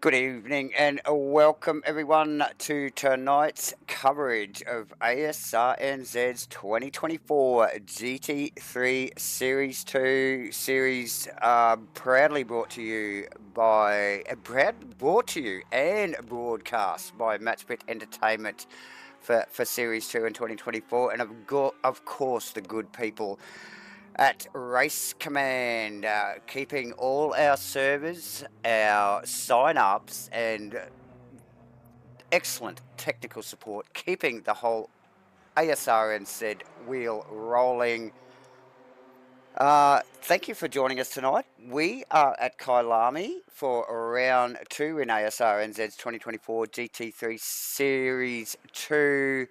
Good evening and welcome everyone to tonight's coverage of ASRNZ's 2024 GT3 Series 2 series, proudly brought to you and broadcast by MATCHFIT Entertainment for Series 2 in 2024, and of course the good people at Race Command, keeping all our servers, our sign-ups, and excellent technical support, keeping the whole ASRNZ wheel rolling. Thank you for joining us tonight. We are at Kyalami for round 2 in ASRNZ's 2024 GT3 Series 2.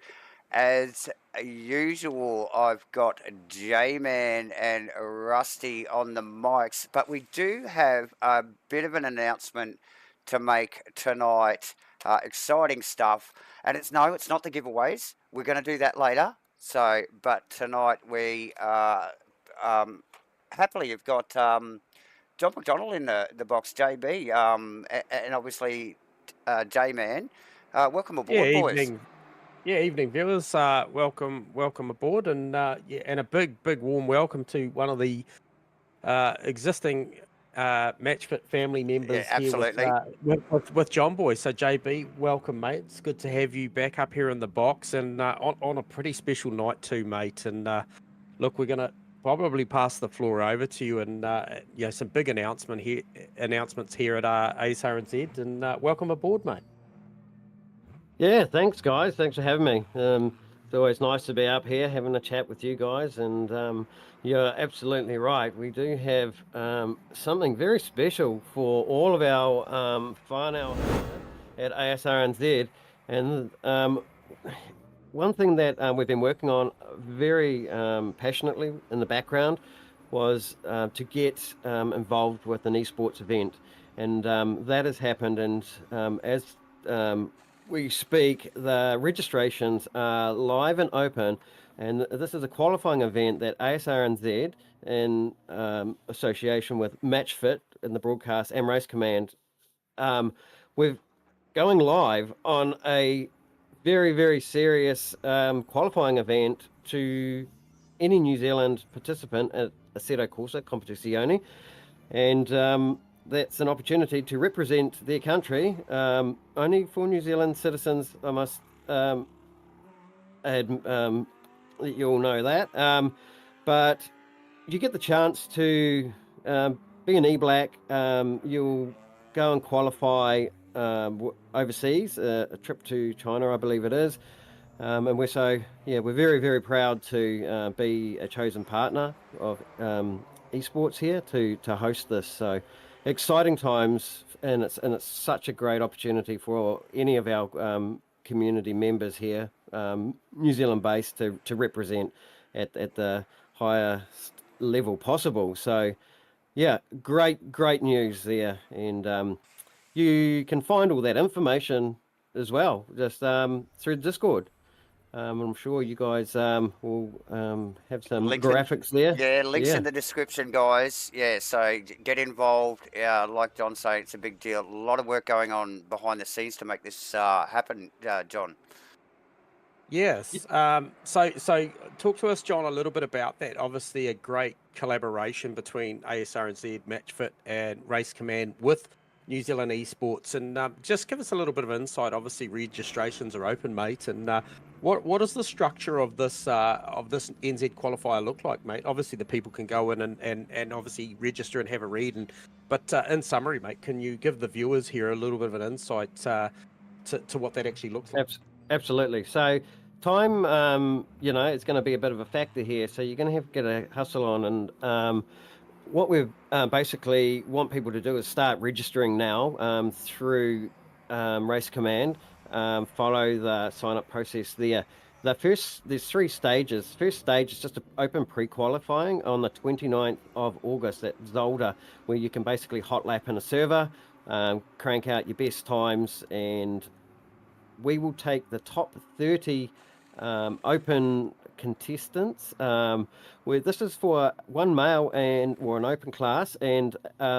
As usual, I've got J-Man and Rusty on the mics, but we do have a bit of an announcement to make tonight. Exciting stuff, and it's not the giveaways. We're going to do that later. But tonight we happily have got John McDonald in the box, JB, and obviously J-Man. Welcome Yeah, aboard, boys. evening viewers. Welcome aboard, and and a big warm welcome to one of the existing MatchFit family Yeah, members here absolutely. with John Boy. So JB, welcome, mate. It's good to have you back up here in the box, and on a pretty special night too, mate. And look, we're gonna probably pass the floor over to you, and some big announcements here at ASRNZ, and welcome aboard, mate. Yeah, thanks, guys. Thanks for having me. It's always nice to be up here having a chat with you guys. And you're absolutely right. We do have something very special for all of our whānau at ASRNZ. And one thing that we've been working on very passionately in the background was to get involved with an esports event. And that has happened. And as we speak, the registrations are live and open, and this is a qualifying event that ASRNZ, in association with MatchFit in the broadcast and Race Command, we're going live on a very serious qualifying event to any New Zealand participant at Assetto Corsa Competizione, and that's an opportunity to represent their country, only for New Zealand citizens. I must let you all know that. But you get the chance to be an E-Black. You'll go and qualify overseas, a trip to China, I believe it is. And we're very proud to be a chosen partner of Esports here to host this. So exciting times, and it's such a great opportunity for any of our community members here, New Zealand based, to represent at the highest level possible. So yeah, great news there. And you can find all that information as well just through Discord. I'm sure you guys will have some graphics there. Yeah, links in the description, guys. Yeah, so get involved. Like John said, it's a big deal. A lot of work going on behind the scenes to make this happen, John. Yes. So talk to us, John, a little bit about that. Obviously, a great collaboration between ASRNZ, MatchFit, and Race Command with New Zealand Esports, and just give us a little bit of insight. Obviously, registrations are open, mate. And what does the structure of this NZ qualifier look like, mate? Obviously, the people can go in and obviously register and have a read. But in summary, mate, can you give the viewers here a little bit of an insight to what that actually looks like? Absolutely. So time, it's going to be a bit of a factor here. So you're going to have to get a hustle on. And what we basically want people to do is start registering now through Race Command. Follow the sign-up process there. There's 3 stages. First stage is just an open pre-qualifying on the 29th of August at Zolder, where you can basically hot lap in a server, crank out your best times, and we will take the top 30 open contestants. Where this is for one male or an open class, and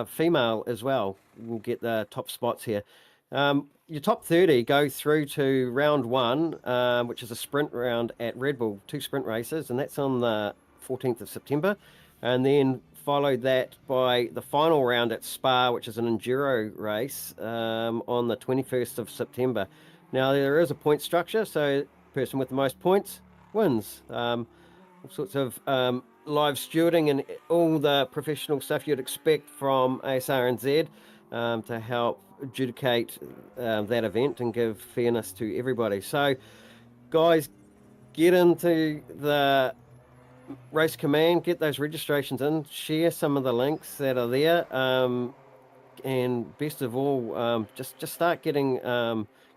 female as well. We'll get the top spots here. Your top 30 go through to round 1, which is a sprint round at Red Bull, 2 sprint races, and that's on the 14th of September. And then followed that by the final round at Spa, which is an enduro race on the 21st of September. Now, there is a point structure, so the person with the most points wins. All sorts of live stewarding and all the professional stuff you'd expect from ASRNZ to help adjudicate that event and give fairness to everybody. So, guys, get into the Race Command, get those registrations in, share some of the links that are there, and best of all, just start getting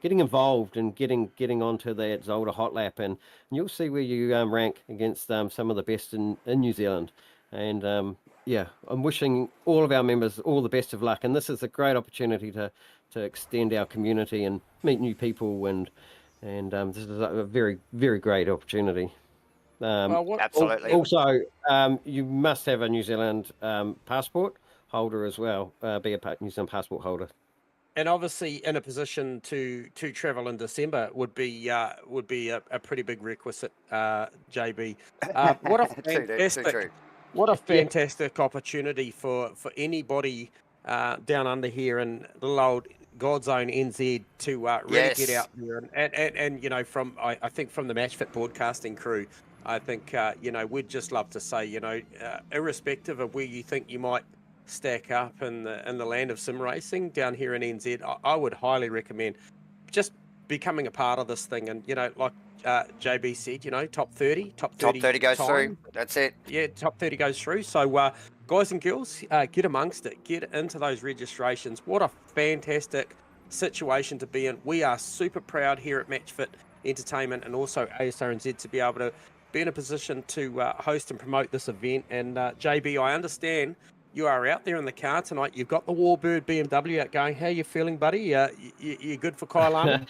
involved and getting onto that Zolder Hot Lap, and you'll see where you rank against some of the best in New Zealand. And yeah, I'm wishing all of our members all the best of luck, and this is a great opportunity to extend our community and meet new people, and this is a very, very great opportunity. Absolutely. Also, you must have a New Zealand passport holder as well. Be a New Zealand passport holder. And obviously, in a position to travel in December would be a pretty big requisite, JB. What a fantastic, what a fantastic opportunity for anybody down under here in little old God's own NZ to really get out there and you know, I think from the MATCHFIT broadcasting crew, I think you know, we'd just love to say, you know, irrespective of where you think you might stack up in the land of sim racing down here in NZ, I would highly recommend just becoming a part of this thing. And you know, like JB said, you know, top 30 goes through. That's it. Yeah, top 30 goes through. So guys and girls, get amongst it, get into those registrations. What a fantastic situation to be in. We are super proud here at MATCHFIT Entertainment and also ASRNZ to be able to be in a position to host and promote this event. And JB, I understand you are out there in the car tonight. You've got the Warbird BMW out going. How are you feeling, buddy? You good for Kyalami?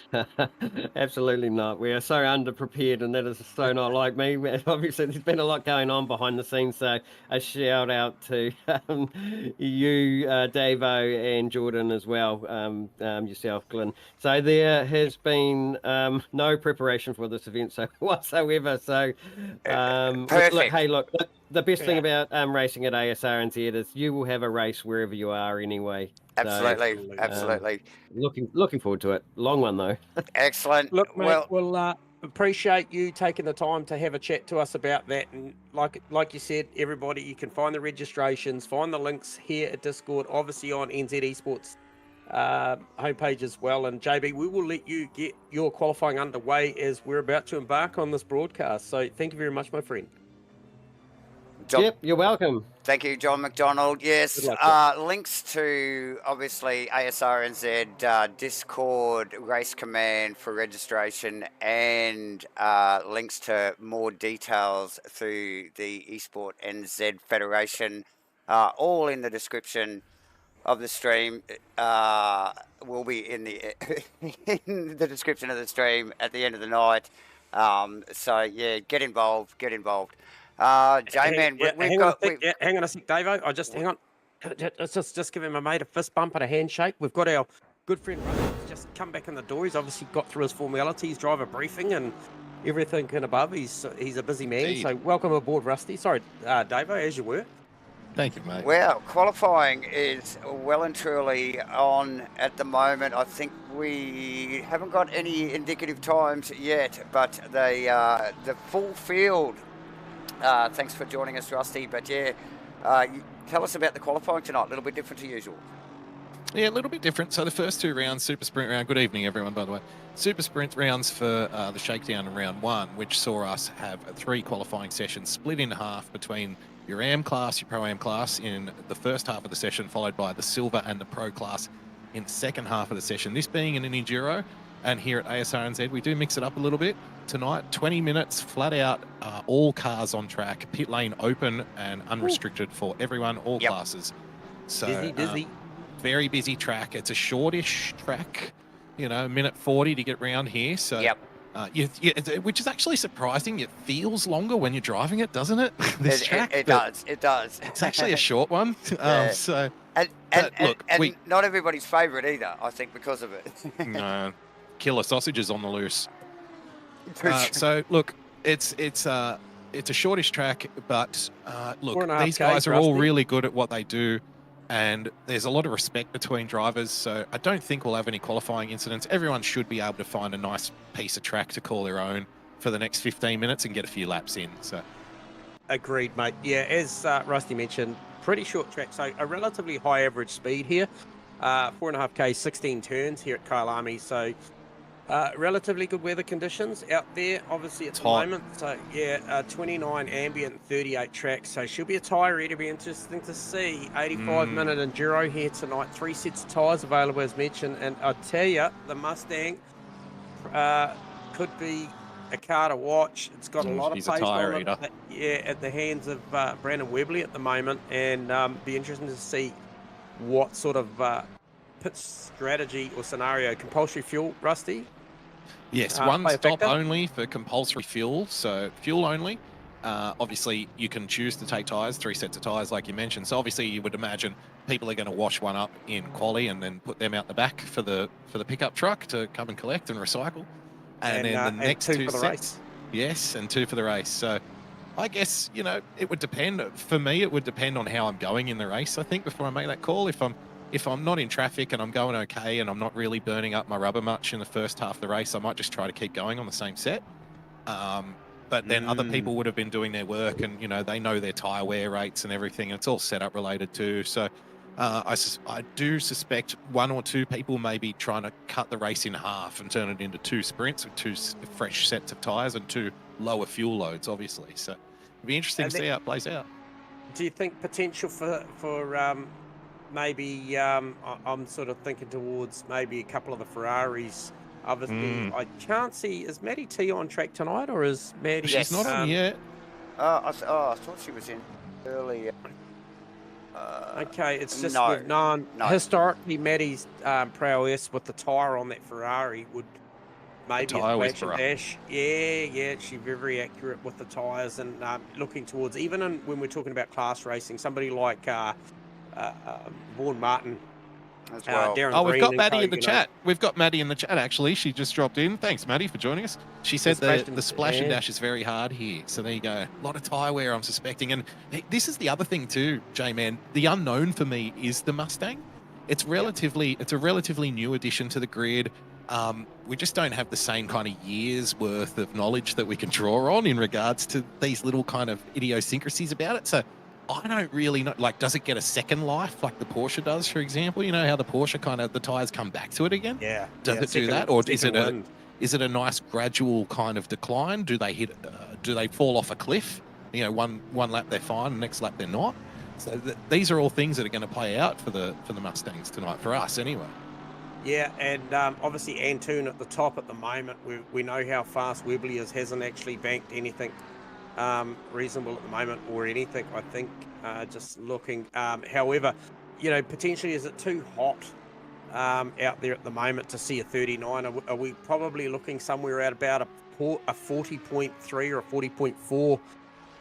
Absolutely not. We are so underprepared, and that is so not like me. Obviously, there's been a lot going on behind the scenes, so a shout out to you, Davo, and Jordan as well, yourself, Glenn. So there has been no preparation for this event whatsoever. So, look, the best thing about racing at ASRNZ is you will have a race wherever you are anyway. Absolutely, so, absolutely. Looking forward to it. Long one though. Excellent. Look, mate, we'll appreciate you taking the time to have a chat to us about that. And like you said, everybody, you can find the registrations, find the links here at Discord, obviously on NZ Esports homepage as well. And JB, we will let you get your qualifying underway as we're about to embark on this broadcast. So thank you very much, my friend. John, yep, you're welcome. Thank you, John McDonald. Yes, links to obviously ASRNZ Discord, Race Command for registration, and links to more details through the Esports NZ Federation, all in the description of the stream. Will be in the in the description of the stream at the end of the night. So yeah, get involved. J-Man, hang on a sec, Davo. Hang on. Let's just give him a mate a fist bump and a handshake. We've got our good friend Russ just come back in the door. He's obviously got through his formalities, driver briefing and everything and above. He's a busy man. Indeed. So welcome aboard, Rusty. Sorry, Davo, as you were. Thank you, mate. Well, qualifying is well and truly on at the moment. I think we haven't got any indicative times yet, but the full field. Thanks for joining us, Rusty. But yeah, tell us about the qualifying tonight. A little bit different to usual. Yeah, a little bit different. So the first 2 rounds, Super Sprint round. Good evening, everyone, by the way. Super Sprint rounds for the shakedown in round 1, which saw us have 3 qualifying sessions split in half between your AM class, your Pro AM class in the first half of the session, followed by the Silver and the Pro class in the second half of the session. This being in an Enduro, and here at ASRNZ, we do mix it up a little bit. Tonight, 20 minutes, flat out, all cars on track, pit lane open and unrestricted for everyone, all classes. So busy. Very busy track. It's a shortish track, you know, minute 40 to get round here. So Which is actually surprising. It feels longer when you're driving it, doesn't it? This track. It does. It does. It's actually a short one. Yeah. So, And look, not everybody's favourite either, I think, because of it. no, killer sausages on the loose. So look, it's a shortish track, but look, 4.5 these guys are Ks, all Rusty. really good at what they do, and there's a lot of respect between drivers. So I don't think we'll have any qualifying incidents. Everyone should be able to find a nice piece of track to call their own for the next 15 minutes and get a few laps in. So Agreed, mate. Yeah, as Rusty mentioned, pretty short track, so a relatively high average speed here. 4.5 K, 16 turns here at Kyalami, so relatively good weather conditions out there, obviously at the moment. So yeah, 29 ambient, 38 tracks, so should be a tyre. It'll be interesting to see. 85-minute enduro here tonight. 3 sets of tyres available as mentioned, and I tell you, the Mustang could be a car to watch. It's got a lot of He's a pace tyre on eater. it. Yeah, at the hands of Brandon Webley at the moment, and be interesting to see what sort of pit strategy or scenario. Compulsory fuel, Rusty? yes, Play one a stop factor? only for compulsory fuel. So fuel only. Obviously, you can choose to take tyres, 3 sets of tyres, like you mentioned. So obviously, you would imagine people are going to wash one up in quali and then put them out the back for the pickup truck to come and collect and recycle. And then the next 2 2 for the sets, race. yes, and 2 for the race. So I guess, it would depend. For me, it would depend on how I'm going in the race, I think, before I make that call. If I'm not in traffic and I'm going okay and I'm not really burning up my rubber much in the first half of the race, I might just try to keep going on the same set. But then other people would have been doing their work and, they know their tyre wear rates and everything. It's all setup related too. So I do suspect 1 or 2 people may be trying to cut the race in half and turn it into 2 sprints with 2 fresh sets of tyres and 2 lower fuel loads, obviously. So it'll be interesting to see how it plays out. Do you think potential for maybe I'm sort of thinking towards maybe a couple of the Ferraris? Obviously, I can't see. Is Maddie T on track tonight, or is Maddie? She's not on yet. I thought she was in earlier. Okay, it's just no, we've known no. historically Maddie's prowess with the tyre on that Ferrari would maybe a tyre flash and whisperer. dash. Yeah, she's very accurate with the tyres and looking towards even when we're talking about class racing, somebody like Vaughan Martin. As well. Darren Oh, we've Green got and Maddie co, in the you know. chat. We've got Maddie in the chat, actually. She just dropped in. Thanks, Maddie, for joining us. She said the splash and dash is very hard here. So there you go. A lot of tyre wear, I'm suspecting. And this is the other thing too, J-Man. The unknown for me is the Mustang. It's a relatively new addition to the grid. We just don't have the same kind of years worth of knowledge that we can draw on in regards to these little kind of idiosyncrasies about it. So I don't really know, does it get a second life like the Porsche does, for example? You know how the Porsche the tyres come back to it again? Yeah. Does it do that? Or is it a nice gradual kind of decline? Do they fall off a cliff? One lap they're fine, the next lap they're not. So these are all things that are going to play out for the Mustangs tonight, for us anyway. Yeah, and obviously Antoon at the top at the moment. We know how fast Webley is. Hasn't actually banked anything reasonable at the moment or anything, I think, just looking. However, potentially is it too hot out there at the moment to see a 39? Are we probably looking somewhere at about a 40.3 or a 40.4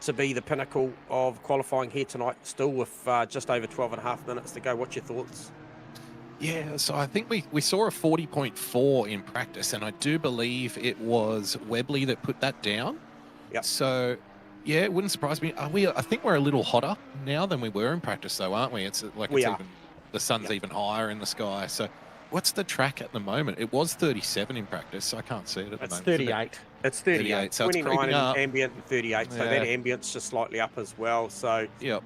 to be the pinnacle of qualifying here tonight, still with just over 12.5 minutes to go? What's your thoughts? Yeah, so I think we saw a 40.4 in practice, and I do believe it was Webley that put that down. Yep. So, yeah, it wouldn't surprise me. I think we're a little hotter now than we were in practice, though, aren't we? The sun's even higher in the sky. So, what's the track at the moment? It was 37 in practice, so I can't see it at the moment. 38. It's 38. So it's 29 in up. ambient and 38. So that ambient's just slightly up as well. So yep.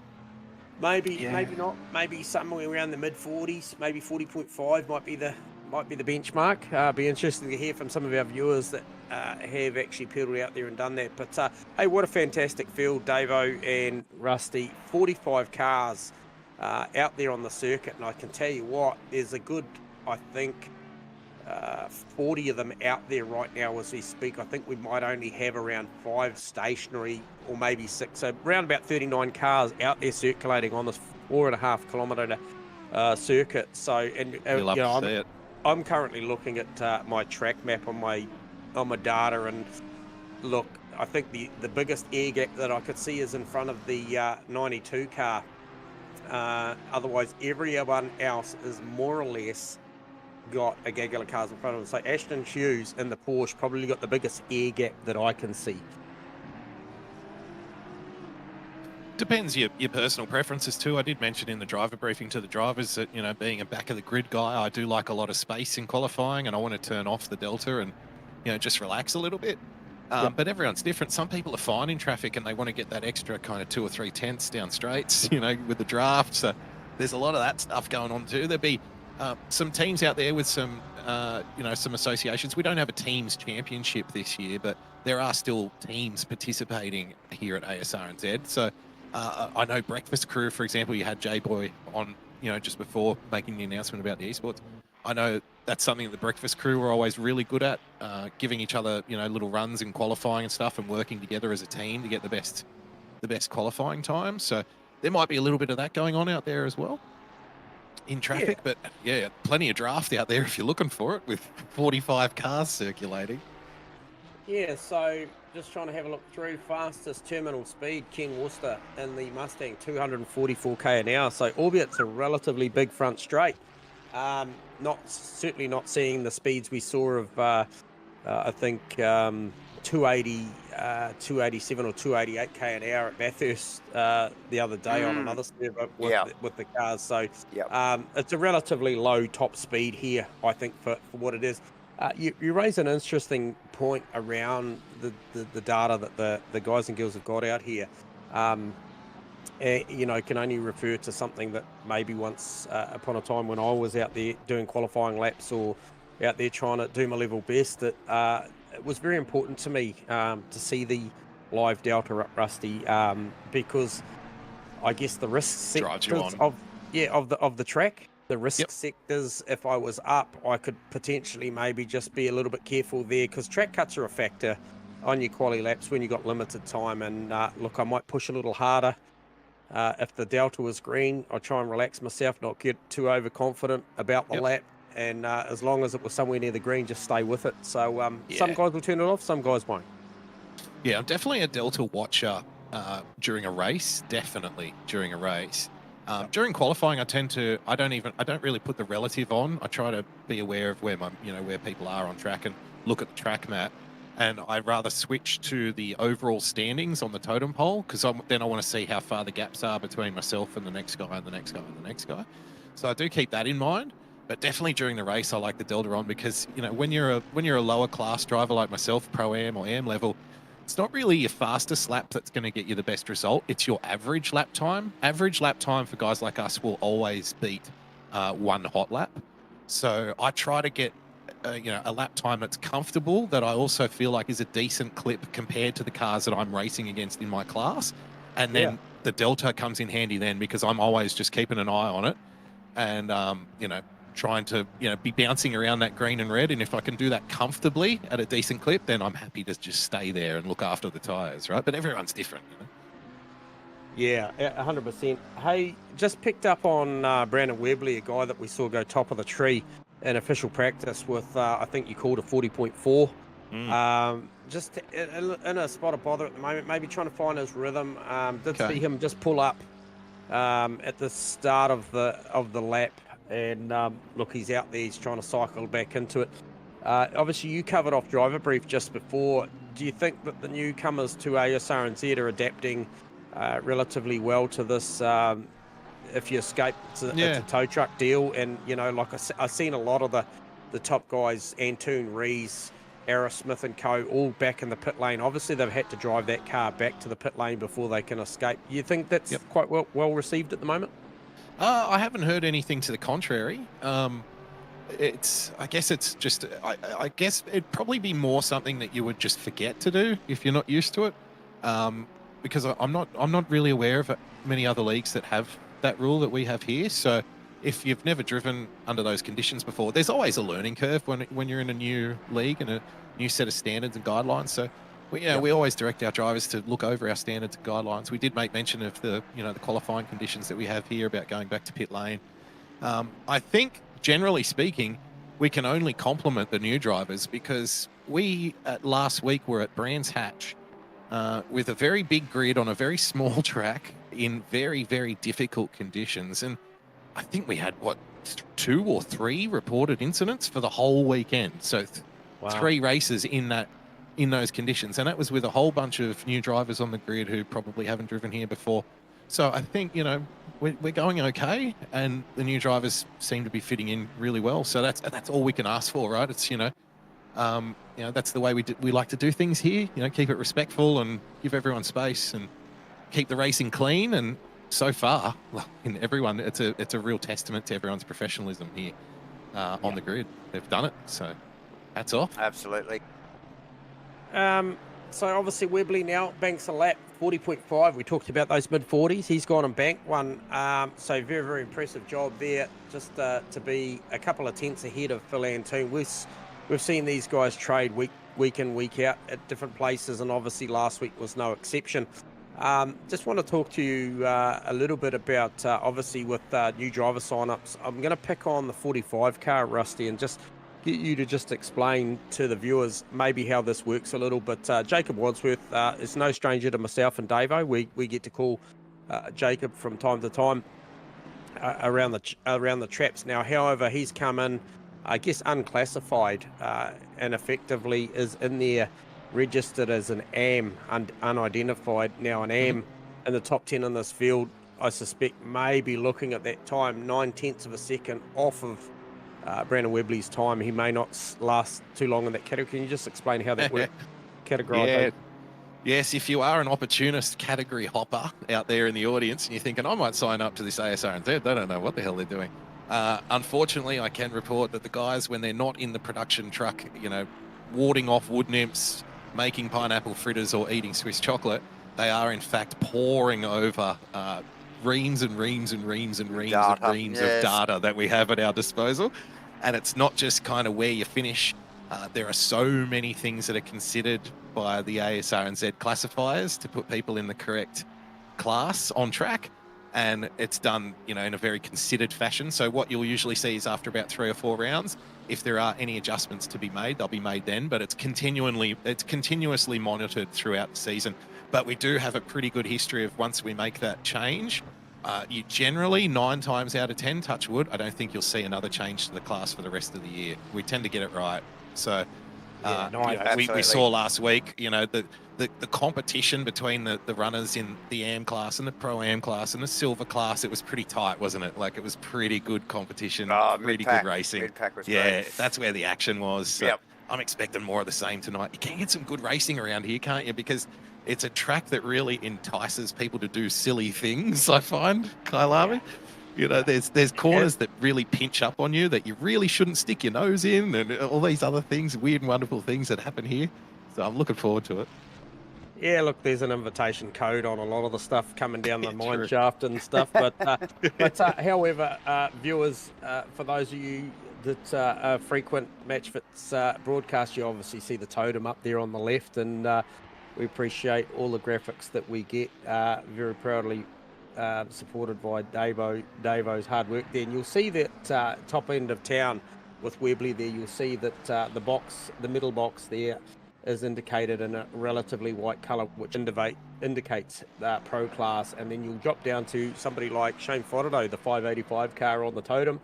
Maybe not. Maybe somewhere around the mid 40s. Maybe 40.5 might be the benchmark. Be interesting to hear from some of our viewers that have actually pedalled out there and done that. But hey, what a fantastic field, Davo and Rusty. 45 cars out there on the circuit, and I can tell you what, there's a good, I think, 40 of them out there right now as we speak. I think we might only have around 5 stationary, or maybe 6. So around about 39 cars out there circulating on this 4.5 kilometre circuit. So, and You'll love to see it. I'm currently looking at my track map on my my data, and look, I think the biggest air gap that I could see is in front of the 92 car. Otherwise, everyone else is more or less got a gaggle of cars in front of them. So Ashton Hughes in the Porsche probably got the biggest air gap that I can see. Depends your personal preferences too. I did mention in the driver briefing to the drivers that, you know, being a back of the grid guy, I do like a lot of space in qualifying, and I want to turn off the delta and, you know, just relax a little bit. But everyone's different. Some people are fine in traffic and they want to get that extra kind of 2 or 3 tenths down straights, you know, with the draft. So there's a lot of that stuff going on too. There'll be some teams out there with some, you know, some associations. We don't have a teams championship this year, but there are still teams participating here at ASRNZ. So I know Breakfast Crew, for example, you had J-Boy on, you know, just before making the announcement about the esports. I know that's something that the Breakfast Crew were always really good at, giving each other, you know, little runs in qualifying and stuff, and working together as a team to get the best qualifying time. So there might be a little bit of that going on out there as well in traffic. But yeah, plenty of draft out there if you're looking for it, with 45 cars circulating. Yeah, so just trying to have a look through. Fastest terminal speed, Ken Worcester in the Mustang, 244k an hour. So albeit it's a relatively big front straight, certainly not seeing the speeds we saw of I think 280, 287 or 288k an hour at Bathurst the other day on another server with the cars. So it's a relatively low top speed here, I think, for what it is. You raise an interesting point around the data that the guys and girls have got out here. You know, can only refer to something that maybe once upon a time when I was out there doing qualifying laps or out there trying to do my level best, that it was very important to me to see the live delta up, Rusty, because I guess the risk sectors of the track, the risk sectors, if I was up, I could potentially maybe just be a little bit careful there, because track cuts are a factor on your quali laps when you've got limited time. And look, I might push a little harder. If the delta was green, I'd try and relax myself, not get too overconfident about the lap. And as long as it was somewhere near the green, just stay with it. So some guys will turn it off, some guys won't. Yeah, I'm definitely a delta watcher during a race. Definitely during a race. During qualifying, I don't really put the relative on. I try to be aware of where where people are on track and look at the track map. And I'd rather switch to the overall standings on the totem pole, because then I want to see how far the gaps are between myself and the next guy and the next guy and the next guy. So I do keep that in mind. But definitely during the race, I like the delta on, because, you know, when you're a lower class driver like myself, Pro-Am or Am level, it's not really your fastest lap that's going to get you the best result. It's your average lap time. Average lap time for guys like us will always beat one hot lap. So I try to get a lap time that's comfortable, that I also feel like is a decent clip compared to the cars that I'm racing against in my class. And then the delta comes in handy then, because I'm always just keeping an eye on it and, trying to, be bouncing around that green and red. And if I can do that comfortably at a decent clip, then I'm happy to just stay there and look after the tires, right? But everyone's different, you know? Yeah, 100%. Hey, just picked up on Brandon Webley, a guy that we saw go top of the tree in official practice with, I think you called a 40.4. Just in a spot of bother at the moment, maybe trying to find his rhythm. See him just pull up at the start of the lap. And look, he's out there, he's trying to cycle back into it. Obviously, you covered off driver brief just before. Do you think that the newcomers to ASRNZ are adapting relatively well to this? If you escape, it's a tow truck deal. And, like I've seen a lot of the top guys, Antoon Rees, Aerosmith and co, all back in the pit lane. Obviously, they've had to drive that car back to the pit lane before they can escape. You think that's quite well received at the moment? I haven't heard anything to the contrary. I guess it'd probably be more something that you would just forget to do if you're not used to it. Because I'm not really aware of many other leagues that have that rule that we have here. So if you've never driven under those conditions before, there's always a learning curve when you're in a new league and a new set of standards and guidelines. So we always direct our drivers to look over our standards and guidelines. We did make mention of the qualifying conditions that we have here about going back to pit lane. I think, generally speaking, we can only compliment the new drivers, because we last week were at Brands Hatch with a very big grid on a very small track in very, very difficult conditions. And I think we had, what, 2 or 3 reported incidents for the whole weekend. So Wow. 3 races in those conditions. And that was with a whole bunch of new drivers on the grid who probably haven't driven here before. So I think, you know, we're going okay, and the new drivers seem to be fitting in really well. So that's all we can ask for, right? It's, you know, that's the way we like to do things here. You know, keep it respectful and give everyone space and keep the racing clean. And so far, well, in everyone, it's a real testament to everyone's professionalism here on the grid. They've done it. So hats off. Absolutely. So obviously Webley now banks a lap 40.5. We talked about those mid-40s. He's gone and banked one. So very, very impressive job there. Just to be a couple of tenths ahead of Phil Antoon. We've seen these guys trade week in, week out at different places, and obviously last week was no exception. Just want to talk to you a little bit about, obviously with new driver sign-ups. I'm going to pick on the 45 car, Rusty, and just get you to just explain to the viewers maybe how this works a little bit. Jacob Wadsworth is no stranger to myself and Davo. We get to call Jacob from time to time around the traps. Now, however, he's come in, I guess, unclassified and effectively is in there registered as an AM, unidentified. Now, an AM in the top 10 in this field, I suspect, may be looking at that time 9/10 of a second off of Brandon Webley's time. He may not last too long in that category. Can you just explain how that works? Yeah. Yes, if you are an opportunist category hopper out there in the audience and you're thinking, I might sign up to this ASRNZ, they don't know what the hell they're doing. Unfortunately, I can report that the guys, when they're not in the production truck, you know, warding off wood nymphs, making pineapple fritters or eating Swiss chocolate, they are in fact poring over reams and reams and reams and reams and reams of data that we have at our disposal. And it's not just kind of where you finish. There are so many things that are considered by the ASRNZ classifiers to put people in the correct class on track. And it's done, you know, in a very considered fashion. So what you'll usually see is after about 3 or 4 rounds, if there are any adjustments to be made, they'll be made then. But it's continuously monitored throughout the season. But we do have a pretty good history of once we make that change, you generally 9 times out of 10, touch wood, I don't think you'll see another change to the class for the rest of the year. We tend to get it right. So we saw last week, you know, the competition between the runners in the AM class and the Pro-Am class and the Silver class, it was pretty tight, wasn't it? Like, it was pretty good competition, pretty good racing. Was great. That's where the action was. So yep. I'm expecting more of the same tonight. You can get some good racing around here, can't you? Because it's a track that really entices people to do silly things, I find, Kyalami. You know, there's corners that really pinch up on you that you really shouldn't stick your nose in, and all these other things, weird and wonderful things that happen here. So I'm looking forward to it. Yeah, look, there's an invitation code on a lot of the stuff coming down the mine shaft and stuff. But however, viewers, for those of you that are frequent MatchFit's broadcast, you obviously see the totem up there on the left, and we appreciate all the graphics that we get, very proudly supported by Davo's hard work there. And you'll see that top end of town with Webley there, you'll see that the middle box there is indicated in a relatively white colour, which indicates pro class. And then you'll drop down to somebody like Shane Fodderdo, the 585 car on the totem,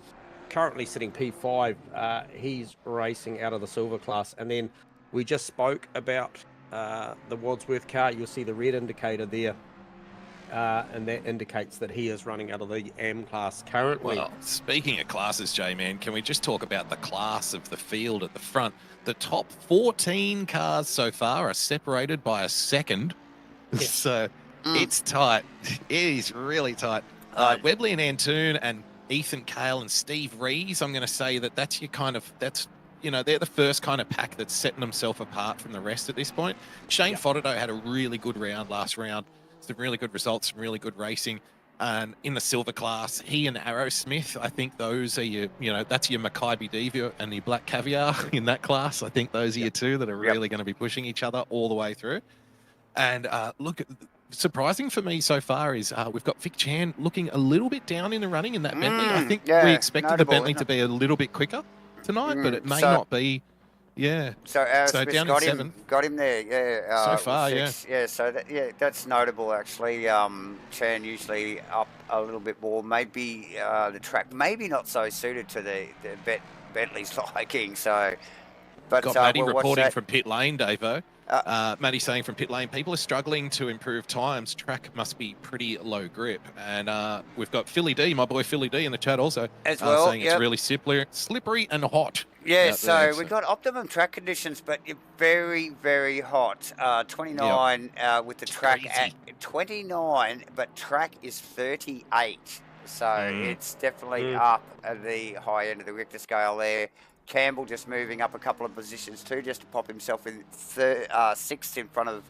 currently sitting P5. He's racing out of the silver class. And then we just spoke about the Wadsworth car. You'll see the red indicator there. And that indicates that he is running out of the AM class currently. Well, speaking of classes, J-Man, can we just talk about the class of the field at the front? The top 14 cars so far are separated by a second. Yeah. So it's tight. It is really tight. Webley and Antoon and Ethan Cale and Steve Rees, I'm going to say that's you know, they're the first kind of pack that's setting themselves apart from the rest at this point. Shane Fodderdo had a really good round last round. Some really good results, some really good racing. And in the silver class, he and Arrowsmith, I think those are that's your Mackay Diva and your Black Caviar in that class. I think those are your two that are really going to be pushing each other all the way through. And look, surprising for me so far is we've got Vic Chan looking a little bit down in the running in that Bentley. I think we expected the Bentley to be a little bit quicker tonight, but it may not be. Yeah. So So Aerosmith down in got him there, yeah. So with far, yeah. 6. Yeah. So that's notable actually. Chan usually up a little bit more. Maybe the track maybe not so suited to the Bentley's liking. So, but Got Matty we'll watch reporting that. from pit lane, Davo. Matty saying from pit lane, people are struggling to improve times. Track must be pretty low grip. And we've got Philly D, my boy Philly D in the chat also, As well, saying it's really slippery and hot. Yeah, out there, so we got optimum track conditions, but very, very hot. 29 with the track Crazy. at 29, but track is 38. So it's definitely up at the high end of the Richter scale there. Campbell just moving up a couple of positions too, just to pop himself in 6th in front of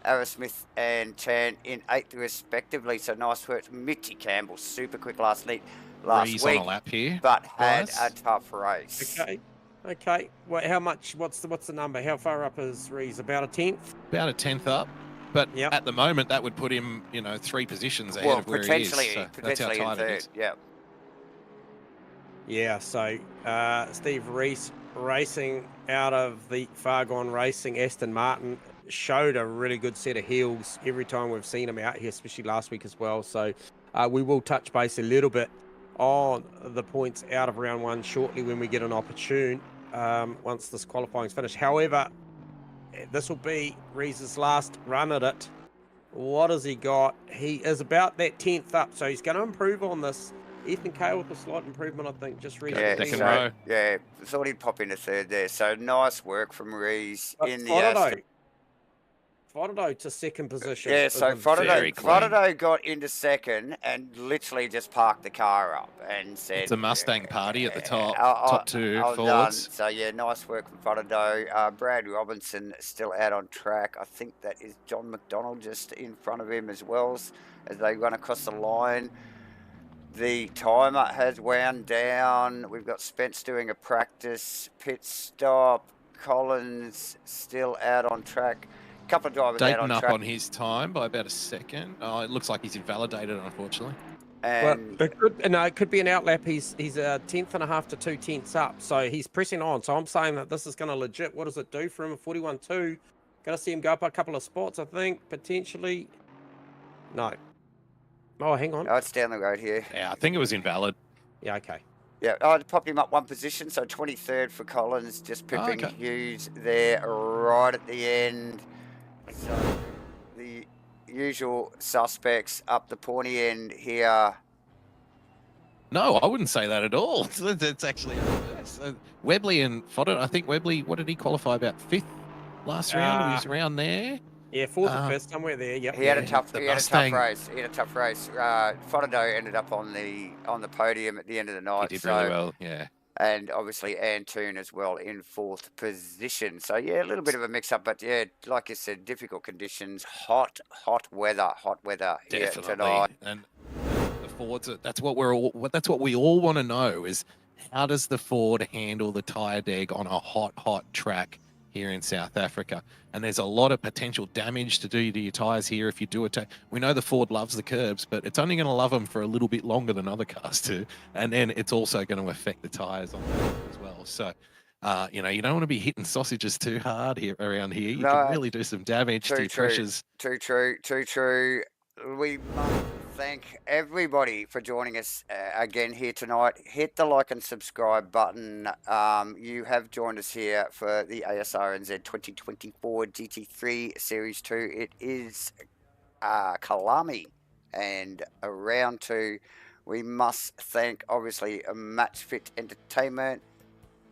Aerosmith and Chan in 8th respectively. So nice work. Mitchy Campbell, super quick last week, on a lap here, but had guys. a tough race. Okay. Well, how much? What's the number? How far up is Rees? About a 10th? About a 10th up. But at the moment, that would put him, 3 positions ahead of where he is. So that's how tight it is. Yeah. Yeah, so Steve Rees racing out of the Far Gone Racing Aston Martin showed a really good set of heels every time we've seen him out here, especially last week as well. So we will touch base a little bit on the points out of round 1 shortly when we get an opportune once this qualifying is finished. However, this will be Rees's last run at it. What has he got? He is about that 10th up, so he's going to improve on this. Ethan Kale with a slight improvement, I think, just recently. Second row. Yeah, thought he'd pop into 3rd there. So nice work from Rees in the Frodo to 2nd position. Yeah, so Frodo got into 2nd and literally just parked the car up and said... It's a Mustang party at the top 2 forwards. So yeah, nice work from Frodo. Brad Robinson still out on track. I think that is John McDonald just in front of him as well as they run across the line. The timer has wound down. We've got Spence doing a practice pit stop. Collins still out on track. A couple of drivers Dayton out on up track. on his time by about a second. Oh, it looks like he's invalidated, unfortunately. And it could be an outlap. He's a 10th to 2 tenths up, so he's pressing on. So I'm saying that this is going to legit. What does it do for him? 41.2. Going to see him go up a couple of spots, I think, potentially. No. Oh, hang on. Oh, it's down the road here. Yeah, I think it was invalid. Yeah, okay. Yeah, I popped him up 1 position, so 23rd for Collins, just pipping Hughes there right at the end. So the usual suspects up the pointy end here. No, I wouldn't say that at all. It's actually Webley and Fodder. I think Webley, what did he qualify about? 5th last round? He was around there. Yeah, 4th or 5th, somewhere there. Yep. He had a tough race. Fodder ended up on the podium at the end of the night. He did really well, yeah. And obviously Antoon as well in 4th position. So yeah, a little bit of a mix-up, but yeah, like you said, difficult conditions, hot weather here tonight. And the Fords, that's what we all want to know is how does the Ford handle the tyre deg on a hot track here in South Africa? And there's a lot of potential damage to do to your tyres here if you do it. We know the Ford loves the curbs, but it's only going to love them for a little bit longer than other cars do. And then it's also going to affect the tyres on them as well. So, you don't want to be hitting sausages too hard around here. You can really do some damage to your pressures. Too true. We must thank everybody for joining us again here tonight. Hit the like and subscribe button. You have joined us here for the ASRNZ 2024 GT3 Series 2. It is Kyalami and a round 2. We must thank, obviously, MATCHFIT Entertainment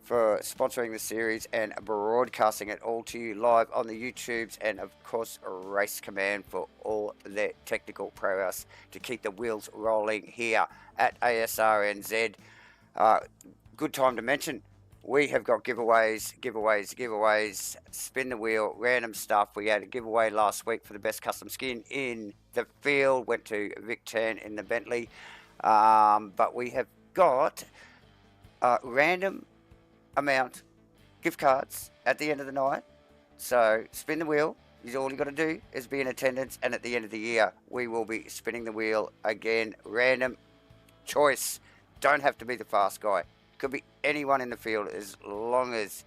for sponsoring the series and broadcasting it all to you live on the YouTubes, and of course Race Command for all their technical prowess to keep the wheels rolling here at ASRNZ. Good time to mention, we have got giveaways, spin the wheel, random stuff. We had a giveaway last week for the best custom skin in the field, went to Vic Chan in the Bentley, but we have got random amount gift cards at the end of the night. So spin the wheel. All you got to do is be in attendance, and at the end of the year we will be spinning the wheel again. Random choice. Don't have to be the fast guy. Could be anyone in the field as long as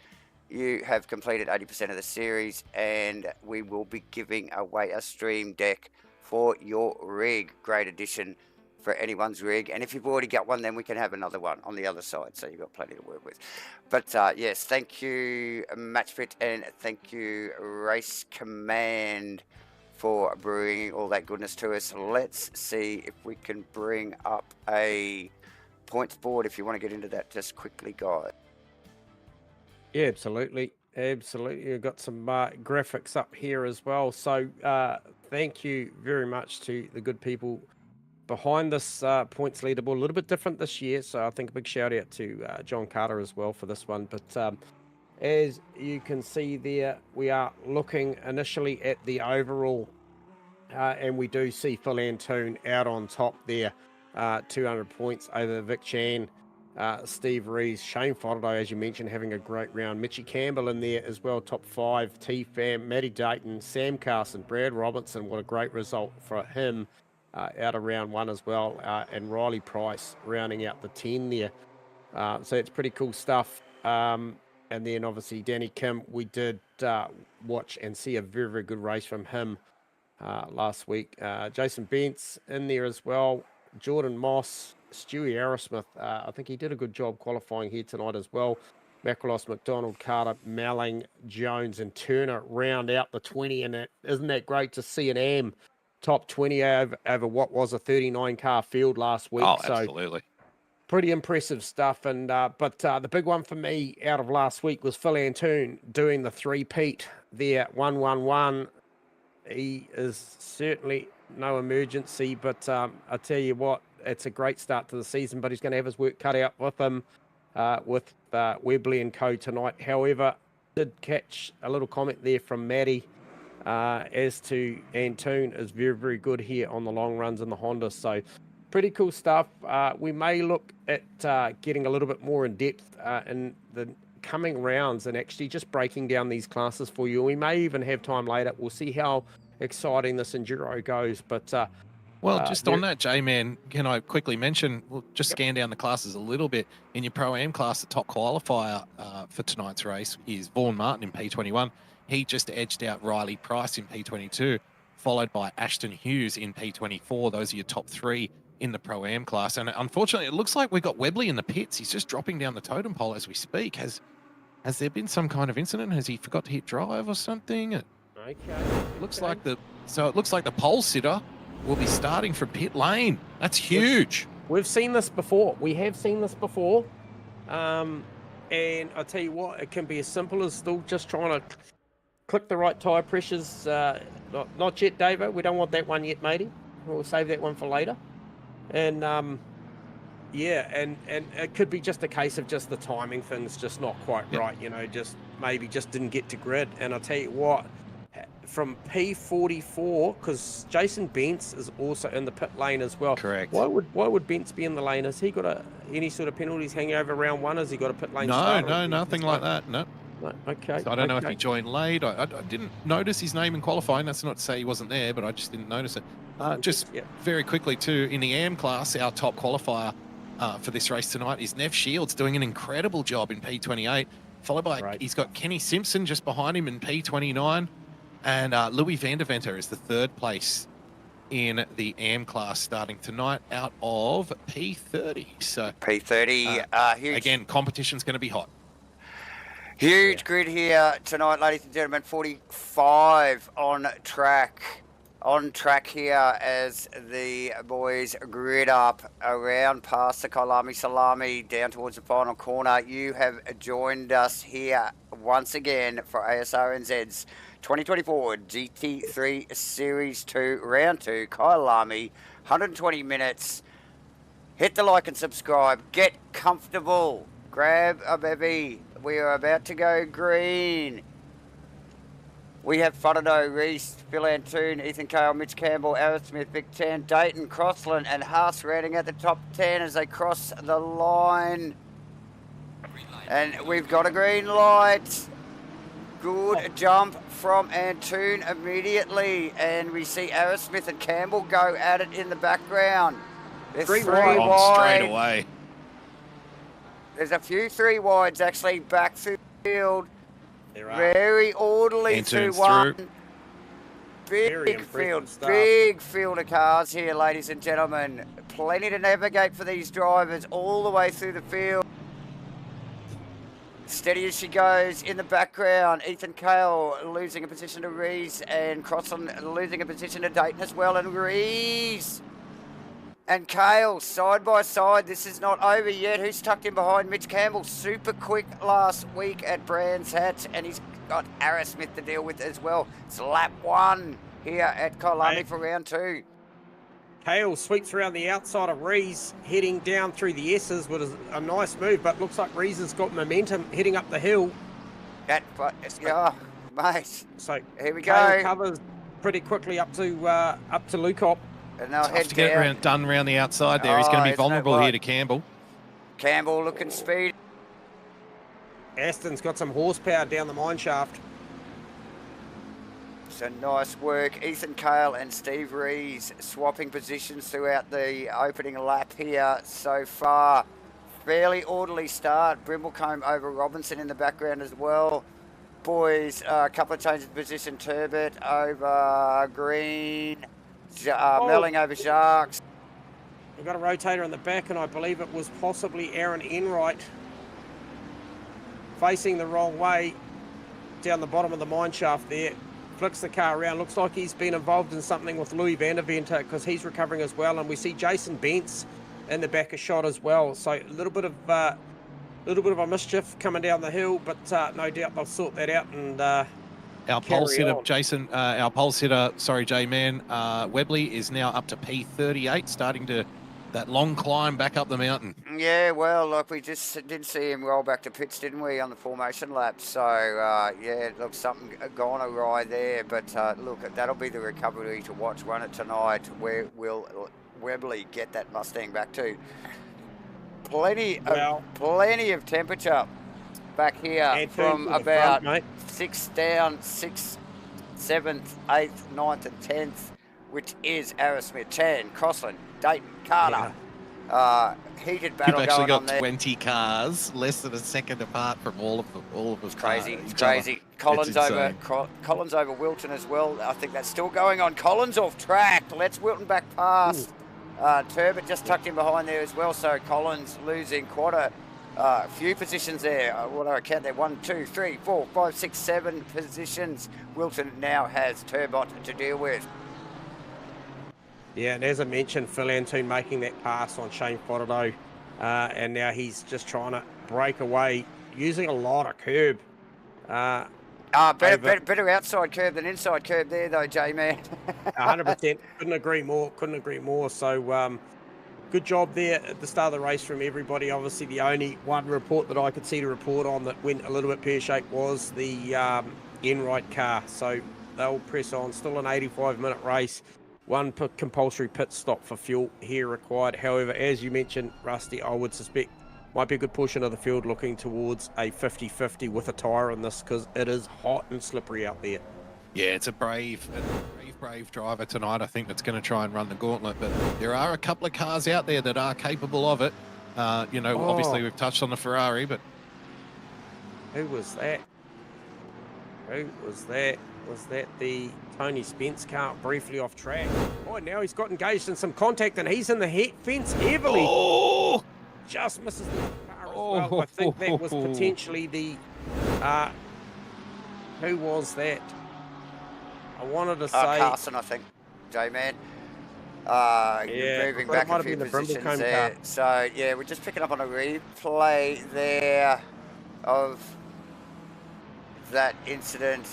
you have completed 80% of the series, and we will be giving away a stream deck for your rig. Great addition for anyone's rig, and if you've already got one, then we can have another one on the other side, so you've got plenty to work with. But yes, thank you MatchFit, and thank you Race Command for bringing all that goodness to us. Let's see if we can bring up a points board if you want to get into that just quickly, guys. Yeah, absolutely. Absolutely. You've got some graphics up here as well. So thank you very much to the good people behind this points leaderboard. A little bit different this year, so I think a big shout out to John Carter as well for this one. But as you can see there, we are looking initially at the overall, and we do see Phil Antoon out on top there, 200 points over Vic Chan, Steve Rees, Shane Foddo, as you mentioned, having a great round. Mitchie Campbell in there as well, top 5. T-Fam, Matty Dayton, Sam Carson, Brad Robinson, what a great result for him out of round 1 as well, and Riley Price rounding out the 10 there. So it's pretty cool stuff. And then obviously Danny Kim, we did watch and see a very, very good race from him last week. Jason Bentz in there as well. Jordan Moss, Stewie Aerosmith. I think he did a good job qualifying here tonight as well. Macrolos, McDonald, Carter, Malling, Jones, and Turner round out the 20. And isn't that great to see an AM top 20 over what was a 39-car field last week? Oh, absolutely. So pretty impressive stuff. And but the big one for me out of last week was Phil Antoon doing the three-peat there, 1-1-1. He is certainly no emergency, but I tell you what, it's a great start to the season, but he's going to have his work cut out with him, with Webley and co tonight. However, did catch a little comment there from Maddie as to Antoon is very, very good here on the long runs in the Honda. So pretty cool stuff. We may look at getting a little bit more in depth in the coming rounds and actually just breaking down these classes for you. We may even have time later. We'll see how exciting this enduro goes. But well, just on that, J-Man, can I quickly mention, we'll just scan down the classes a little bit. In your Pro-Am class, the top qualifier for tonight's race is Vaughan Martin in P21. He just edged out Riley Price in P22, followed by Ashton Hughes in P24. Those are your top 3 in the Pro-Am class. And unfortunately, it looks like we've got Webley in the pits. He's just dropping down the totem pole as we speak. Has there been some kind of incident? Has he forgot to hit drive or something? okay, Looks like it looks like the pole sitter will be starting from pit lane. That's huge. We've seen this before. We have seen this before. And I tell you what, it can be as simple as still just trying to click the right tyre pressures. Not yet, Davo. We don't want that one yet, matey. We'll save that one for later. And yeah, and it could be just a case of just the timing thing's just not quite right, you know, just maybe just didn't get to grid. And I'll tell you what, from P44, because Jason Bentz is also in the pit lane as well. Correct. Why would Bentz be in the lane? Has he got any sort of penalties hanging over round 1? Has he got a pit lane? No, nothing like that. No. Okay. So I don't know if he joined late. I didn't notice his name in qualifying. That's not to say he wasn't there, but I just didn't notice it. Very quickly too, in the AM class, our top qualifier for this race tonight is Nev Shields, doing an incredible job in P28, followed by he's got Kenny Simpson just behind him in P29, and Louis Vandeventer is the 3rd place in the AM class starting tonight out of P30. So P30, huge. Again, competition's going to be hot. Huge grid here tonight, ladies and gentlemen. 45 on track. On track here as the boys grid up around past the Kyalami Salami down towards the final corner. You have joined us here once again for ASRNZ's 2024 GT3 Series 2 Round 2 Kyalami. 120 minutes. Hit the like and subscribe. Get comfortable. Grab a bevy. We are about to go green. We have Foddo, Reese, Phil Antoon, Ethan Cale, Mitch Campbell, Aaron Smith, Vic Chan, Dayton, Crossland, and Haas rounding out the top 10 as they cross the line. And we've got a green light. Good jump from Antoon immediately. And we see Aaron Smith and Campbell go at it in the background. They're three wide. Straight away. There's a few 3 wides actually backfield. There are. Very orderly And turns 2-1. through. Very Big impressive field, stuff. big field of cars here, ladies and gentlemen. Plenty to navigate for these drivers all the way through the field. Steady as she goes in the background. Ethan Cale losing a position to Rees, and Crossan losing a position to Dayton as well. And Rees and Cale side by side. This is not over yet. Who's tucked in behind? Mitch Campbell, super quick last week at Brands Hatch, and he's got Ara Smith to deal with as well. It's lap 1 here at Kyalami for round 2. Hale sweeps around the outside of Rees, heading down through the S's, which is a nice move, but looks like Rees has got momentum heading up the hill. Yeah, mate. So Here we Hale go. covers pretty quickly up to Lukop. And they'll Tough head to get down. done around the outside there. He's Oh, going to be isn't it vulnerable right? here to Campbell. Campbell looking speedy. Aston's got some horsepower down the mine shaft. So nice work. Ethan Cale and Steve Rees swapping positions throughout the opening lap here so far. Fairly orderly start. Brimblecombe over Robinson in the background as well. Boys, a couple of changes of position. Turbot over Green. Melling over Sharks. We've got a rotator in the back, and I believe it was possibly Aaron Enright facing the wrong way down the bottom of the mine shaft there. Flicks the car around. Looks like he's been involved in something with Louis Van der Venter because he's recovering as well. And we see Jason Bentz in the back of shot as well. So a little bit of a mischief coming down the hill, but no doubt they'll sort that out and Our pole carry sitter, on. Jason, our pole sitter, sorry, J-Man, Webley is now up to P38, starting to that long climb back up the mountain. Yeah, well, look, we just did see him roll back to pits, didn't we, on the formation lap? So, yeah, look, something gone awry there. But, look, that'll be the recovery to watch. Run it tonight. Where will Webley get that Mustang back to? Plenty of temperature back here And from to the about front, mate. 6th down, 6th, 7th, 8th, 9th and 10th, which is Arrowsmith, Chan, Crossland, Dayton, Carter. Heated battle You've actually going on got there. 20 cars, less than a second apart from all of them. It's crazy. It's each other. crazy. Collins It's over insane. Collins over Wilton as well. I think that's still going on. Collins off track. Let's Wilton back past. Turbot just tucked in behind there as well. So Collins losing quite a few positions there. What do I count there? 1, 2, 3, 4, 5, 6, 7 positions. Wilton now has Turbot to deal with. Yeah, and as I mentioned, Phil Antoon making that pass on Shane Fodado, and now he's just trying to break away, using a lot of curb. Better outside curve than inside curve there, though, J-Man. 100%. Couldn't agree more. So good job there at the start of the race from everybody. Obviously, the only one report that I could see to report on that went a little bit pear-shaped was the Enright car. So they'll press on. Still an 85-minute race. One compulsory pit stop for fuel here required. However, as you mentioned, Rusty, I would suspect might be a good portion of the field looking towards a 50-50 with a tyre on this because it is hot and slippery out there. Yeah, it's a brave driver tonight, I think, that's going to try and run the gauntlet. But there are a couple of cars out there that are capable of it. Obviously we've touched on the Ferrari, but... Who was that? Was that the Tony Spence car briefly off track? Oh, now he's got engaged in some contact and he's in the fence heavily. Oh! Just misses the car as well. I think that was potentially the... who was that? I wanted to say... Carson, I think, J-Man. Moving back a few positions there. Car. So, yeah, we're just picking up on a replay there of that incident.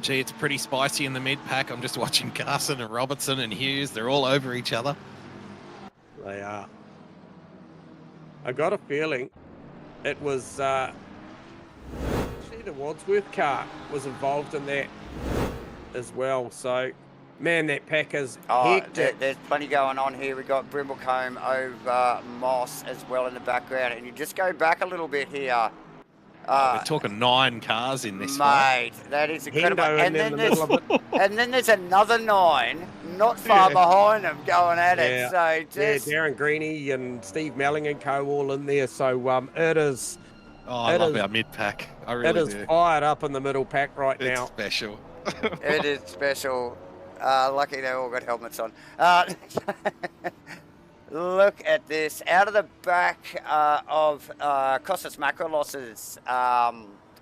Gee, it's pretty spicy in the mid-pack. I'm just watching Carson and Robertson and Hughes. They're all over each other. They are. I got a feeling it was actually the Wadsworth car was involved in that as well. So, man, that pack is hectic. There's plenty going on here. We've got Brimblecombe over Moss as well in the background. And you just go back a little bit here. We're talking 9 cars in this Mate, that is incredible. Hendo And then there's another 9 not far behind them going at it. So just... Darren Greeny and Steve Melling and co all in there. So it is Oh, I It love is- our mid pack. I It really is do. fired up in the middle pack right It's now. special. It is special. Lucky they all got helmets on. Look at this. Out of the back of Costas Macrolos's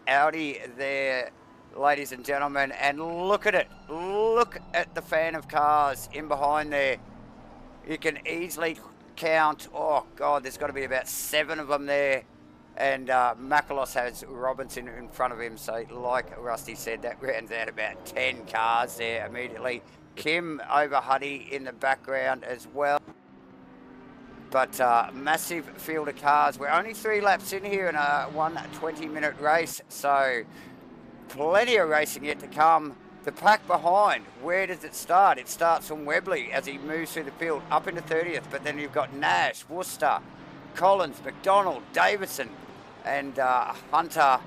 Audi there, ladies and gentlemen. And look at it. Look at the fan of cars in behind there. You can easily count, oh, God, there's got to be about 7 of them there. And Macrolos has Robinson in front of him. So like Rusty said, that rounds out about 10 cars there immediately. Kim over Huddy in the background as well. But massive field of cars. We're only 3 laps in here in a 120-minute race. So plenty of racing yet to come. The pack behind, where does it start? It starts from Webley as he moves through the field up into 30th. But then you've got Nash, Worcester, Collins, McDonald, Davison, and Hunter,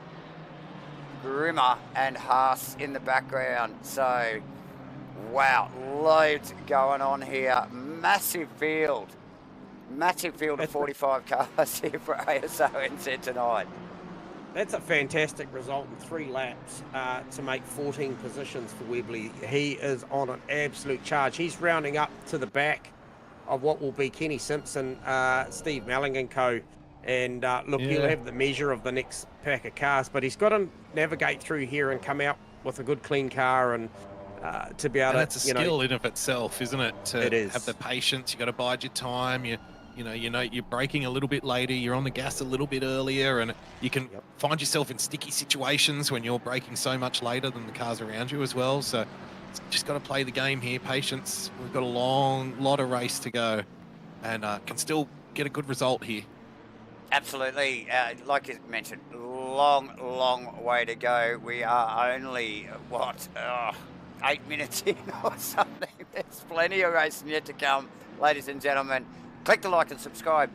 Grimmer, and Haas in the background. So, wow, loads going on here. Massive field of 45 cars here for ASRNZ tonight. That's a fantastic result in 3 laps to make 14 positions for Webley. He is on an absolute charge. He's rounding up to the back of what will be Kenny Simpson, Steve Melling and co. And look, he'll have the measure of the next pack of cars, but he's got to navigate through here and come out with a good clean car and to be able to. That's a skill in of itself, isn't it? It is. Have the patience. You got to bide your time. You know, you're braking a little bit later. You're on the gas a little bit earlier, and you can find yourself in sticky situations when you're braking so much later than the cars around you as well. So, just got to play the game here. Patience. We've got a lot of race to go, and can still get a good result here. Absolutely. Like you mentioned, long way to go. We are only, 8 minutes in or something. There's plenty of racing yet to come, ladies and gentlemen. Click the like and subscribe.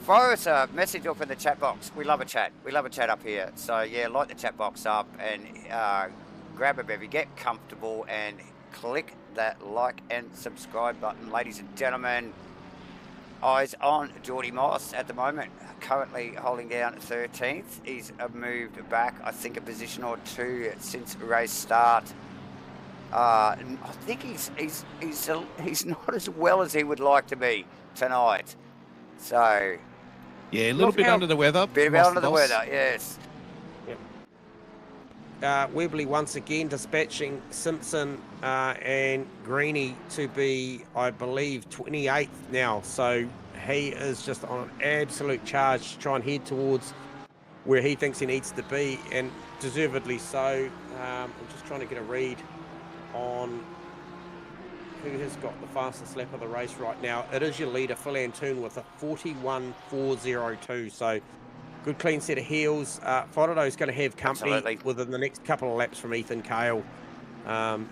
Throw us a message up in the chat box. We love a chat. We love a chat up here. So, yeah, light the chat box up and grab a bevy, get comfortable, and click that like and subscribe button, ladies and gentlemen. Eyes on Geordie Moss at the moment, currently holding down 13th. He's moved back, I think, a position or 2 since race start. I think he's not as well as he would like to be tonight. So yeah, a little bit under the weather. Bit under the weather, yes. Webley once again dispatching Simpson and Greeny to be, I believe, 28th now. So he is just on an absolute charge to try and head towards where he thinks he needs to be, and deservedly so. I'm just trying to get a read on who has got the fastest lap of the race right now. It is your leader, Phil Antoon, with a 41.402. So good clean set of heels. Fodderdo's going to have company within the next couple of laps from Ethan Cale.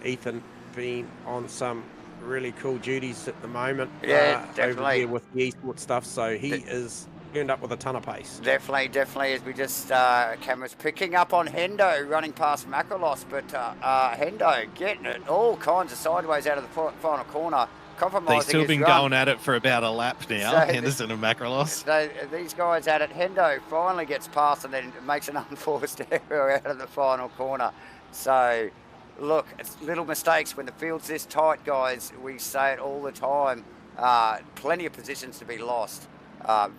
Ethan being on some really cool duties at the moment. Yeah, definitely. Over there with the Esports stuff. So he is turned up with a ton of pace. Definitely, as we just, cameras picking up on Hendo running past Macrolos, but Hendo getting it all kinds of sideways out of the final corner. Compromising. They've still been going at it for about a lap now, so Henderson and Macrolos. These guys at it. Hendo finally gets past and then makes an unforced error out of the final corner. So, look, it's little mistakes when the field's this tight, guys. We say it all the time. Plenty of positions to be lost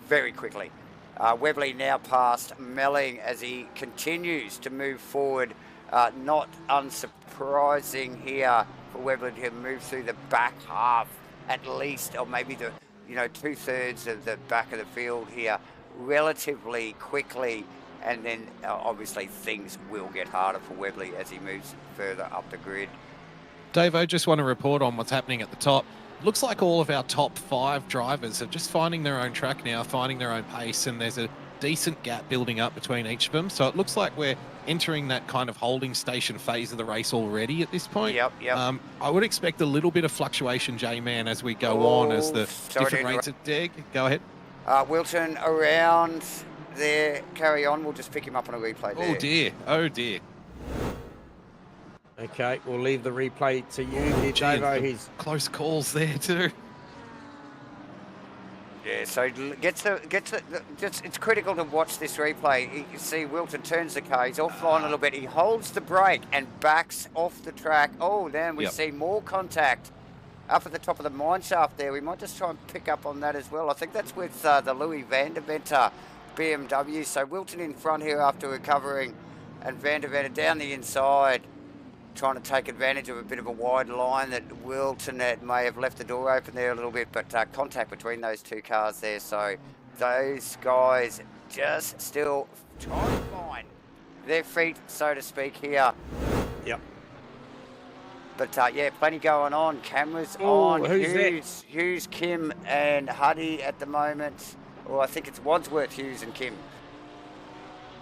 very quickly. Webley now past Melling as he continues to move forward. Not unsurprising here for Webley to move through the back half at least, or maybe the 2/3 of the back of the field here relatively quickly, and then obviously things will get harder for Webley as he moves further up the grid. Dave, I just want to report on what's happening at the top. Looks like all of our top 5 drivers are just finding their own track now, finding their own pace, and there's a decent gap building up between each of them. So it looks like we're entering that kind of holding station phase of the race already at this point. Yep. I would expect a little bit of fluctuation, J-Man, as we go on, as the different rates of dig. Go ahead. Wilton around there. Carry on. We'll just pick him up on a replay there. Oh dear. Okay, we'll leave the replay to you here, Davo. He's close calls there too. Yeah, so it's critical to watch this replay. You can see Wilton turns the car, he's offline a little bit, he holds the brake and backs off the track. Oh, then we see more contact up at the top of the mine shaft there. We might just try and pick up on that as well. I think that's with the Louis van der Venter BMW. So Wilton in front here after recovering, and van der Venter down the inside, trying to take advantage of a bit of a wide line that Wilton may have left the door open there a little bit, but contact between those two cars there. So those guys just still trying to find their feet, so to speak, here. Yep. But yeah, plenty going on. Cameras on. Hughes, Kim, and Huddy at the moment. Or I think it's Wadsworth, Hughes, and Kim.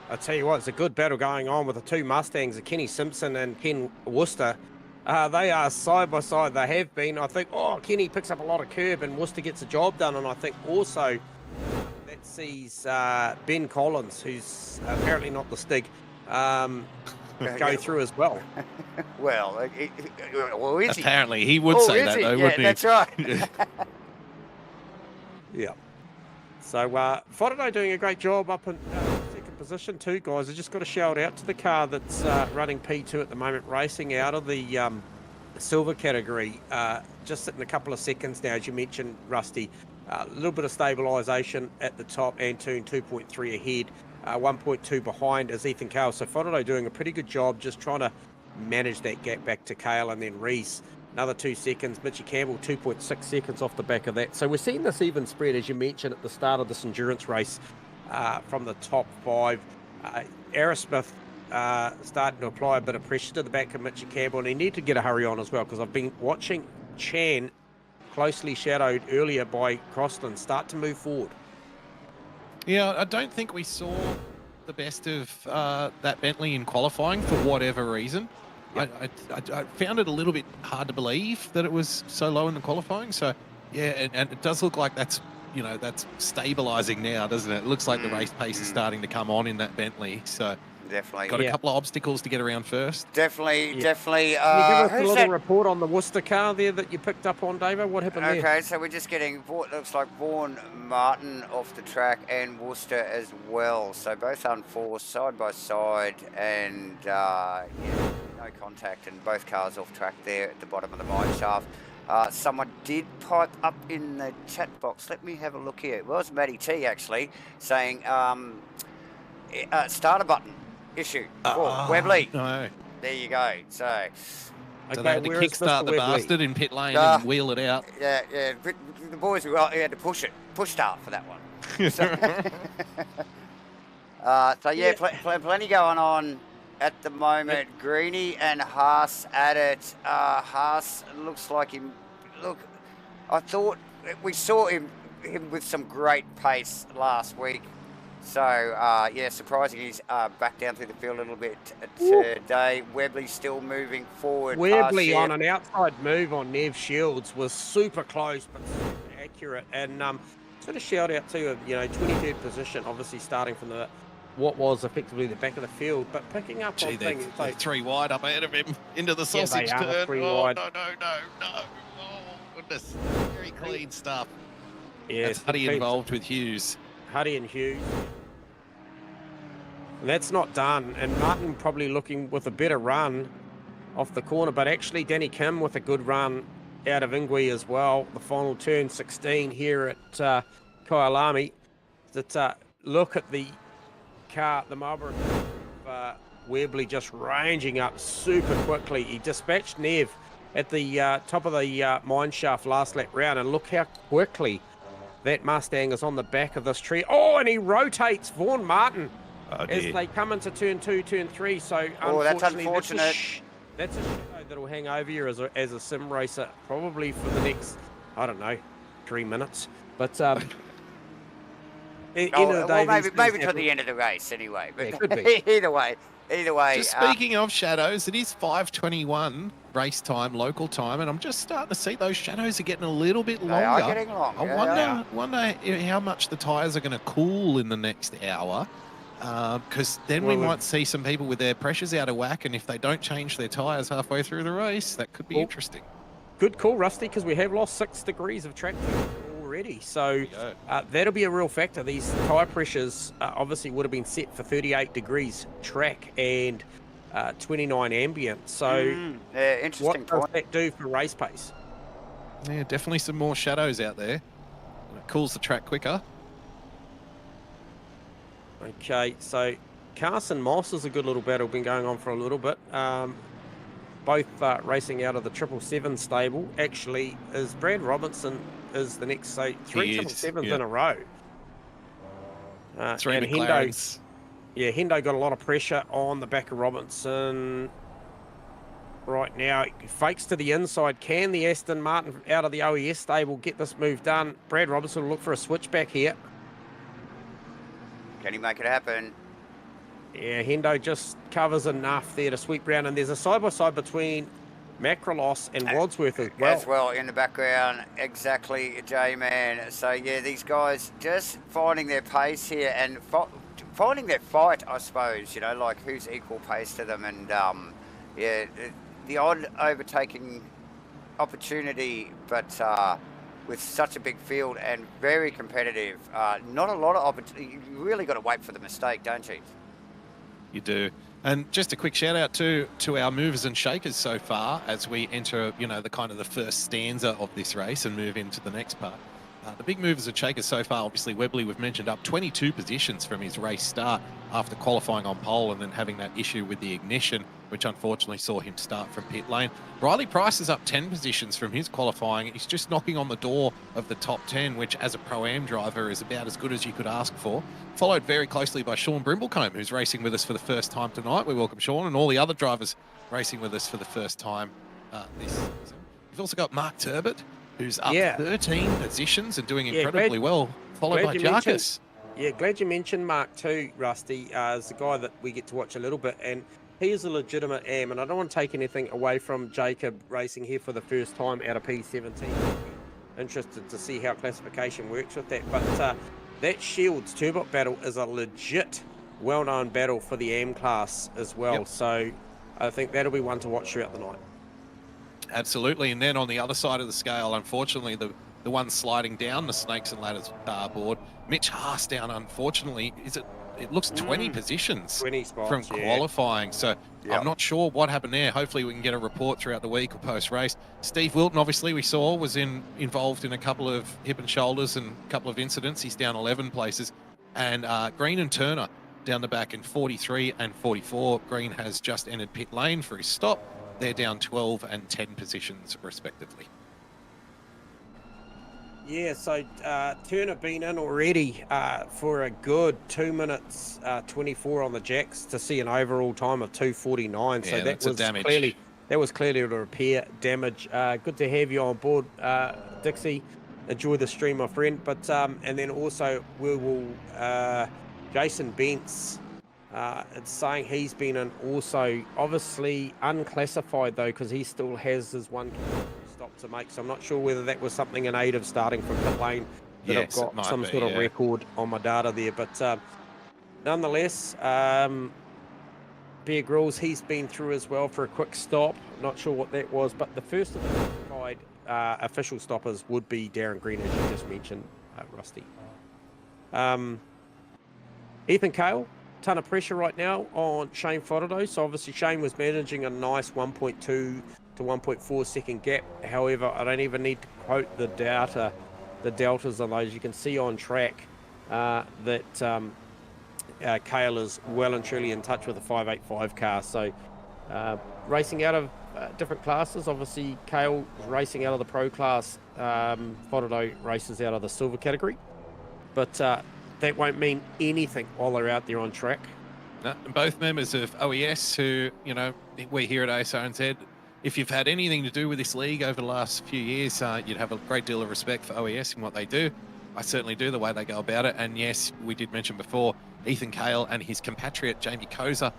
I tell you what, it's a good battle going on with the two Mustangs, Kenny Simpson and Ken Worcester. They are side by side. They have been. I think, Kenny picks up a lot of curb and Worcester gets the job done. And I think also that sees Ben Collins, who's apparently not the Stig, go through as well. Well, is apparently he would say that, though, wouldn't he? That's right. Yeah. So Faraday doing a great job up in second position too, guys. I just got to shout out to the car that's running P2 at the moment, racing out of the silver category. Just sitting a couple of seconds now, as you mentioned, Rusty. A little bit of stabilisation at the top. Antoon 2.3 ahead. 1.2 behind is Ethan Cale. So Faraday doing a pretty good job just trying to manage that gap back to Cale, and then Reese. Another 2 seconds. Mitchy Campbell, 2.6 seconds off the back of that. So we're seeing this even spread, as you mentioned, at the start of this endurance race from the top 5. Aerosmith starting to apply a bit of pressure to the back of Mitchy Campbell, and he need to get a hurry on as well, because I've been watching Chan, closely shadowed earlier by Croston, start to move forward. Yeah, I don't think we saw the best of that Bentley in qualifying for whatever reason. Yep. I found it a little bit hard to believe that it was so low in the qualifying. So, yeah, and it does look like that's stabilising now, doesn't it? It looks like the race pace is starting to come on in that Bentley. So definitely got a couple of obstacles to get around first. Definitely. Can you give us a little report on the Worcester car there that you picked up on, Davo? What happened there? Okay, so we're just getting, looks like Vaughan Martin off the track and Worcester as well. So both unforced, side by side, and no contact, and both cars off track there at the bottom of the mine shaft. Someone did pipe up in the chat box. Let me have a look here. It was Matty T actually saying starter button issue for Webley. No. There you go. So they had to kickstart the bastard in pit lane and wheel it out. Yeah. The boys had to push start for that one. So yeah, plenty going on at the moment. Greeny and Haas at it. Haas looks like him. Look, I thought we saw him with some great pace last week. So, yeah, surprising he's back down through the field a little bit today. Webley's still moving forward. Webley on an outside move on Nev Shields was super close but super accurate. And sort of shout out to 23rd position, obviously starting from what was effectively the back of the field, but picking up on things. They're 3 wide up ahead of him into the sausage turn. 3 wide. No. Oh, goodness. Very clean stuff. Yes, that's Huddy involved with Hughes. Huddy and Hughes. That's not done, and Martin probably looking with a better run off the corner, but actually Danny Kim with a good run out of Ingwe as well. The final turn 16 here at Kyalami. Look at the car, the Marlborough Webley just ranging up super quickly. He dispatched Nev at the top of the mine shaft last lap round, and look how quickly that Mustang is on the back of this tree. Oh, and he rotates Vaughan Martin as they come into turn 2, turn 3. So that's unfortunate. That's a shadow that'll hang over you as a sim racer, probably for the next, I don't know, 3 minutes. But maybe to the end of the race anyway. But yeah, could be. Either way. Just speaking of shadows, it is 5:21 race time, local time, and I'm just starting to see those shadows are getting a little bit longer. They are getting long. I wonder how much the tyres are going to cool in the next hour, because then we might see some people with their pressures out of whack, and if they don't change their tyres halfway through the race, that could be interesting. Good call, Rusty, because we have lost 6 degrees of track already. already. So go. that'll be a real factor. These tyre pressures obviously would have been set for 38 degrees track and 29 ambient. So yeah, interesting what does point. that do for race pace? Yeah, definitely some more shadows out there. It cools the track quicker. Okay, so Carson Moss is a good little battle, been going on for a little bit. Both racing out of the 777 stable. Actually, is Brad Robinson is the next, so three 777s in a row. Three and McLarens. Hendo got a lot of pressure on the back of Robinson right now. He fakes to the inside. Can the Aston Martin out of the OES stable get this move done? Brad Robinson will look for a switchback here. Can he make it happen? Yeah, Hendo just covers enough there to sweep round, and there's a side-by-side between Macrolos and Wadsworth as well. As well, in the background, exactly, J-Man. So, yeah, these guys just finding their pace here and finding their fight, I suppose, you know, like who's equal pace to them. And, yeah, the odd overtaking opportunity, but with such a big field and very competitive, not a lot of opportunity. You really got to wait for the mistake, don't you? You do. And just a quick shout out to our movers and shakers so far as we enter, you know, the kind of the first stanza of this race and move into the next part. The big movers and shakers so far, obviously Webley we've mentioned, up 22 positions from his race start after qualifying on pole and then having that issue with the ignition, which unfortunately saw him start from pit lane. Riley Price is up 10 positions from his qualifying. He's just knocking on the door of the top 10, which as a Pro-Am driver is about as good as you could ask for. Followed very closely by Sean Brimblecombe, who's racing with us for the first time tonight. We welcome Sean and all the other drivers racing with us for the first time this season. We've also got Mark Turbot, who's up 13 positions and doing incredibly well, followed by Jarkus. Yeah, glad you mentioned Mark too, Rusty, as the guy that we get to watch a little bit, and he is a legitimate AM, and I don't want to take anything away from Jacob racing here for the first time out of P17. Interested to see how classification works with that, but that Shields Turbot battle is a legit, well-known battle for the AM class as well, so I think that'll be one to watch throughout the night. Absolutely, and then on the other side of the scale, unfortunately, the one sliding down the Snakes and Ladders board, Mitch Haas down, unfortunately, it looks 20 positions 20 spots, from qualifying. So I'm not sure what happened there. Hopefully we can get a report throughout the week or post-race. Steve Wilton, obviously, we saw was involved in a couple of hip and shoulders and a couple of incidents. He's down 11 places. And Green and Turner down the back in 43 and 44. Green has just entered pit lane for his stop. They're down 12 and 10 positions, respectively. Yeah, so Turner been in already for a good 2 minutes 24 on the jacks to see an overall time of 2:49. So that was clearly a repair damage. Good to have you on board, Dixie. Enjoy the stream, my friend. But and then also we will Jason Bentz. It's saying he's been in also, obviously unclassified though, because he still has his one stop to make. So I'm not sure whether that was something in aid of starting from pit lane that I've got some sort of record on my data there. But nonetheless, Bear Grylls, he's been through as well for a quick stop. Not sure what that was, but the first of the qualified official stoppers would be Darren Green, as you just mentioned, Rusty. Ethan Cale. Ton of pressure right now on Shane Fodado. So obviously Shane was managing a nice 1.2 to 1.4 second gap. However, I don't even need to quote the deltas on those. You can see on track that Cale is well and truly in touch with the 585 car. So racing out of different classes. Obviously Cale is racing out of the pro class. Fodado races out of the silver category. But that won't mean anything while they're out there on track. No, both members of OES who, you know, we here at ASRNZ, if you've had anything to do with this league over the last few years, you'd have a great deal of respect for OES and what they do. I certainly do, the way they go about it. And yes, we did mention before, Ethan Cale and his compatriot Jamie Koza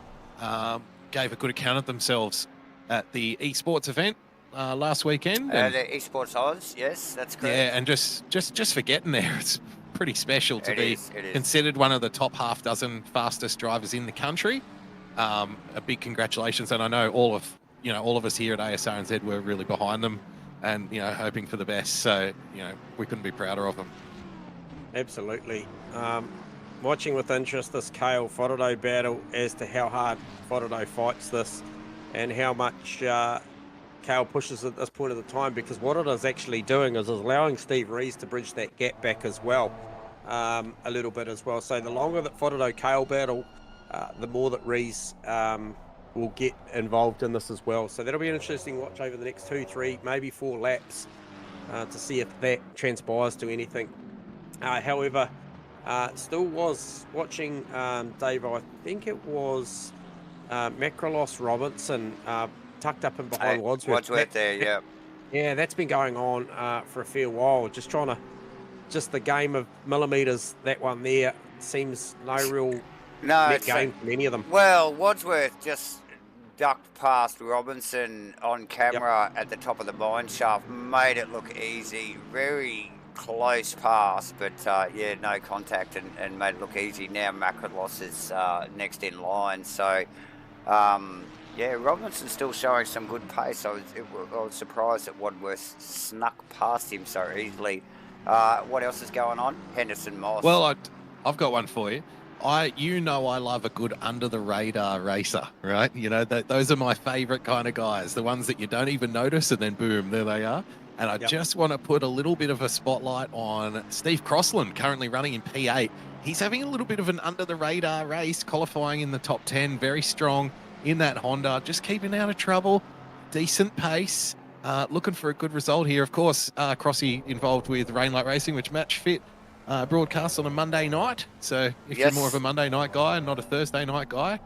gave a good account of themselves at the Esports event last weekend. The Esports Oz, yes, that's correct. Yeah, and just for getting there, it's pretty special to be considered one of the top half dozen fastest drivers in the country. A big congratulations, and I know all of us here at ASRNZ were really behind them and, you know, hoping for the best. So, you know, we couldn't be prouder of them. Absolutely. Watching with interest this Kale Whorado battle as to how hard Whorado fights this and how much Kale pushes at this point of the time, because what it is actually doing is allowing Steve Rees to bridge that gap back as well, a little bit as well. So the longer that Whorado Kale battle, the more that Rees will get involved in this as well. So that'll be an interesting watch over the next 2, 3, maybe 4 laps to see if that transpires to anything. However, still was watching, Dave, I think it was Macrolos Robinson tucked up in behind Wadsworth. Wadsworth there, yeah. Yeah, that's been going on for a fair while. Just the game of millimetres, that one there seems no real net gain from any of them. Well, Wadsworth just ducked past Robinson on camera at the top of the mine shaft, made it look easy, very close pass, but yeah, no contact and made it look easy. Now Macrolos is next in line, so yeah, Robinson's still showing some good pace. I was surprised that Wadsworth snuck past him so easily. What else is going on? Henderson Moss. Well, I've got one for you. I love a good under the radar racer, right? You know, those are my favorite kind of guys, the ones that you don't even notice and then boom, there they are. And I just want to put a little bit of a spotlight on Steve Crossland, currently running in P8. He's having a little bit of an under the radar race, qualifying in the top 10, very strong in that Honda, just keeping out of trouble, decent pace, looking for a good result here. Of course, Crossy involved with Rainlight Racing, which MATCHFIT broadcast on a Monday night. So if you're more of a Monday night guy and not a Thursday night guy,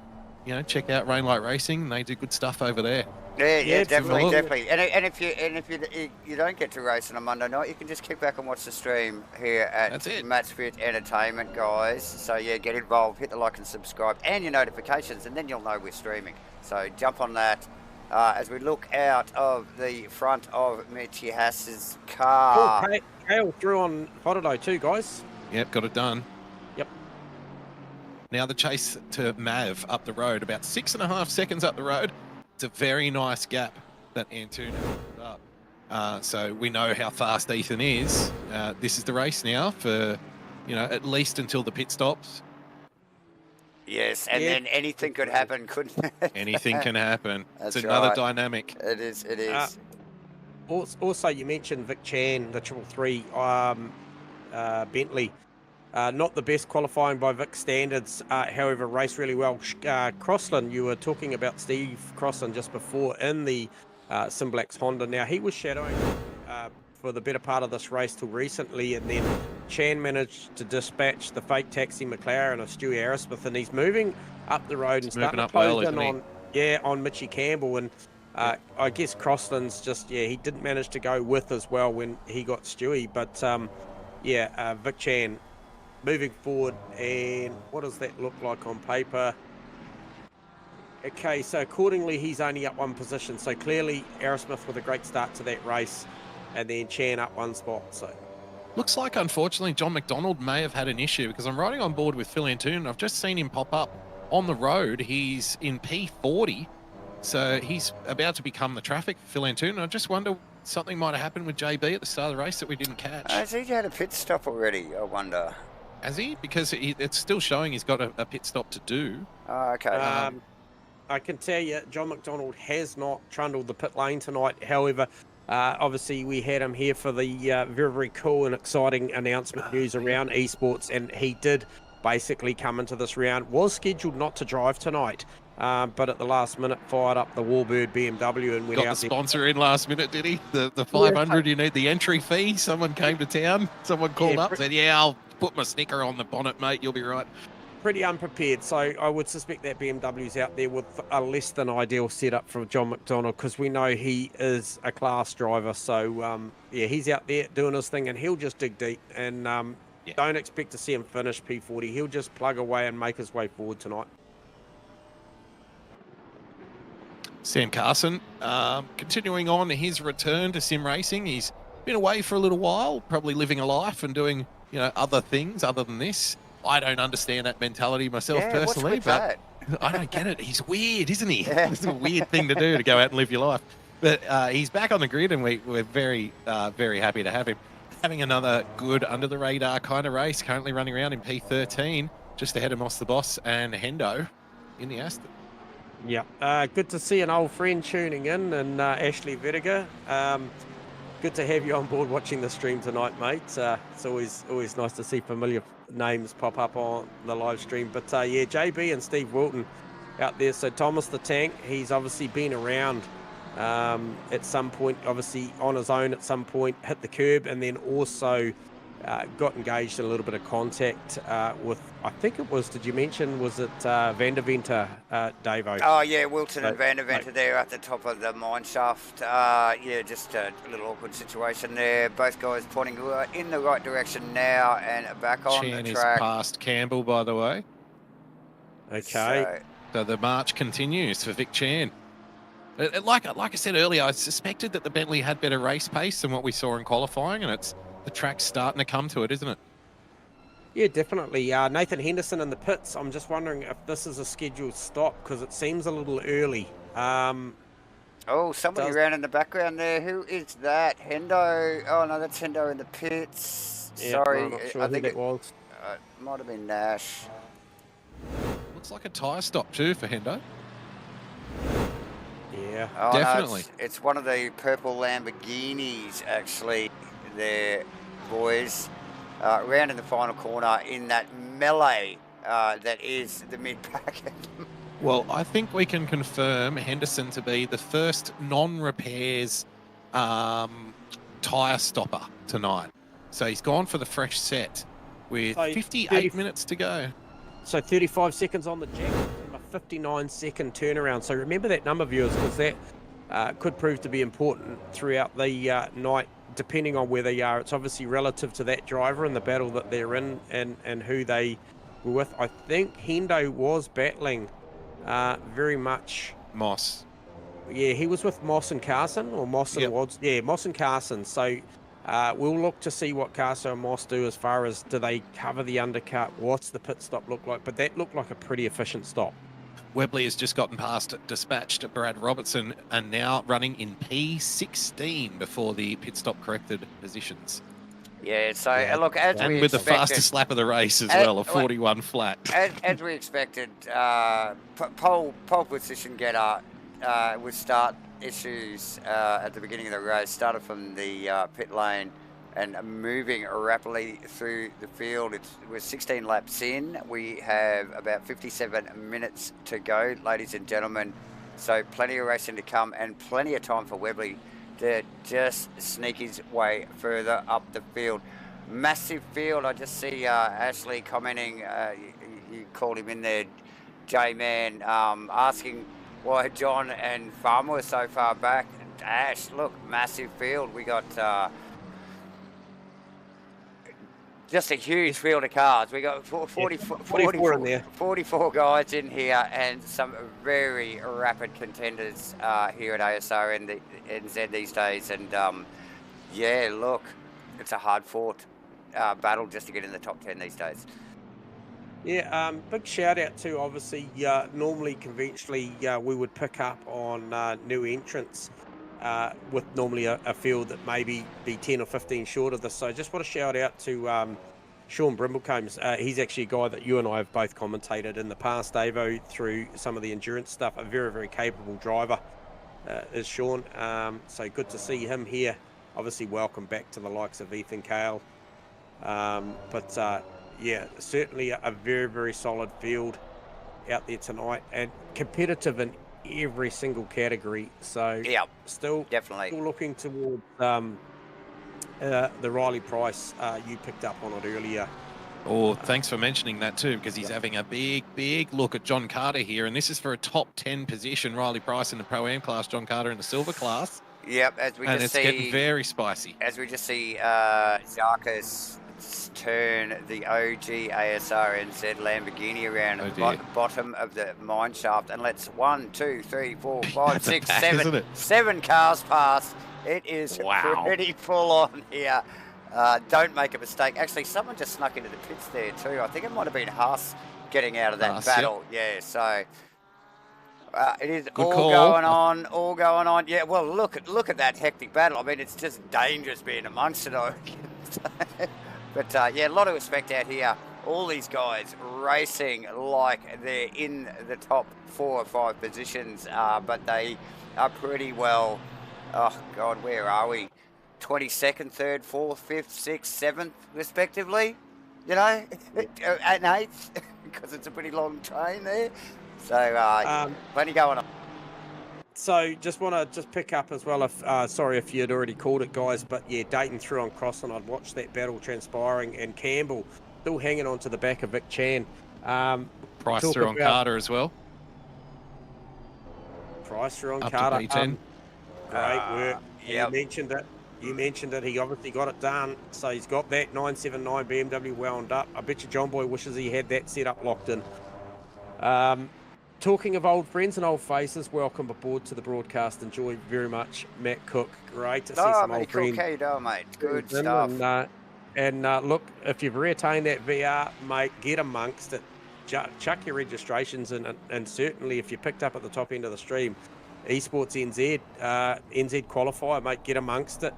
you know, check out Rainlight Racing. They do good stuff over there. Yeah, definitely. And if you don't get to race on a Monday night, you can just kick back and watch the stream here at MATCHFIT Entertainment, guys. So yeah, get involved, hit the like and subscribe, and your notifications, and then you'll know we're streaming. So jump on that. As we look out of the front of Mitchy Haas's car. Oh, Kale through on Whorado too, guys. Yep, got it done. Yep. Now the chase to Mav up the road, about 6.5 seconds up the road. It's a very nice gap that Antunes put up. So we know how fast Ethan is. This is the race now for, you know, at least until the pit stops. Yes, and then anything could happen, couldn't it? Anything can happen. That's it's another right. dynamic. It is, it is. Also, you mentioned Vic Chan, the 333 Bentley. Not the best qualifying by Vic standards, however, raced really well. Crossland, you were talking about Steve Crossland just before in the Simblacks Honda. Now, he was shadowing for the better part of this race till recently, and then Chan managed to dispatch the fake taxi McLaren of Stewie Aerosmith, and he's moving up the road and starting to close in on Mitchy Campbell. And I guess Crossland's just, he didn't manage to go with as well when he got Stewie, but Vic Chan moving forward. And what does that look like on paper? Okay, so accordingly he's only up 1 position, so clearly Aerosmith with a great start to that race, and then Chan up 1 spot. So looks like, unfortunately, John McDonald may have had an issue, because I'm riding on board with Phil Antunes. I've just seen him pop up on the road. He's in P40, so he's about to become the traffic for Phil Antunes. I just wonder, something might have happened with JB at the start of the race that we didn't catch. Has he had a pit stop already, I wonder? Has he? Because it's still showing he's got a pit stop to do. Oh, okay. I can tell you, John McDonald has not trundled the pit lane tonight. However, obviously we had him here for the very, very cool and exciting announcement news around esports, and he did basically come into this round. Was scheduled not to drive tonight, but at the last minute fired up the Warbird BMW and went out. Got the sponsor in last minute, did he? The 500, you need the entry fee. Someone came to town. Someone called up, said, I'll put my sticker on the bonnet, mate. You'll be right. Pretty unprepared, so I would suspect that BMW's out there with a less than ideal setup for John McDonald, because we know he is a class driver. So he's out there doing his thing, and he'll just dig deep, and don't expect to see him finish P40. He'll just plug away and make his way forward tonight. Sam Carson, continuing on his return to sim racing. He's been away for a little while, probably living a life and doing, other things other than this. I don't understand that mentality myself personally, but I don't get it. He's weird, isn't he? It's a weird thing to do, to go out and live your life. But he's back on the grid, and we're very, very happy to have him. Having another good under-the-radar kind of race, currently running around in P13, just ahead of Moss the Boss and Hendo in the Aston. Yeah, good to see an old friend tuning in, and Ashley Vertiger. Good to have you on board watching the stream tonight, mate. It's always nice to see familiar names pop up on the live stream. But yeah, JB and Steve Wilton out there. So Thomas the Tank, he's obviously been around at some point, obviously on his own at some point, hit the curb, and then also got engaged in a little bit of contact with, I think it was, did you mention, was it Van der Venter, Davo? Oh, yeah, Wilton and Van der Venter there at the top of the mine shaft. Yeah, just a little awkward situation there. Both guys pointing in the right direction now and back on Chan the is track. past Campbell, by the way. Okay. So the march continues for Vic Chan. Like I said earlier, I suspected that the Bentley had better race pace than what we saw in qualifying, and the track's starting to come to it, isn't it? Yeah, definitely. Nathan Henderson in the pits. I'm just wondering if this is a scheduled stop because it seems a little early. Oh, somebody ran in the background there. Who is that? Hendo. Oh, no, that's Hendo in the pits. Yeah, Sorry. I'm not sure I who think that was. it might have been Nash. Looks like a tyre stop too for Hendo. Yeah. Oh, Definitely. No, it's one of the purple Lamborghinis, actually, there, boys. Round in the final corner in that melee that is the mid-packet. Well, I think we can confirm Henderson to be the first non-repairs tyre stopper tonight. So he's gone for the fresh set with 58 minutes to go. So 35 seconds on the jack, a 59-second turnaround. So remember that number, viewers, because that could prove to be important throughout the night, depending on where they are. It's obviously relative to that driver and the battle that they're in and who they were with. I think Hendo was battling very much Moss. Yeah, he was with Moss and Carson, or Moss and Wads. Yeah, Moss and Carson. So we'll look to see what Carson and Moss do as far as do they cover the undercut, what's the pit stop look like. But that looked like a pretty efficient stop. Webley has just gotten past dispatched Brad Robertson and now running in P16 before the pit stop corrected positions. Yeah, so look, as and we with expected, the fastest lap of the race as well, a 41 flat. As we expected, pole position getter would start issues at the beginning of the race. Started from the pit lane and moving rapidly through the field. We're 16 laps in. We have about 57 minutes to go, ladies and gentlemen. So plenty of racing to come and plenty of time for Webley to just sneak his way further up the field. Massive field. I just see Ashley commenting, you called him in there, J-Man, asking why John and Farmer were so far back. Ash, look, massive field. We got just a huge field of cars. We got 44 in there. 44 guys in here and some very rapid contenders here at ASRNZ these days. And yeah, look, it's a hard-fought battle just to get in the top 10 these days. Yeah, big shout out to obviously normally conventionally we would pick up on new entrants with normally a field that maybe be 10 or 15 short of this. So I just want to shout out to Sean Brimblecombs. He's actually a guy that you and I have both commentated in the past, Davo, through some of the endurance stuff. A very, very capable driver is Sean. So good to see him here. Obviously welcome back to the likes of Ethan Cale. Yeah, certainly a very, very solid field out there tonight and competitive in every single category. So yeah, still looking towards the Riley Price. You picked up on it earlier. Oh, thanks for mentioning that too, because he's having a big look at John Carter here, and this is for a top 10 position. Riley Price in the Pro-Am class, John Carter in the silver class. Yep, as we and just it's see, getting very spicy. As we just see, Zarkis turn the OG ASRNZ Lamborghini around at the bottom of the mine shaft, and let's 1, 2, 3, 4, 5, 6, 7, 7 cars past. It is pretty full on here. Don't make a mistake. Actually, someone just snuck into the pits there too. I think it might have been Haas getting out of that battle. Yep. Yeah, so It is Good all call. all going on. Yeah, well, look at that hectic battle. I mean, it's just dangerous being amongst it. But yeah, a lot of respect out here. All these guys racing like they're in the top 4 or 5 positions, but they are pretty well. Oh God, where are we? 22nd, 3rd, 4th, 5th, 6th, 7th, respectively. You know, and 8th, because it's a pretty long train there. So plenty going on. So just want to pick up as well. If sorry if you'd already called it, guys, but yeah, Dayton through on Cross, and I'd watched that battle transpiring, and Campbell still hanging on to the back of Vic Chan. Price through on Carter as well. Price through on Up Carter. to P10. Great work. Yep. You mentioned it. He obviously got it done. So he's got that 979 BMW wound up. I bet you John Boy wishes he had that set up locked in. Talking of old friends and old faces, welcome aboard to the broadcast. Enjoy very much, Matt Cook. Great to see some old friends. How you doing, mate? Good stuff. And look, if you've retained that VR, mate, get amongst it. Chuck your registrations in, and certainly if you picked up at the top end of the stream, Esports NZ, NZ Qualifier, mate, get amongst it.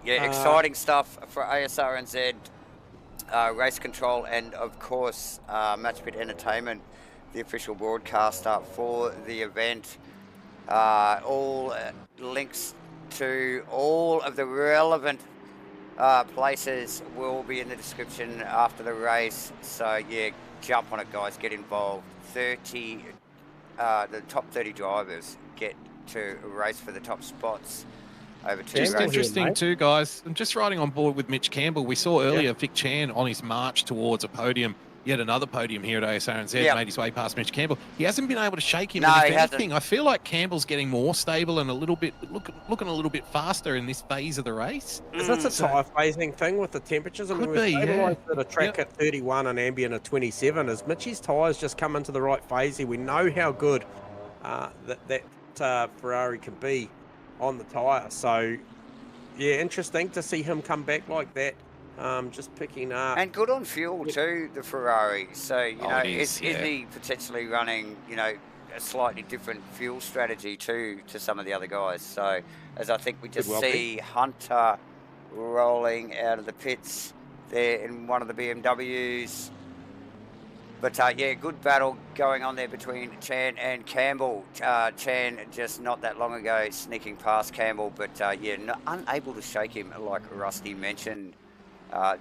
Yeah, exciting stuff for ASRNZ, Race Control, and of course MATCHFIT Entertainment, the official broadcaster for the event. All links to all of the relevant places will be in the description after the race. So yeah, jump on it, guys. Get involved. The top 30 drivers get to race for the top spots over 2 Just races. interesting too, guys. I'm just riding on board with Mitch Campbell. We saw earlier Vic Chan on his march towards a podium. Yet another podium here at ASRNZ, made his way past Mitch Campbell. He hasn't been able to shake him. No, and he if anything, hasn't. I feel like Campbell's getting more stable and a little bit looking a little bit faster in this phase of the race. Is that a tyre phasing thing with the temperatures? I mean, Could we're be, stabilised at a track at 31 and ambient at 27. As Mitchie's tyres just come into the right phase here, we know how good that Ferrari can be on the tyre. So, yeah, interesting to see him come back like that. Just picking up. And good on fuel too, the Ferrari. So, you know, is yeah. he potentially running, you know, a slightly different fuel strategy to some of the other guys? So, as I think we just see Hunter rolling out of the pits there in one of the BMWs. But, yeah, good battle going on there between Chan and Campbell. Chan just not that long ago sneaking past Campbell, but, yeah, unable to shake him like Rusty mentioned.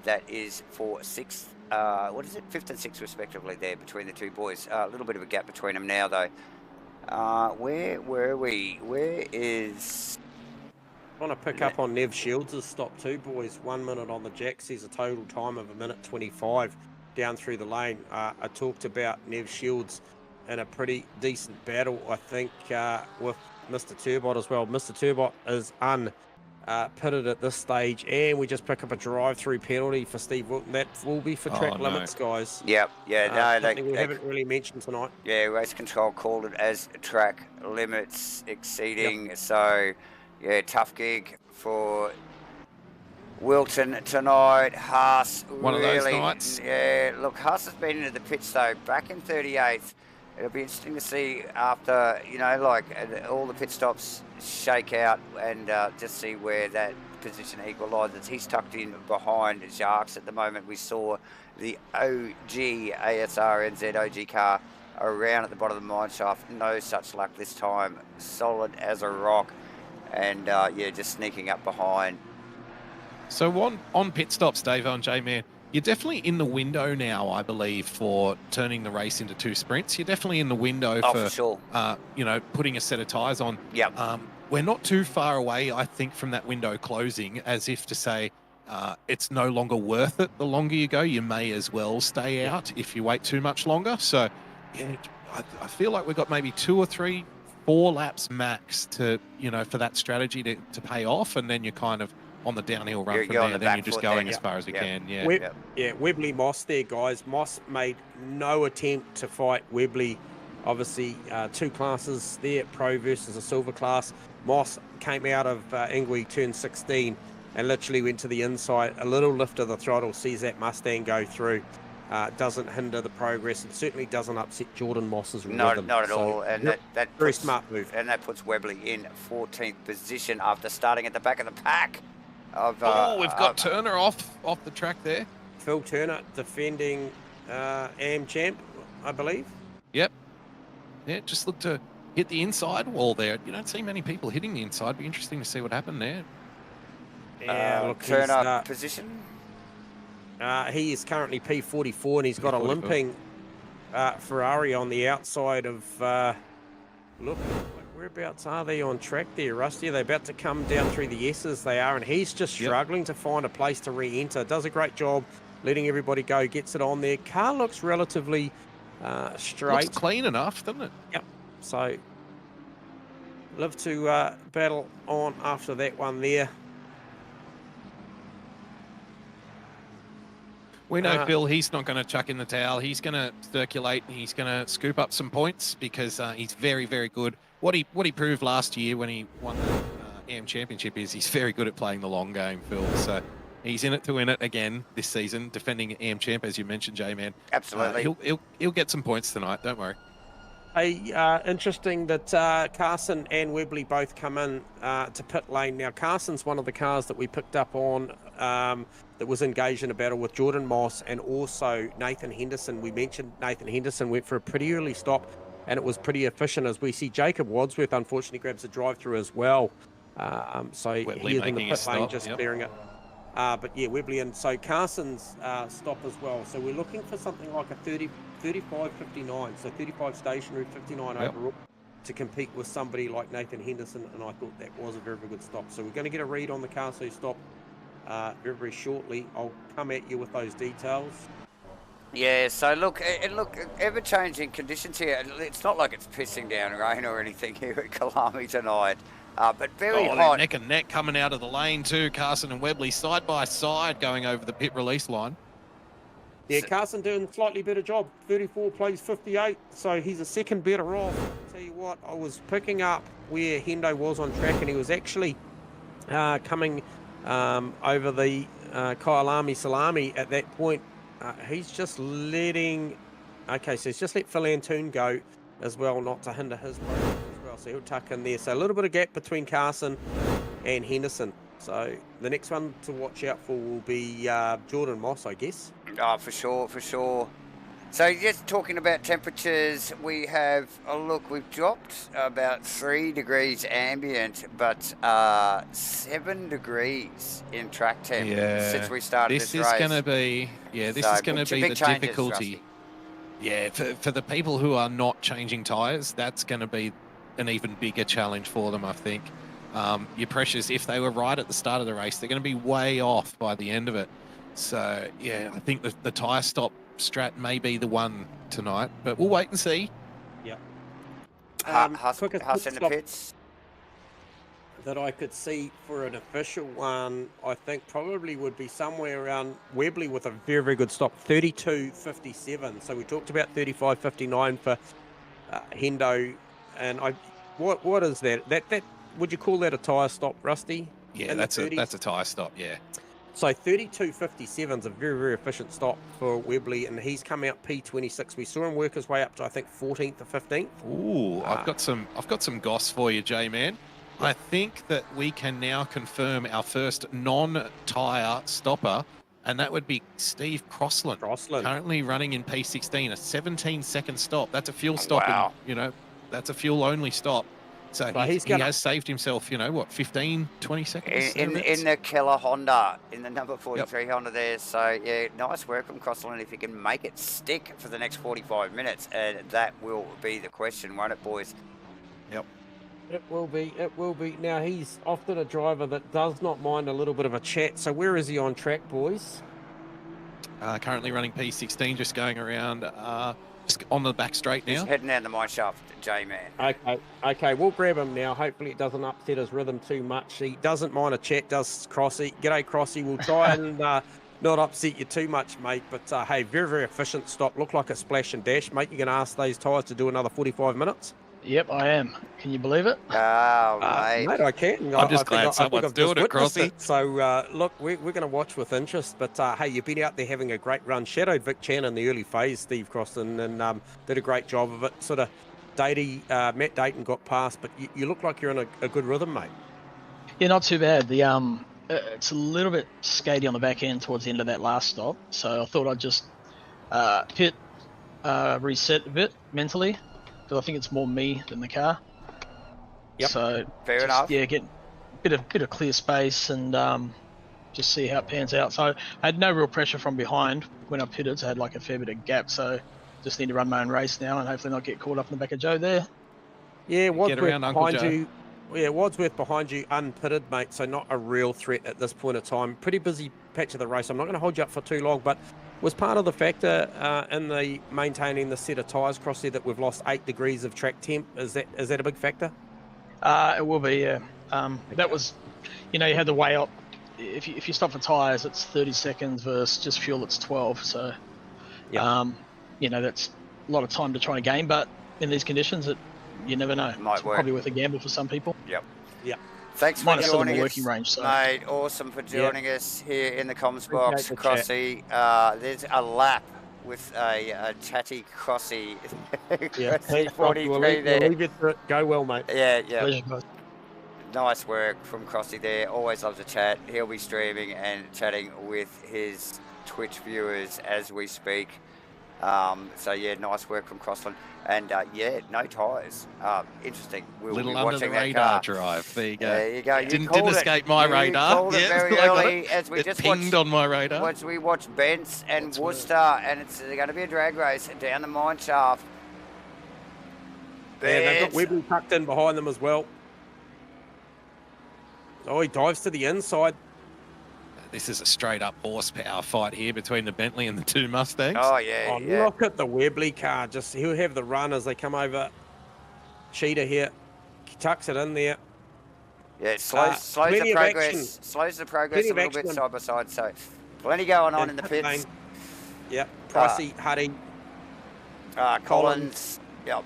That is for 6th, 5th and 6th respectively there between the two boys. A little bit of a gap between them now though. Where were we? Where is... I want to pick up on Nev Shields' stop too, boys. 1 minute on the jack sees a total time of 1:25 down through the lane. I talked about Nev Shields in a pretty decent battle, I think, with Mr. Turbot as well. Mr. Turbot is pitted at this stage, and we just pick up a drive-through penalty for Steve Wilton. That will be for track limits, guys. Yep, yeah, something we haven't really mentioned tonight. Yeah, Race Control called it as track limits exceeding. So, yeah, tough gig for Wilton tonight. Haas One of those nights. Yeah, look, Haas has been into the pits though, back in 38th. It'll be interesting to see after, you know, like all the pit stops shake out and just see where that position equalises. He's tucked in behind Jacques at the moment. We saw the OG ASRNZ OG car around at the bottom of the mine shaft. No such luck this time. Solid as a rock. And yeah, just sneaking up behind. So on pit stops, Dave and J-Man, you're definitely in the window now, I believe, for turning the race into 2 sprints. You're definitely in the window for sure. You know, putting a set of tyres on. Yep. We're not too far away, I think, from that window closing, as if to say it's no longer worth it. The longer you go, you may as well stay out if you wait too much longer. So yeah, I feel like we've got maybe 2 or 3, 4 laps max to, you know, for that strategy to pay off, and then you're kind of on the downhill run from there. Then you're just going as far as you can. Yeah. Webley Moss there, guys. Moss made no attempt to fight Webley. Obviously, 2 classes there, pro versus a silver class. Moss came out of Ingwe turn 16 and literally went to the inside. A little lift of the throttle, sees that Mustang go through. doesn't hinder the progress, and certainly doesn't upset Jordan Moss's Not rhythm. at So, all. And that very puts, smart move. and that puts Webley in 14th position after starting at the back of the pack. We've got Turner off the track there. Phil Turner defending AM champ, I believe. Yep. Yeah, just looked to hit the inside wall there. You don't see many people hitting the inside. Be interesting to see what happened there. Yeah, look, Turner position. He is currently P44, and he's got a P44. limping Ferrari on the outside of. Look, whereabouts are they on track there, Rusty? Are they about to come down through the S's? They are, and he's just struggling to find a place to re-enter. Does a great job letting everybody go, gets it on there. Car looks relatively straight. Looks clean enough, doesn't it? Yep. So, live to battle on after that one there. We know Phil, he's not going to chuck in the towel. He's going to circulate. He's going to scoop up some points because he's very, very good. What he proved last year when he won the AM Championship is he's very good at playing the long game, Phil. So he's in it to win it again this season, defending AM Champ, as you mentioned, J-Man. Absolutely. He'll get some points tonight, don't worry. Hey, interesting that Carson and Webley both come in to pit lane. Now, Carson's one of the cars that we picked up on that was engaged in a battle with Jordan Moss and also Nathan Henderson. We mentioned Nathan Henderson went for a pretty early stop, and it was pretty efficient, as we see Jacob Wadsworth unfortunately grabs a drive-through as well. So Webley he is in the making a pit lane, stop, just yep. clearing it. But yeah, Webley, and so Carson's stop as well. So we're looking for something like a 35.59, so 35 stationary, 59 Yep. overall, to compete with somebody like Nathan Henderson, and I thought that was a very, very good stop. So we're going to get a read on the Carso stop very, very shortly. I'll come at you with those details. Yeah, so look, ever-changing conditions here. It's not like it's pissing down rain or anything here at Kyalami tonight, but very they're hot. neck and neck coming out of the lane too. Carson and Webley side by side going over the pit release line. Yeah, Carson doing a slightly better job. 34 plays 58, so he's a second better off. Tell you what, I was picking up where Hendo was on track, and he was actually coming over the Kyalami Salami at that point. He's just letting... Okay, so he's just let Phil Antoon go as well, not to hinder his progress as well. So he'll tuck in there. So a little bit of gap between Carson and Henderson. So the next one to watch out for will be Jordan Moss, I guess. Oh, for sure, for sure. So just talking about temperatures, we have, we've dropped about 3 degrees ambient, but 7 degrees in track temp since we started this race. This is going to be, this is going to be the changes, difficulty. Rusty. Yeah, for the people who are not changing tyres, that's going to be an even bigger challenge for them, I think. Your pressures, if they were right at the start of the race, they're going to be way off by the end of it. So, yeah, I think the tyre stop strat may be the one tonight, but we'll wait and see. Yeah. Huss in the stop pits. that I could see for an official one, I think probably would be somewhere around Webley with a very, very good stop, 32.57. So we talked about 35.59 for Hendo, and what is that? That would you call that a tyre stop, Rusty? Yeah, that's a tyre stop. Yeah. So 32.57 is a very, very efficient stop for Webley, and he's come out P26. We saw him work his way up to, I think, 14th or 15th. Ooh, I've got some goss for you, J-Man. I think that we can now confirm our first non-tyre stopper, and that would be Steve Crossland. Currently running in P16, a 17-second stop. That's a fuel stop. Wow. That's a fuel-only stop. So he has saved himself, 15, 20 seconds? In the Keller Honda, in the number 43 Honda there. So, yeah, nice work from Crossland if he can make it stick for the next 45 minutes. And that will be the question, won't it, boys? Yep. It will be. Now, he's often a driver that does not mind a little bit of a chat. So where is he on track, boys? Currently running P16, just going around... just on the back straight now. He's heading down the mine shaft, J-Man. Okay, we'll grab him now. Hopefully it doesn't upset his rhythm too much. He doesn't mind a chat, does Crossy. G'day, Crossy. We'll try and not upset you too much, mate. But, hey, very, very efficient stop. Looked like a splash and dash. Mate, you can ask those tyres to do another 45 minutes? Yep, I am. Can you believe it? Oh, mate. Mate, I can. I'm just I think glad someone's I've just doing it, witnessed Crossy. it. So, look, we're going to watch with interest. But, hey, you've been out there having a great run. Shadowed Vic Chan in the early phase, Steve Crossan, and did a great job of it. Sort of Matt Dayton got past, but you look like you're in a good rhythm, mate. Yeah, not too bad. The it's a little bit skatey on the back end towards the end of that last stop. So I thought I'd just pit, reset a bit mentally, because I think it's more me than the car. Yep. So Fair enough. Yeah, get bit of clear space and just see how it pans out. So I had no real pressure from behind when I pitted. So I had like a fair bit of gap. So just need to run my own race now and hopefully not get caught up in the back of Joe there. Yeah, Wadsworth around Uncle behind Joe. you. Yeah, Wadsworth behind you, unpitted, mate. So not a real threat at this point of time. Pretty busy patch of the race. I'm not going to hold you up for too long, but was part of the factor in the maintaining the set of tyres, Crossy, that we've lost 8 degrees of track temp. Is that a big factor? It will be, yeah. That was, you had the way up. If you stop for tyres, it's 30 seconds versus just fuel, it's 12. So, that's a lot of time to try and gain. But in these conditions, you never know. Might work. Probably worth a gamble for some people. Yep. Yep. Thanks for Minus some of joining the us, working range, so. mate. Awesome for joining us here in the comms box, Appreciate the Crossy. There's a lap with a chatty Crossy. Yeah, Crossy 43 there. We'll leave it to it. Go well, mate. Yeah. Pleasure, guys. Nice work from Crossy there. Always loves to chat. He'll be streaming and chatting with his Twitch viewers as we speak. So yeah, nice work from Crossland. And no tyres. Interesting. We'll Little be under watching the that radar car. drive. There you go. There you go. You Didn't called escape my You radar. called it Yeah, very I got early as we it just pinged watched. on my radar. Once we watched Bents and Worcester, and it's going to be a drag race down the mine shaft. Yeah, they've got Bents. Webley tucked in behind them as well. Oh, he dives to the inside. This is a straight up horsepower fight here between the Bentley and the 2 Mustangs. Oh yeah, Oh, yeah. look at the Webley car. He'll have the run as they come over. Cheetah here. He tucks it in there. Yeah, it slows plenty the of action. progress. Slows the progress Plenty a of little bit action. side by side. So plenty going on in the pit pits. lane. Yep. Pricey, Huddy. Collins. Yep.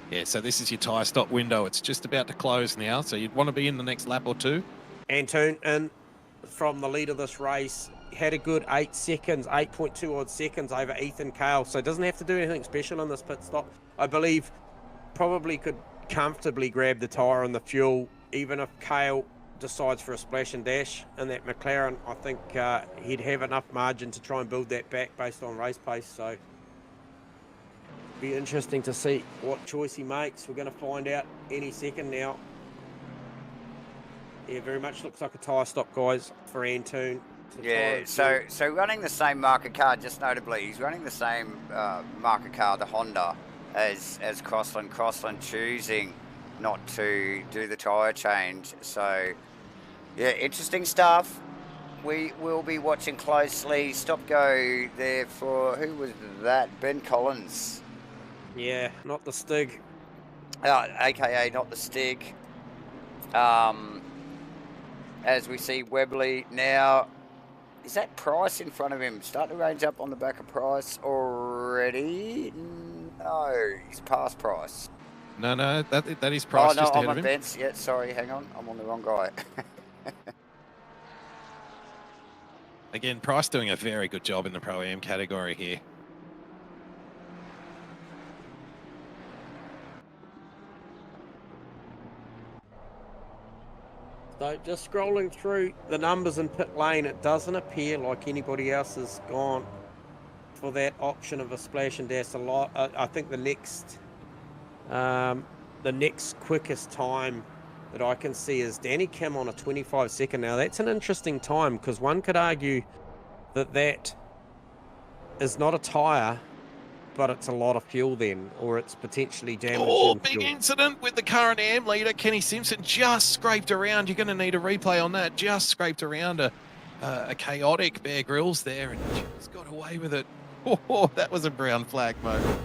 Yeah, so this is your tyre stop window. It's just about to close now, so you'd want to be in the next lap or 2. Antoon in from the lead of this race. Had a good 8 seconds, 8.2 odd seconds over Ethan Kale. So doesn't have to do anything special in this pit stop. I believe probably could comfortably grab the tyre and the fuel, even if Kale decides for a splash and dash in that McLaren. I think he'd have enough margin to try and build that back based on race pace. So be interesting to see what choice he makes. We're going to find out any second now. Yeah, very much looks like a tyre stop, guys, for Antoon. Yeah, so running the same marker car, just notably, he's running the same marker car, the Honda, as Crossland. Crossland choosing not to do the tyre change. So, yeah, interesting stuff. We will be watching closely. Stop go there for, who was that? Ben Collins. Yeah, not the Stig. AKA not the Stig. As we see Webley now. Is that Price in front of him? Starting to range up on the back of Price already? No, he's past Price. No, that is Price just ahead I'm of on him. Bents. Yeah, sorry, hang on. I'm on the wrong guy. Again, Price doing a very good job in the Pro-Am category here. So just scrolling through the numbers in pit lane, it doesn't appear like anybody else has gone for that option of a splash and dash a lot. I think the next quickest time that I can see is Danny Kim on a 25-second. Now that's an interesting time because one could argue that is not a tyre, but it's a lot of fuel then, or it's potentially damaged. Oh, big incident with the current AM leader, Kenny Simpson, just scraped around. You're going to need a replay on that. Just scraped around a chaotic Bear Grylls there and just got away with it. Oh, that was a brown flag moment.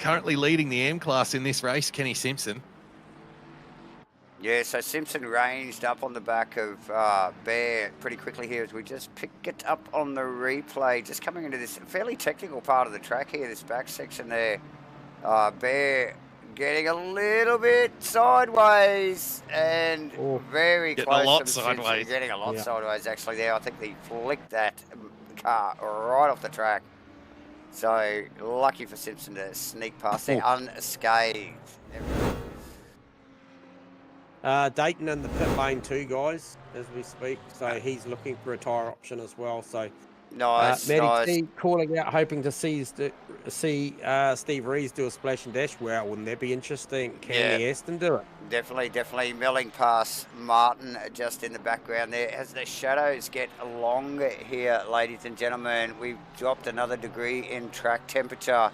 Currently leading the M class in this race, Kenny Simpson. Yeah, so Simpson ranged up on the back of Bear pretty quickly here as we just pick it up on the replay. Just coming into this fairly technical part of the track here, this back section there. Bear getting a little bit sideways and very Getting a close. lot to sideways. Getting a lot Yeah. sideways actually there. I think he flicked that car right off the track. So lucky for Simpson to sneak past there unscathed. Dayton in the pit lane too, guys, as we speak. So he's looking for a tyre option as well. So Nice, Matty nice. T calling out, hoping to see Steve Rees do a splash and dash. Wow, wouldn't that be interesting? Can the Aston do it? Definitely milling past Martin just in the background there. As the shadows get longer here, ladies and gentlemen, we've dropped another degree in track temperature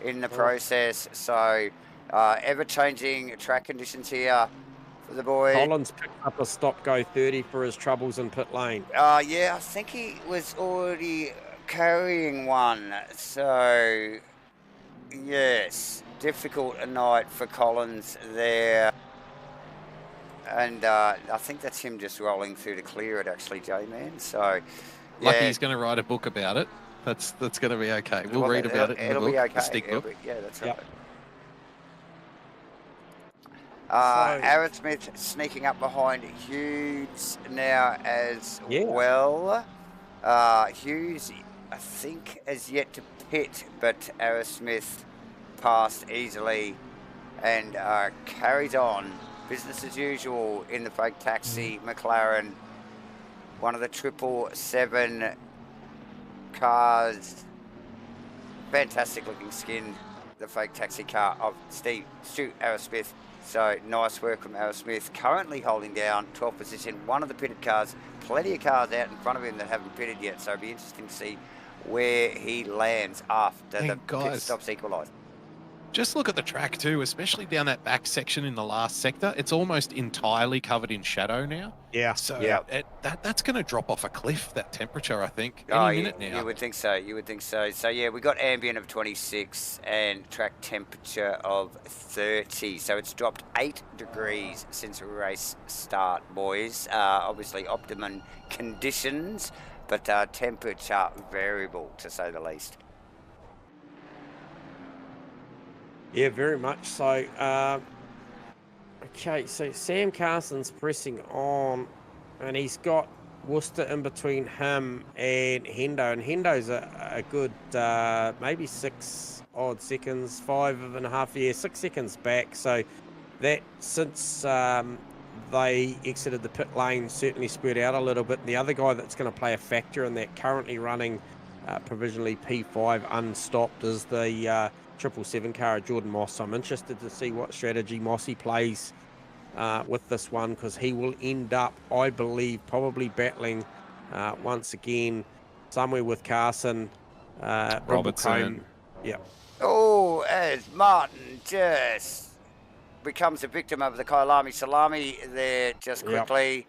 in the process. So ever-changing track conditions here for the boy. Collins picked up a stop-go 30 for his troubles in pit lane. Yeah, I think he was already carrying one. So, yes, difficult a night for Collins there. And I think that's him just rolling through to clear it, actually, J-Man. So, yeah. Lucky he's going to write a book about it. That's going to be okay. We'll read about it in the book, be okay. the stick book. Yeah, that's right. Yep. Aaron Smith sneaking up behind Hughes now as well. Hughes, I think, has yet to pit, but Aaron Smith passed easily and carries on. Business as usual in the fake taxi McLaren. One of the 777 cars. Fantastic looking skin. The fake taxi car of Stu Arrowsmith. So nice work from Arrowsmith. Currently holding down 12th position. One of the pitted cars. Plenty of cars out in front of him that haven't pitted yet. So it'll be interesting to see where he lands after the pit stops equalised. Just look at the track too, especially down that back section in the last sector. It's almost entirely covered in shadow now. Yeah. So that's going to drop off a cliff, that temperature, I think, minute now. You would think so. You would think so. So, yeah, we got ambient of 26 and track temperature of 30. So it's dropped 8 degrees since race start, boys. Obviously, optimum conditions, but temperature variable, to say the least. Yeah, very much so. Okay, so Sam Carson's pressing on, and he's got Worcester in between him and Hendo, and Hendo's a good maybe 6 odd seconds, 5.5, 6 seconds back. So that since they exited the pit lane certainly spread out a little bit. The other guy that's going to play a factor in that, currently running provisionally P5 unstopped, is the 777 car, Jordan Moss. So I'm interested to see what strategy Mossy plays with this one, because he will end up, I believe, probably battling once again somewhere with Carson, Robertson. Yeah. Oh, as Martin just becomes a victim of the Kyalami salami there just quickly.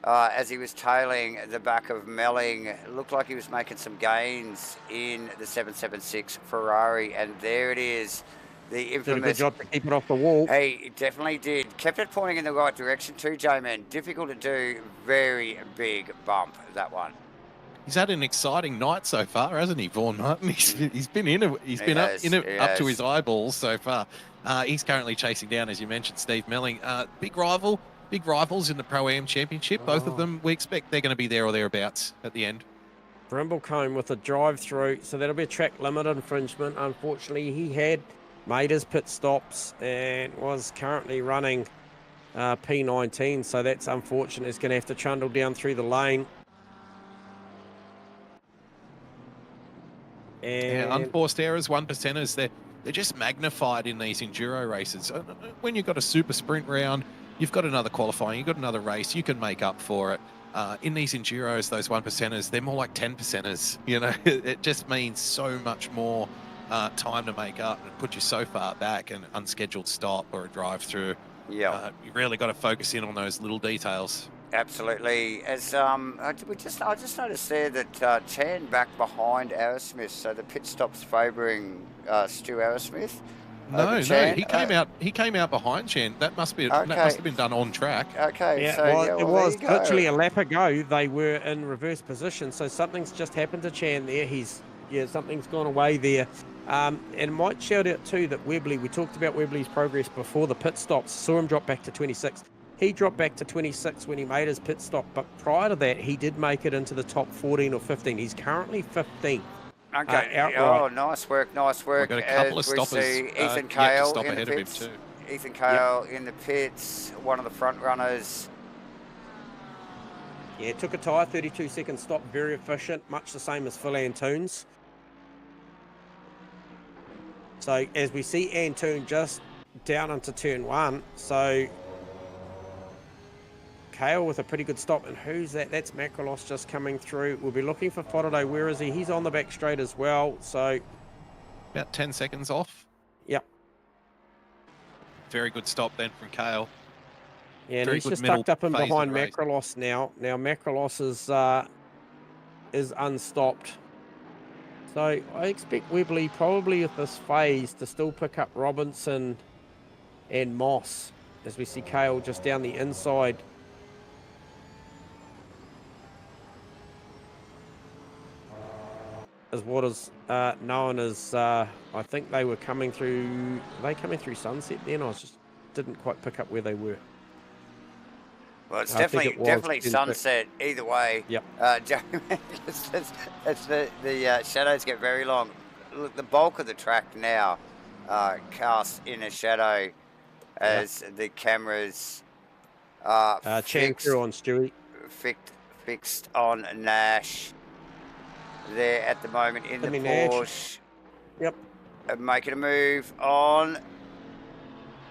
As he was tailing the back of Melling. It looked like he was making some gains in the 776 Ferrari, and there it is. The infamous... Did a good job to keep it off the wall. Hey, it definitely did. Kept it pointing in the right direction too, J-Man. Difficult to do. Very big bump, that one. He's had an exciting night so far, hasn't he, Vaughan Martin? He's been up to his eyeballs so far. He's currently chasing down, as you mentioned, Steve Melling. Big rivals in the Pro-Am Championship. Both of them, we expect they're going to be there or thereabouts at the end. Brimblecombe with a drive-through, so that'll be a track limit infringement. Unfortunately, he had made his pit stops and was currently running P19, so that's unfortunate. He's going to have to trundle down through the lane. And unforced errors, 1%ers, they're just magnified in these enduro races. When you've got a super sprint round, you've got another qualifying, you've got another race, you can make up for it. In these enduros, those 1%ers, they're more like 10%ers. You know, it just means so much more time to make up and put you so far back. An unscheduled stop or a drive-through. Yeah, you really got to focus in on those little details. Absolutely. As I just noticed there that Chan back behind Arrowsmith, so the pit stops favouring Stu Arrowsmith. No, he came out behind Chan. That must have been done on track. Okay, yeah, so it was literally a lap ago. They were in reverse position, so something's just happened to Chan there. He's Yeah, something's gone away there. And might shout out too that Webley, we talked about Webley's progress before the pit stops, saw him drop back to 26. He dropped back to 26 when he made his pit stop, but prior to that, he did make it into the top 14 or 15. He's currently 15th. Okay. Outright. Oh, nice work, nice work. We've got a couple of As we stoppers see yet Ethan to Kale stop in the ahead of him pits. too. Ethan Kale in the pits, one of the front runners. Yeah, took a tyre, 32-second stop, very efficient, much the same as Phil Antunes. So as we see Antoon just down into turn 1, so Kale with a pretty good stop, and who's that? That's Macrolos just coming through. We'll be looking for Faraday. Where is he? He's on the back straight as well, so... About 10 seconds off. Yep. Very good stop then from Kale. Yeah, and Very he's good just middle tucked up in phase of behind the race. Macrolos now. Now Macrolos is unstopped. So I expect Webley probably at this phase to still pick up Robinson and Moss as we see Kale just down the inside. As what is known as, I think they were coming through, were they coming through Sunset then? I just didn't quite pick up where they were. Well, it's I think definitely it was sunset either way. Yep. The shadows get very long. Look, the bulk of the track now casts in a shadow as the cameras are Chan through on Stewie. fixed on Nash. There at the moment in the Porsche. Yep. Making a move on.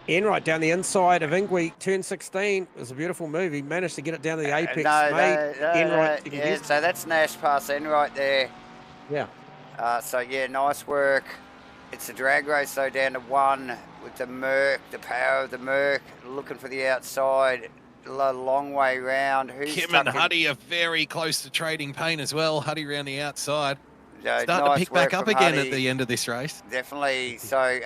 Enright down the inside of Ingwe, turn 16. It was a beautiful move. He managed to get it down to the apex. Yeah, so that's Nash past Enright there. Yeah. So yeah, nice work. It's a drag race though, down to 1 with the Merc, the power of the Merc, looking for the outside. A long way round. Kim and Huddy are very close to trading pain as well. Huddy round the outside. Starting nice to pick back up again Huddy. At the end of this race. Definitely. So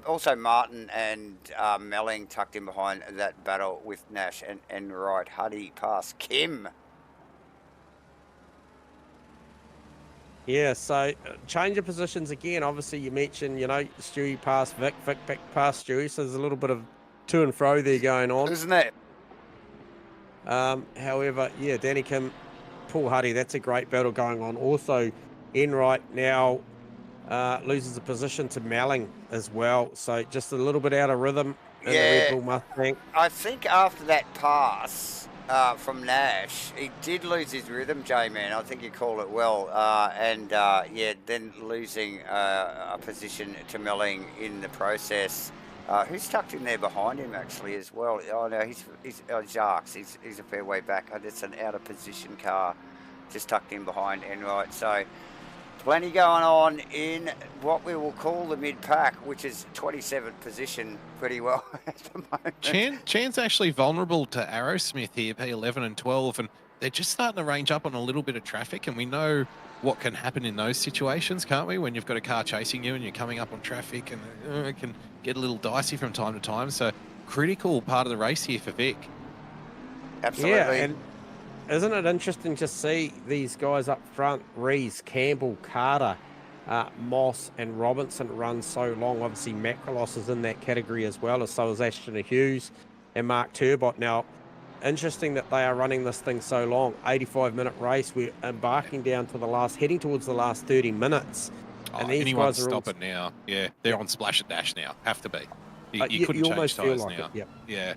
also Martin and Melling tucked in behind that battle with Nash and right. Huddy past Kim. Yeah, so change of positions again. Obviously, you mentioned, Stewie past Vic back past Stewie. So there's a little bit of to and fro there going on. Isn't it? However, yeah, Danny Kim, Paul Huddy, that's a great battle going on. Also, Enright now loses a position to Melling as well. So just a little bit out of rhythm in the Red Bull Mustang. I think after that pass from Nash, he did lose his rhythm, J-Man. I think you call it well. Then losing a position to Melling in the process. Who's tucked in there behind him actually as well? Oh no, he's Jacques. He's a fair way back. It's an out of position car, just tucked in behind Enright. So plenty going on in what we will call the mid pack, which is 27th position, pretty well at the moment. Chan's actually vulnerable to Arrowsmith here, P11 and 12, and they're just starting to range up on a little bit of traffic, and we know what can happen in those situations, can't we? When you've got a car chasing you and you're coming up on traffic, and it can get a little dicey from time to time. So critical part of the race here for Vic. Absolutely. Yeah, and isn't it interesting to see these guys up front, Rees, Campbell, Carter, Moss and Robinson run so long? Obviously, Macrolos is in that category as well, as so is Ashton Hughes and Mark Turbot. Now, interesting that they are running this thing so long. 85-minute race. We're embarking down to heading towards the last 30 minutes. And these anyone guys are stop it now. Yeah, they're on splash and dash now. Have to be. You couldn't you change almost feel tyres like now. it, yep. Yeah.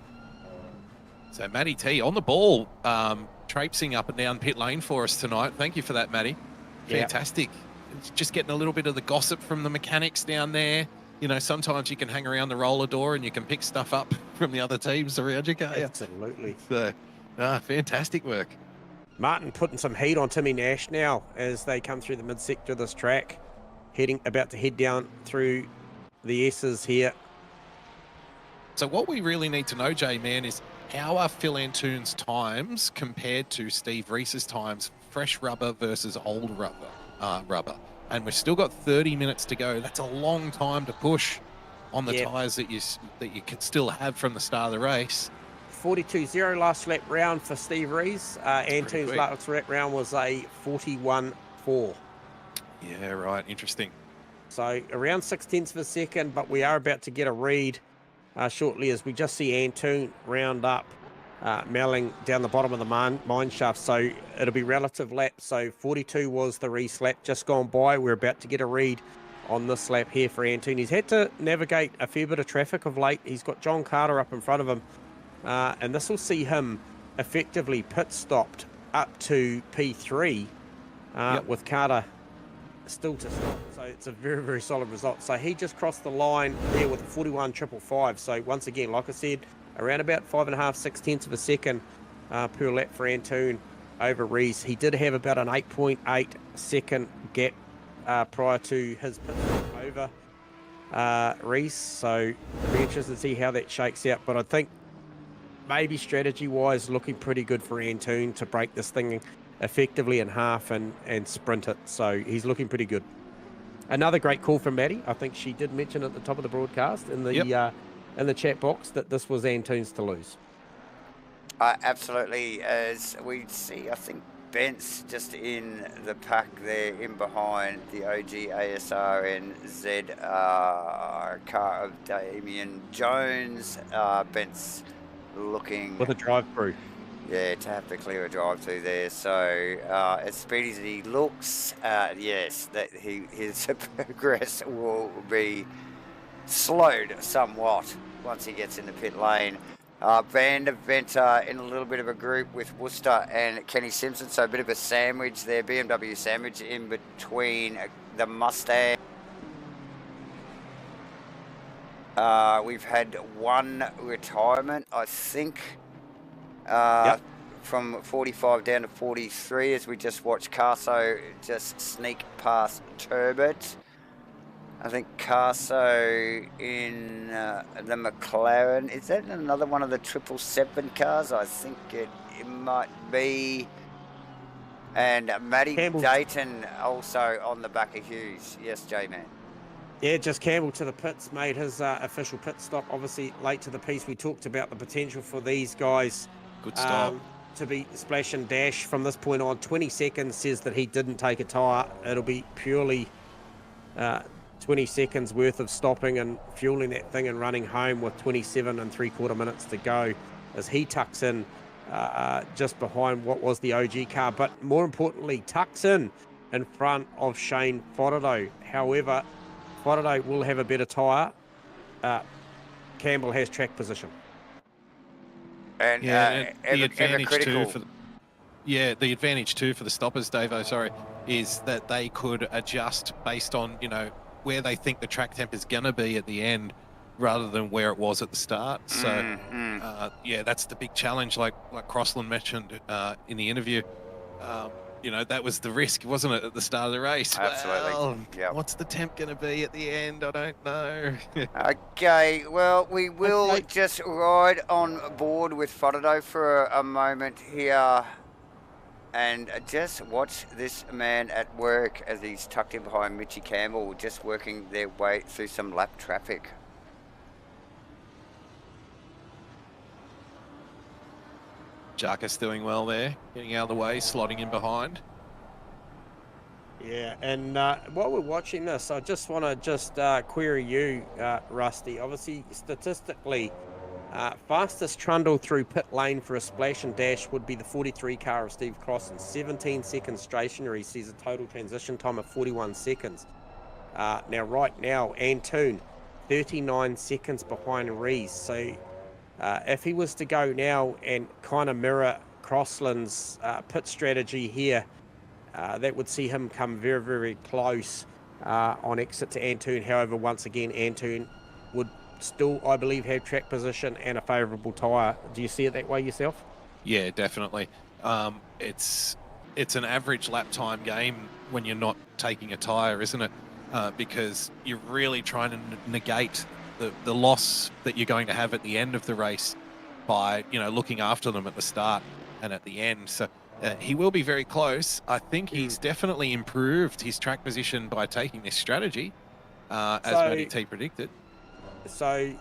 So Matty T on the ball, traipsing up and down pit lane for us tonight. Thank you for that, Matty. Fantastic. Just getting a little bit of the gossip from the mechanics down there. Sometimes you can hang around the roller door and you can pick stuff up from the other teams around you, can't you? Absolutely. So, fantastic work. Martin putting some heat on Timmy Nash now as they come through the mid-sector of this track. About to head down through the S's here. So what we really need to know, J-Man, is how are Phil Antunes' times compared to Steve Reese's times, fresh rubber versus old rubber? And we've still got 30 minutes to go. That's a long time to push on the tyres that you could still have from the start of the race. 42.0 last lap round for Steve Rees. Antunes' last lap round was a 41.4. Yeah, right. Interesting. So around 6/10 of a second, but we are about to get a read shortly as we just see Antoon round up, Melling down the bottom of the mine shaft. So it'll be relative lap. So 42 was the Reese lap just gone by. We're about to get a read on this lap here for Antoon. He's had to navigate a fair bit of traffic of late. He's got John Carter up in front of him, and this will see him effectively pit stopped up to P3 with Carter still to stop. So it's a very, very solid result. So he just crossed the line there with a 41.555. So once again, like I said, around about 5.5, 6/10 of a second per lap for Antoon over Reese. He did have about an 8.8 second gap prior to his pit stop over Reese. So it'll be interesting to see how that shakes out. But I think maybe strategy-wise, looking pretty good for Antoon to break this thing effectively in half and sprint it. So he's looking pretty good. Another great call from Maddie. I think she did mention at the top of the broadcast in the chat box that this was Antoon's to lose. Absolutely, as we see, I think Bent's just in the pack there, in behind the OG ASRNZ car of Damien Jones. Bent's looking With a drive-through. Yeah, to have to clear a drive-through there. So as speedy as he looks, yes, that his progress will be slowed somewhat once he gets in the pit lane. Van der Venter in a little bit of a group with Worcester and Kenny Simpson, so a bit of a sandwich there, BMW sandwich in between the Mustang. We've had one retirement, I think, from 45 down to 43 as we just watched Carso just sneak past Turbot. I think Carso in the McLaren. Is that another one of the 777 cars? I think it might be. And Matty Dayton also on the back of Hughes. Yes, J-Man. Yeah, just Campbell to the pits, made his official pit stop. Obviously, late to the piece, we talked about the potential for these guys Good stop. To be splash and dash from this point on. 20 seconds says that he didn't take a tyre. It'll be purely 20 seconds worth of stopping and fueling that thing and running home with 27 3/4 minutes to go as he tucks in just behind what was the OG car, but more importantly, tucks in front of Shane Fodado. However, Fodado will have a better tyre. Campbell has track position. And the advantage critical. too the advantage too for the stoppers, Davo, is that they could adjust based on, where they think the track temp is going to be at the end rather than where it was at the start. So, that's the big challenge, like Crossland mentioned in the interview. That was the risk, wasn't it, at the start of the race? Absolutely. Well, yep. What's the temp going to be at the end? I don't know. Okay, well, we will just ride on board with Fodado for a moment here and just watch this man at work as he's tucked in behind Mitchy Campbell, just working their way through some lap traffic. Jarkus doing well there, getting out of the way, slotting in behind. Yeah, and while we're watching this, I just want to query you, Rusty. Obviously, statistically, fastest trundle through pit lane for a splash and dash would be the 43 car of Steve Crossan. 17 seconds stationary sees a total transition time of 41 seconds. Now, right now, Antoon, 39 seconds behind Rees. So if he was to go now and kind of mirror Crossland's pit strategy here, that would see him come very, very close on exit to Antoon. However, once again, Antoon would still, I believe, have track position and a favourable tyre. Do you see it that way yourself? Yeah, definitely. It's an average lap time game when you're not taking a tyre, isn't it? Because you're really trying to negate the loss that you're going to have at the end of the race by, looking after them at the start and at the end. So he will be very close. I think he's definitely improved his track position by taking this strategy, as Matty T predicted. So,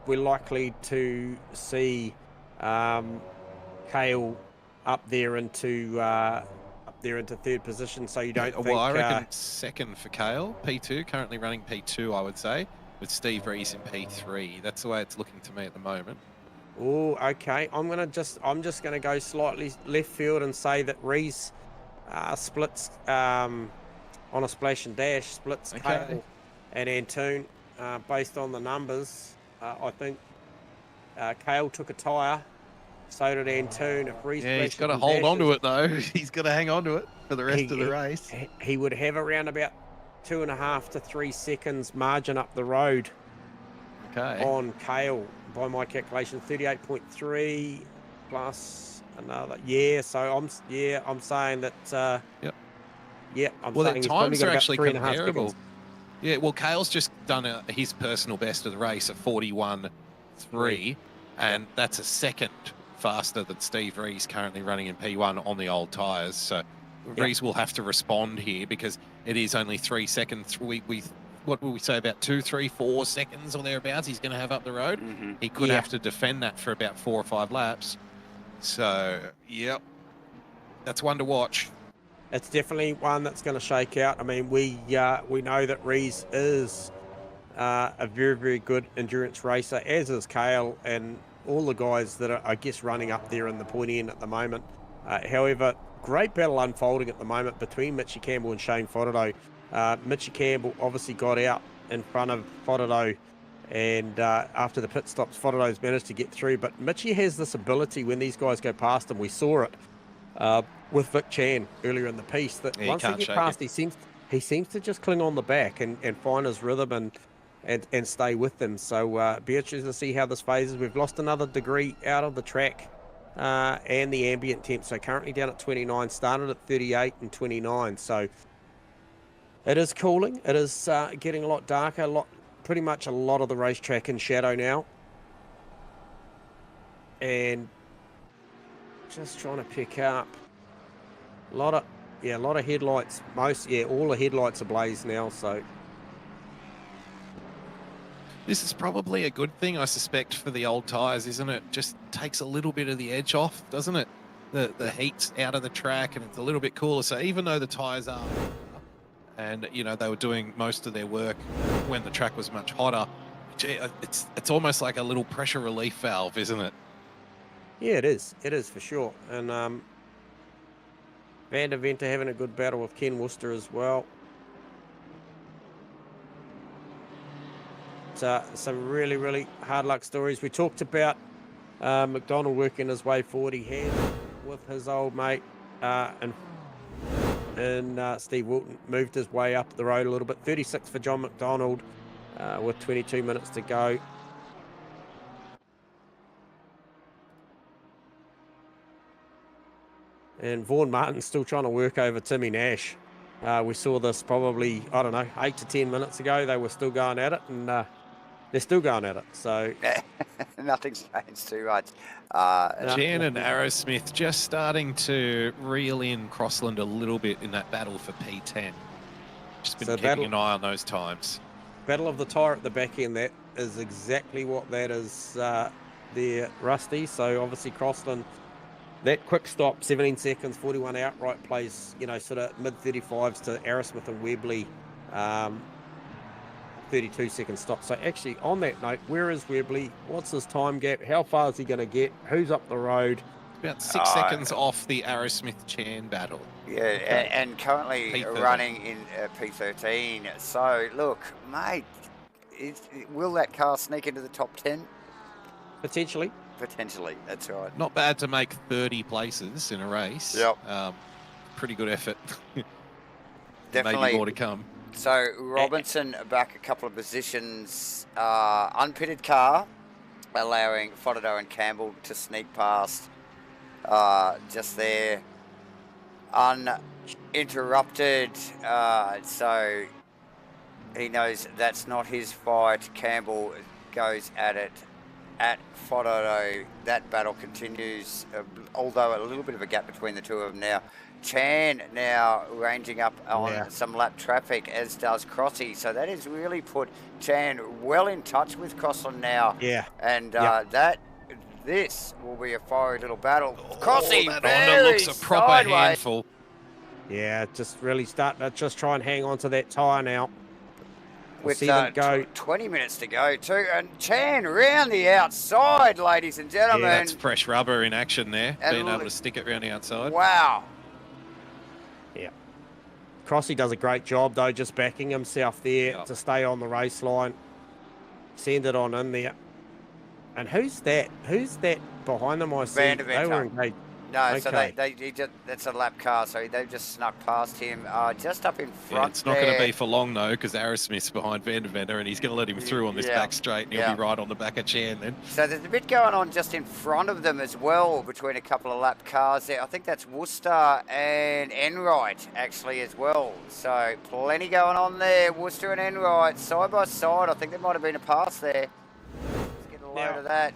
we're likely to see Kale up there there into third position, so you don't think... Well, I reckon second for Kale, P2, currently running P2, I would say, with Steve Rees in P3. That's the way it's looking to me at the moment. Oh, okay. I'm just gonna go slightly left field and say that Rees splits on a splash and dash, splits Kale and Antoon based on the numbers. I think Kale took a tyre, so did Antoon. If Rees he's got to hold on to it though. He's got to hang on to it for the rest of the race. He would have around about 2.5 to 3 seconds margin up the road. On Kale, by my calculation, 38.3 plus another. Yeah, so I'm saying that. Yeah, I'm saying the he's probably times got are about actually 3.5 comparable. seconds. Yeah, well, Kale's just done his personal best of the race at 41.3, and that's a second faster than Steve Rees currently running in P1 on the old tyres. So Rees will have to respond here because it is only 3 seconds. What will we say, about 2, 3, 4 seconds or thereabouts he's going to have up the road. He could have to defend that for about 4 or 5 laps. So, yep, that's one to watch. It's definitely one that's going to shake out. I mean, we know that Rees is a very, very good endurance racer, as is Kale and all the guys that are, I guess, running up there in the pointy end at the moment. However, great battle unfolding at the moment between Mitchie Campbell and Shane Fodderdo. Mitchie Campbell obviously got out in front of Fodderdo, and after the pit stops, Fodderdo's managed to get through. But Mitchie has this ability when these guys go past him. We saw it with Vic Chan earlier in the piece, that once they get past, he seems to just cling on the back and find his rhythm and stay with them. So be interested to see how this phases. We've lost another degree out of the track and the ambient temp. So currently down at 29, started at 38 and 29. So it is cooling. It is getting a lot darker. Pretty much a lot of the racetrack in shadow now. And just trying to pick up a lot of headlights. All the headlights ablaze now. So this is probably a good thing, I suspect, for the old tyres, isn't it? Just takes a little bit of the edge off, doesn't it? The heat's out of the track and it's a little bit cooler. So even though the tyres are, and you know, they were doing most of their work when the track was much hotter, it's almost like a little pressure relief valve, isn't it? Yeah, it is. It is for sure. And Van der Venter having a good battle with Ken Worcester as well. Some really, really hard luck stories. We talked about McDonald working his way forward. He had with his old mate and Steve Wilton, moved his way up the road a little bit. 36 for John McDonald with 22 minutes to go. And Vaughan Martin's still trying to work over Timmy Nash. We saw this probably, 8 to 10 minutes ago. They were still going at it, and they're still going at it. So nothing's changed too much. Jan and Aerosmith just starting to reel in Crossland a little bit in that battle for P10. Just been keeping an eye on those times. Battle of the tyre at the back end, that is exactly what that is there, Rusty. So obviously Crossland, that quick stop, 17 seconds, 41 outright plays, sort of mid-35s to Aerosmith and Webley, 32-second stop. So actually, on that note, where is Webley? What's his time gap? How far is he going to get? Who's up the road? About 6 seconds off the Aerosmith-Chan battle. Yeah, and currently P13. Running in P13. So, look, mate, will that car sneak into the top 10? Potentially. Potentially, that's right. Not bad to make 30 places in a race. Yep. Pretty good effort. Definitely. Maybe more to come. So Robinson back a couple of positions. Unpitted car, allowing Fodderdo and Campbell to sneak past just there. Uninterrupted. So he knows that's not his fight. Campbell goes at it. At Fodderdo, that battle continues, although a little bit of a gap between the two of them now. Chan now ranging up on some lap traffic, as does Crossy. So that has really put Chan well in touch with Crossland now. Yeah. And this will be a fiery little battle. Crossy, that Honda looks a proper handful. Yeah, just really starting to just try and hang on to that tyre now. We'll With see them go. 20 minutes to go too, and Chan round the outside, ladies and Yeah, gentlemen. that's fresh rubber in action there, And being able to stick it around the outside. Wow. Yeah. Crossy does a great job, though, just backing himself there to stay on the race line. Send it on in there. And who's that? Who's that behind them? I see Van they were engaged. No, so Okay. he just, that's a lap car, so they've just snuck past him, just up in front. Yeah, it's not going to be for long though, because Aerosmith's behind Vandeventer, and he's going to let him through on this back straight, and he'll be right on the back of Chan then. So there's a bit going on just in front of them as well, between a couple of lap cars there. I think that's Worcester and Enright actually as well. So plenty going on there. Worcester and Enright side by side. I think there might have been a pass there. Let's get a load of that.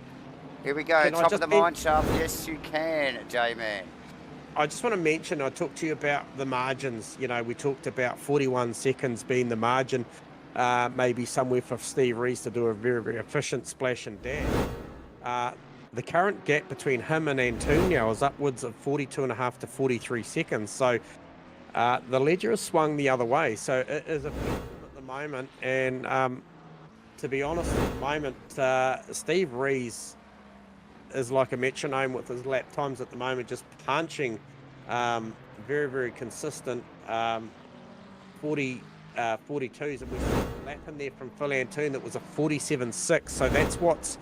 Here we go, top of the mine shaft. Yes, you can, J-Man. I just want to mention, I talked to you about the margins. You know, we talked about 41 seconds being the margin, maybe somewhere for Steve Rees to do a very, very efficient splash and dash. The current gap between him and Antonio is upwards of 42.5 to 43 seconds. So the ledger has swung the other way. So it is effective at the moment. And to be honest, at the moment, Steve Rees is like a metronome with his lap times at the moment, just punching very, very consistent 42s. And we saw a lap in there from Phil Antoon that was a 47.6. So that's what's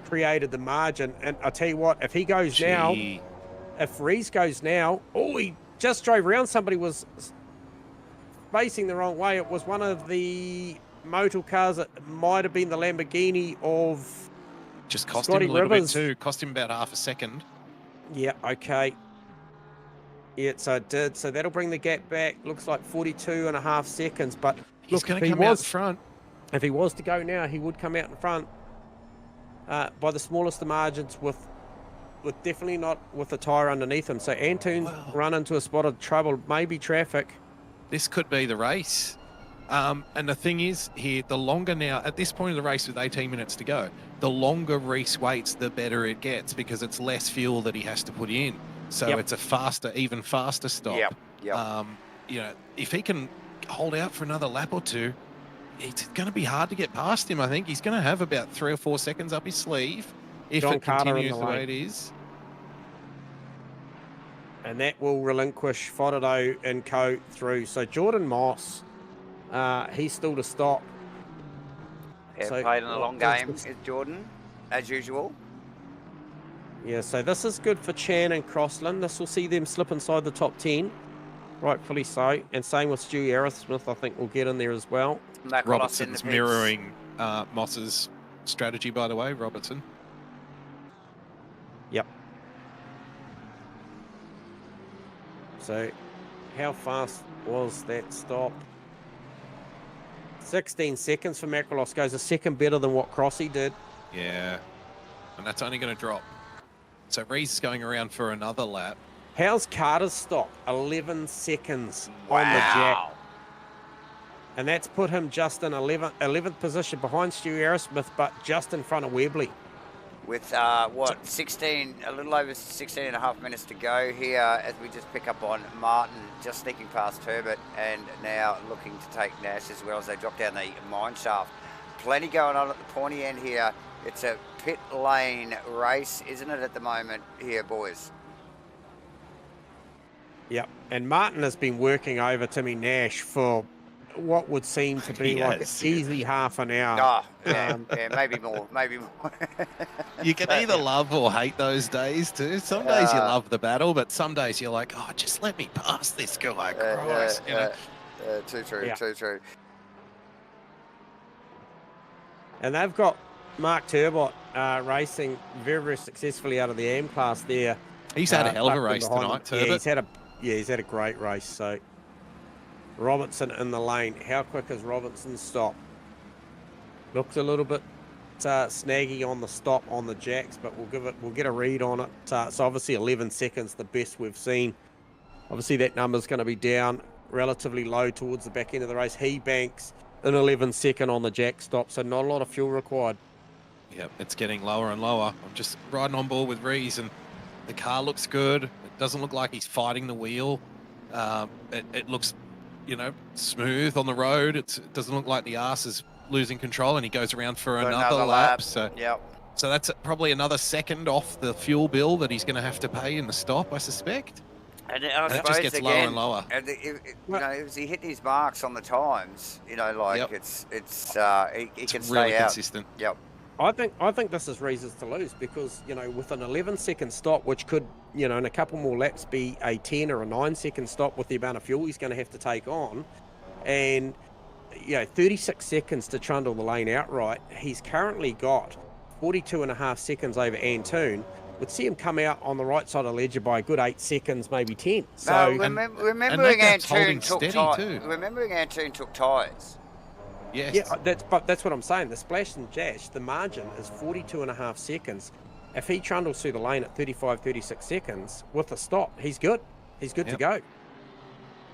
created the margin. And I tell you what, if he goes now, if Rees goes now, he just drove around somebody, was facing the wrong way. It was one of the motor cars. It might have been the Lamborghini of just cost Scotty him a little Rivers. bit too. Cost him about half a second. Yeah, okay. Yeah, so it did. So that'll bring the gap back. Looks like 42.5 seconds. But he's going to come out in front. If he was to go now, he would come out in front by the smallest of margins, with definitely not with the tyre underneath him. So Antoon's run into a spot of trouble, maybe traffic. This could be the race. And the thing is here, the longer now, at this point of the race with 18 minutes to go, the longer Rees waits, the better it gets, because it's less fuel that he has to put in. So it's a faster, even faster stop. Yep. You know, if he can hold out for another lap or two, it's going to be hard to get past him. I think he's going to have about 3 or 4 seconds up his sleeve if it continues the way it is. And that will relinquish Fodado and co through. So Jordan Moss, he's still to stop. So, played in a long game is Jordan, as usual. Yeah, so this is good for Chan and Crossland. This will see them slip inside the top 10. Rightfully so. And same with Stu Aerosmith, I think will get in there as well. Robertson's mirroring Moss's strategy, by the way, Robertson. Yep. So how fast was that stop? 16 seconds for Macrolos, goes a second better than what Crossy did. Yeah, and that's only going to drop. So Rees is going around for another lap. How's Carter's stop? 11 seconds on the jack. And that's put him just in 11th position behind Stu Aerosmith, but just in front of Webley. With, 16, a little over 16 and a half minutes to go here, as we just pick up on Martin, just sneaking past Herbert, and now looking to take Nash as well as they drop down the mine shaft. Plenty going on at the pointy end here. It's a pit lane race, isn't it, at the moment here, boys? Yep, and Martin has been working over Timmy Nash for what would seem to be like easily half an hour. Oh, yeah, maybe more, maybe more. You can either love or hate those days too. Some days you love the battle, but some days you're like, oh, just let me pass this guy. Christ, you know? Too true, too true. And they've got Mark Turbot racing very, very successfully out of the AM class there. He's had a hell of a race tonight, Turbot. Yeah, he's had a great race. So Robinson in the lane. How quick is Robinson's stop? Looks a little bit snaggy on the stop on the jacks, but we'll get a read on it. So obviously 11 seconds, the best we've seen. Obviously that number's going to be down relatively low towards the back end of the race. He banks an 11-second on the jack stop, so not a lot of fuel required. Yep, it's getting lower and lower. I'm just riding on board with Rees, and the car looks good. It doesn't look like he's fighting the wheel. It looks, you know, smooth on the road. It doesn't look like the arse is losing control, and he goes around for another lap. So, Yep. so that's probably another second off the fuel bill that he's going to have to pay in the stop, I suspect. And I And it suppose just gets again, lower and lower. And you know, as he hit his marks on the times, you know, like Yep. he It's can really stay out. consistent. Yep. I think this is reasons to lose because, you know, with an 11-second stop, which could, you know, in a couple more laps be a 10 or a 9-second stop with the amount of fuel he's going to have to take on, and, you know, 36 seconds to trundle the lane outright. He's currently got 42.5 seconds over Antoon. Would see him come out on the right side of the ledger by a good 8 seconds, maybe 10. So No, remembering Nathan's Antoon holding took steady tyres. too. Remembering Antoon took tyres. Yes. yeah, that's what I'm saying. The splash and dash, the margin is 42.5 seconds. If he trundles through the lane at 35, 36 seconds with a stop, he's good. He's good to Yep. go.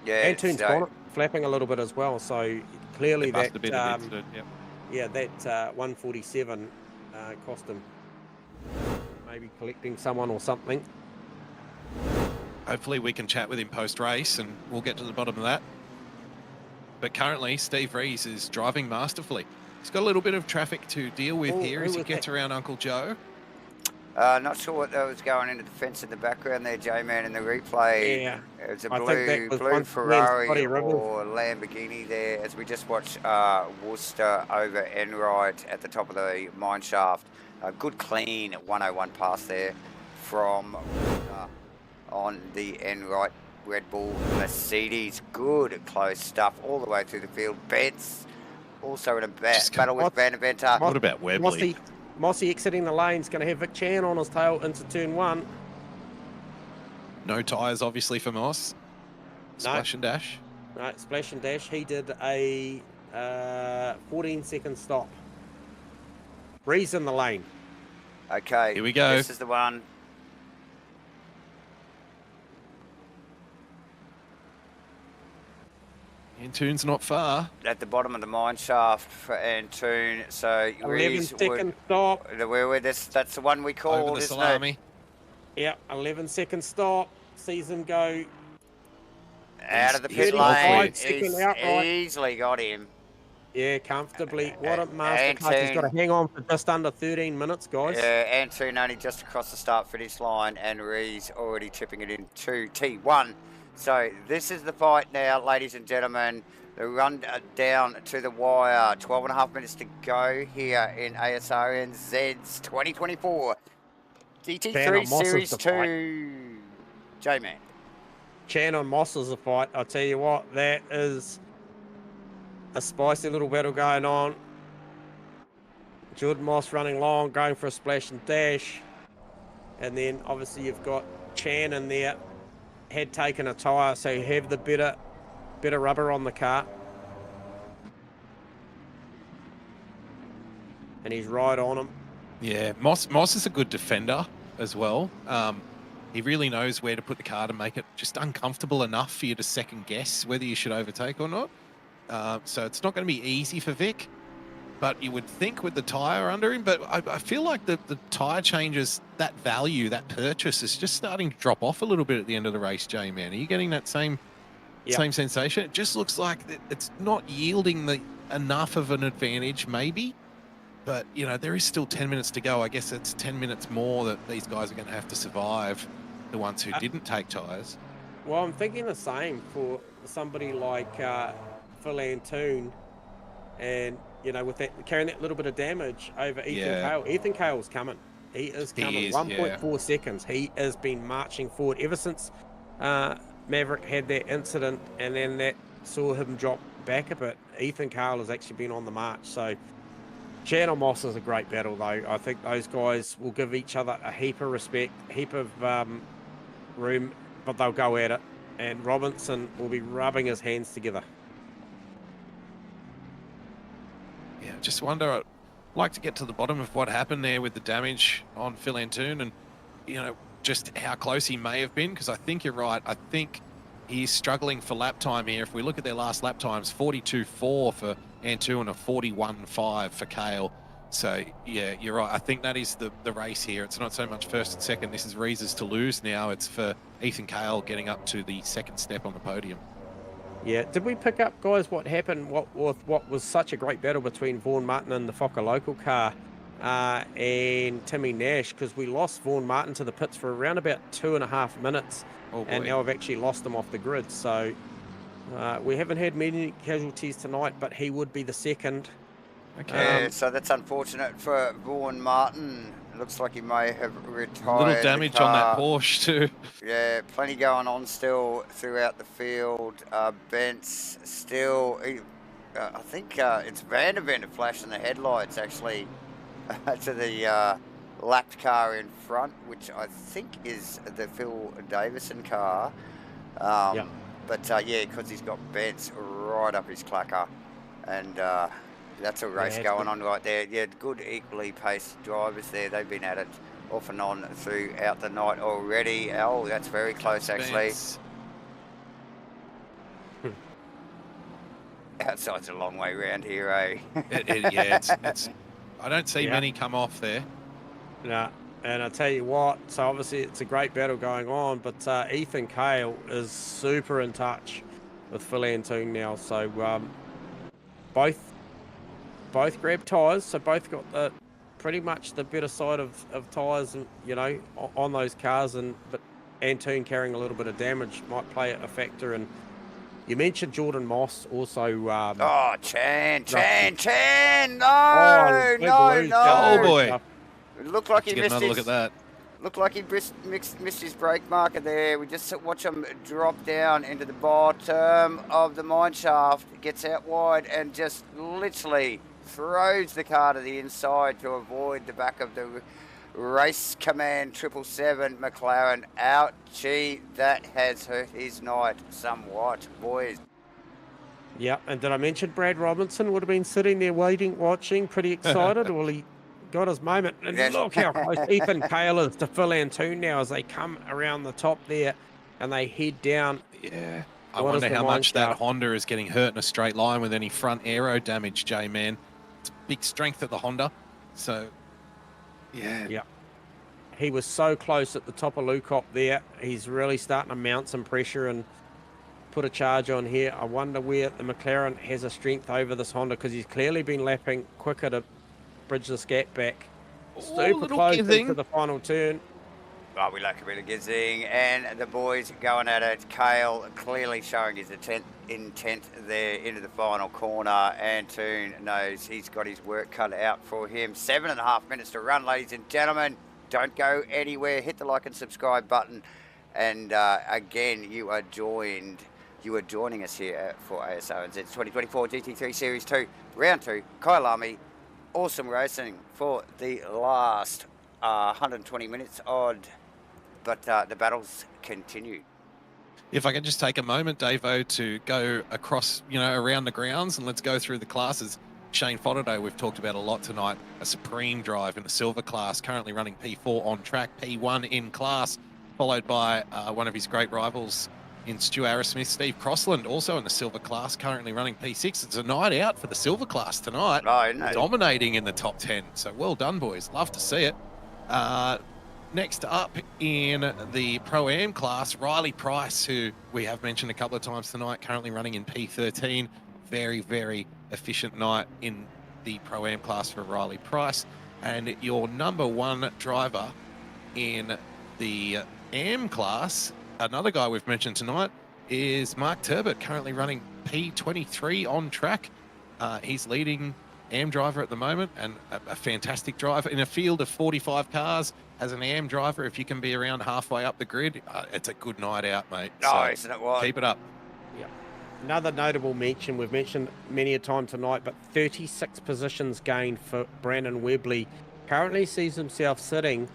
Yeah. Antoon's got it, flapping a little bit as well. So clearly It must that, have been an incident. Yep. yeah, that 147 cost him. Maybe collecting someone or something. Hopefully we can chat with him post-race and we'll get to the bottom of that. But currently, Steve Rees is driving masterfully. He's got a little bit of traffic to deal with here as he gets around Uncle Joe. Not sure what that was going into the fence in the background there, J-Man, in the replay. Yeah, It was a I think that was blue one Ferrari Scotty Rivers. or Lamborghini there as we just watched Worcester over Enright at the top of the mine shaft. A good clean 101 pass there from on the Enright Red Bull Mercedes. Good close stuff all the way through the field. Betts also in a battle with Van Venter. What about Webley? Mossy exiting the lane is going to have Vic Chan on his tail into turn 1. No tyres, obviously, for Moss. Splash and dash. No, splash and dash. He did a 14-second stop. Rees in the lane. Okay, Here we go. This is the one. Antoon's not far. At the bottom of the mine shaft for Antoon. So 11-second stop. That's the one we called, Over the isn't salami. it? Yeah, 11-second stop. Sees him go. Out of the He's pit 35 lane. second He's outright. easily got him. Yeah, comfortably. What a masterclass. He's got to hang on for just under 13 minutes, guys. Yeah, Antoon only just across the start finish line, and Rees already tipping it into T1. So this is the fight now, ladies and gentlemen. The run down to the wire. 12.5 minutes to go here in ASRNZ's 2024 GT3 Series 2. J-Man. Chan on Moss is a fight. I'll tell you what, that is a spicy little battle going on. Jordan Moss running long, going for a splash and dash. And then obviously you've got Chan in there. Had taken a tyre, so you have the better rubber on the car. And he's right on him. Yeah, Moss is a good defender as well. He really knows where to put the car to make it just uncomfortable enough for you to second guess whether you should overtake or not. So it's not going to be easy for Vic, but you would think with the tyre under him. But I feel like the tyre changes, that value, that purchase is just starting to drop off a little bit at the end of the race, J-Man. Are you getting that same sensation? It just looks like it's not yielding enough of an advantage, maybe. But, you know, there is still 10 minutes to go. I guess it's 10 minutes more that these guys are going to have to survive, the ones who didn't take tyres. Well, I'm thinking the same for somebody like Phil Antoon, and, you know, with that carrying that little bit of damage over Ethan Cale. Ethan Cale's coming. He is coming. 1.4 seconds. He has been marching forward ever since Maverick had that incident, and then that saw him drop back a bit. Ethan Cale has actually been on the march. So Chan or Moss is a great battle, though. I think those guys will give each other a heap of respect, heap of room, but they'll go at it. And Robinson will be rubbing his hands together. Yeah, just wonder, I'd like to get to the bottom of what happened there with the damage on Phil Antoon and, you know, just how close he may have been, because I think you're right. I think he's struggling for lap time here. If we look at their last lap times, 42.4 for Antoon and a 41.5 for Cale. So, yeah, you're right. I think that is the race here. It's not so much first and second. This is Rees's to lose now. It's for Ethan Cale getting up to the second step on the podium. Yeah, did we pick up, guys, what happened, what was such a great battle between Vaughan Martin and the Fokker local car and Timmy Nash, because we lost Vaughan Martin to the pits for around about 2.5 minutes, and now we've actually lost him off the grid. So we haven't had many casualties tonight, but he would be the second. Okay. Yeah, so that's unfortunate for Vaughan Martin. It looks like he may have retired. A little damage on that Porsche too. Yeah, plenty going on still throughout the field. Bent's still, I think it's Vanderventer flashing the headlights actually to the lapped car in front, which I think is the Phil Davison car. Yeah. But yeah, because he's got Bent's right up his clacker, and that's a race going on right there. Yeah, good equally paced drivers there. They've been at it off and on throughout the night already. Oh, that's very close actually. Outside's a long way round here, eh? Yeah, it's. I don't see many come off there. No, and I tell you what. So obviously it's a great battle going on, but Ethan Cale is super in touch with Phil Antoon now. So both grabbed tyres, so both got the pretty much the better side of tyres, and you know, on those cars, and but Antoon carrying a little bit of damage might play a factor. And you mentioned Jordan Moss also. Oh, Chan! No, Oh boy! It looked like he missed another look at that. Looked like he missed his brake marker there. We just watch him drop down into the bottom of the mine shaft, gets out wide, and just literally throws the car to the inside to avoid the back of the Race Command 777 McLaren. Ouchie, that has hurt his night somewhat, boys. Yeah, and did I mention Brad Robinson would have been sitting there waiting, watching, pretty excited? Well, he got his moment. And look how close Ethan Cale is to Phil Antoon now as they come around the top there and they head down. Yeah. I wonder how much that Honda is getting hurt in a straight line with any front aero damage, J-Man. It's big strength at the Honda. So, yeah. Yeah. He was so close at the top of Lukop there. He's really starting to mount some pressure and put a charge on here. I wonder where the McLaren has a strength over this Honda, because he's clearly been lapping quicker to bridge this gap back. Super close into the final turn. Oh, we like a bit of gizzing, and the boys going at it. Cale clearly showing his intent there into the final corner. Antoon knows he's got his work cut out for him. 7.5 minutes to run, ladies and gentlemen. Don't go anywhere. Hit the like and subscribe button. And again, you are joining us here for ASRNZ 2024 GT3 Series 2, Round 2, Kyalami. Awesome racing for the last 120 minutes odd. But the battles continue. If I can just take a moment, Davo, to go across, around the grounds, and let's go through the classes. Shane Fodaday, we've talked about a lot tonight, a supreme drive in the silver class, currently running P4 on track, P1 in class, followed by one of his great rivals in Stu Arrowsmith, Steve Crossland, also in the silver class, currently running P6. It's a night out for the silver class tonight, dominating in the top 10. So well done, boys. Love to see it. Next up in the Pro-Am class, Riley Price, who we have mentioned a couple of times tonight, currently running in P13. Very, very efficient night in the Pro-Am class for Riley Price. And your number one driver in the Am class, another guy we've mentioned tonight, is Mark Turbot, currently running P23 on track. He's leading Am driver at the moment, and a fantastic driver in a field of 45 cars. As an Am driver, if you can be around halfway up the grid, it's a good night out, mate. Nice, isn't it? What? Keep it up. Yeah. Another notable mention, we've mentioned many a time tonight, but 36 positions gained for Brandon Webley. Currently sees himself sitting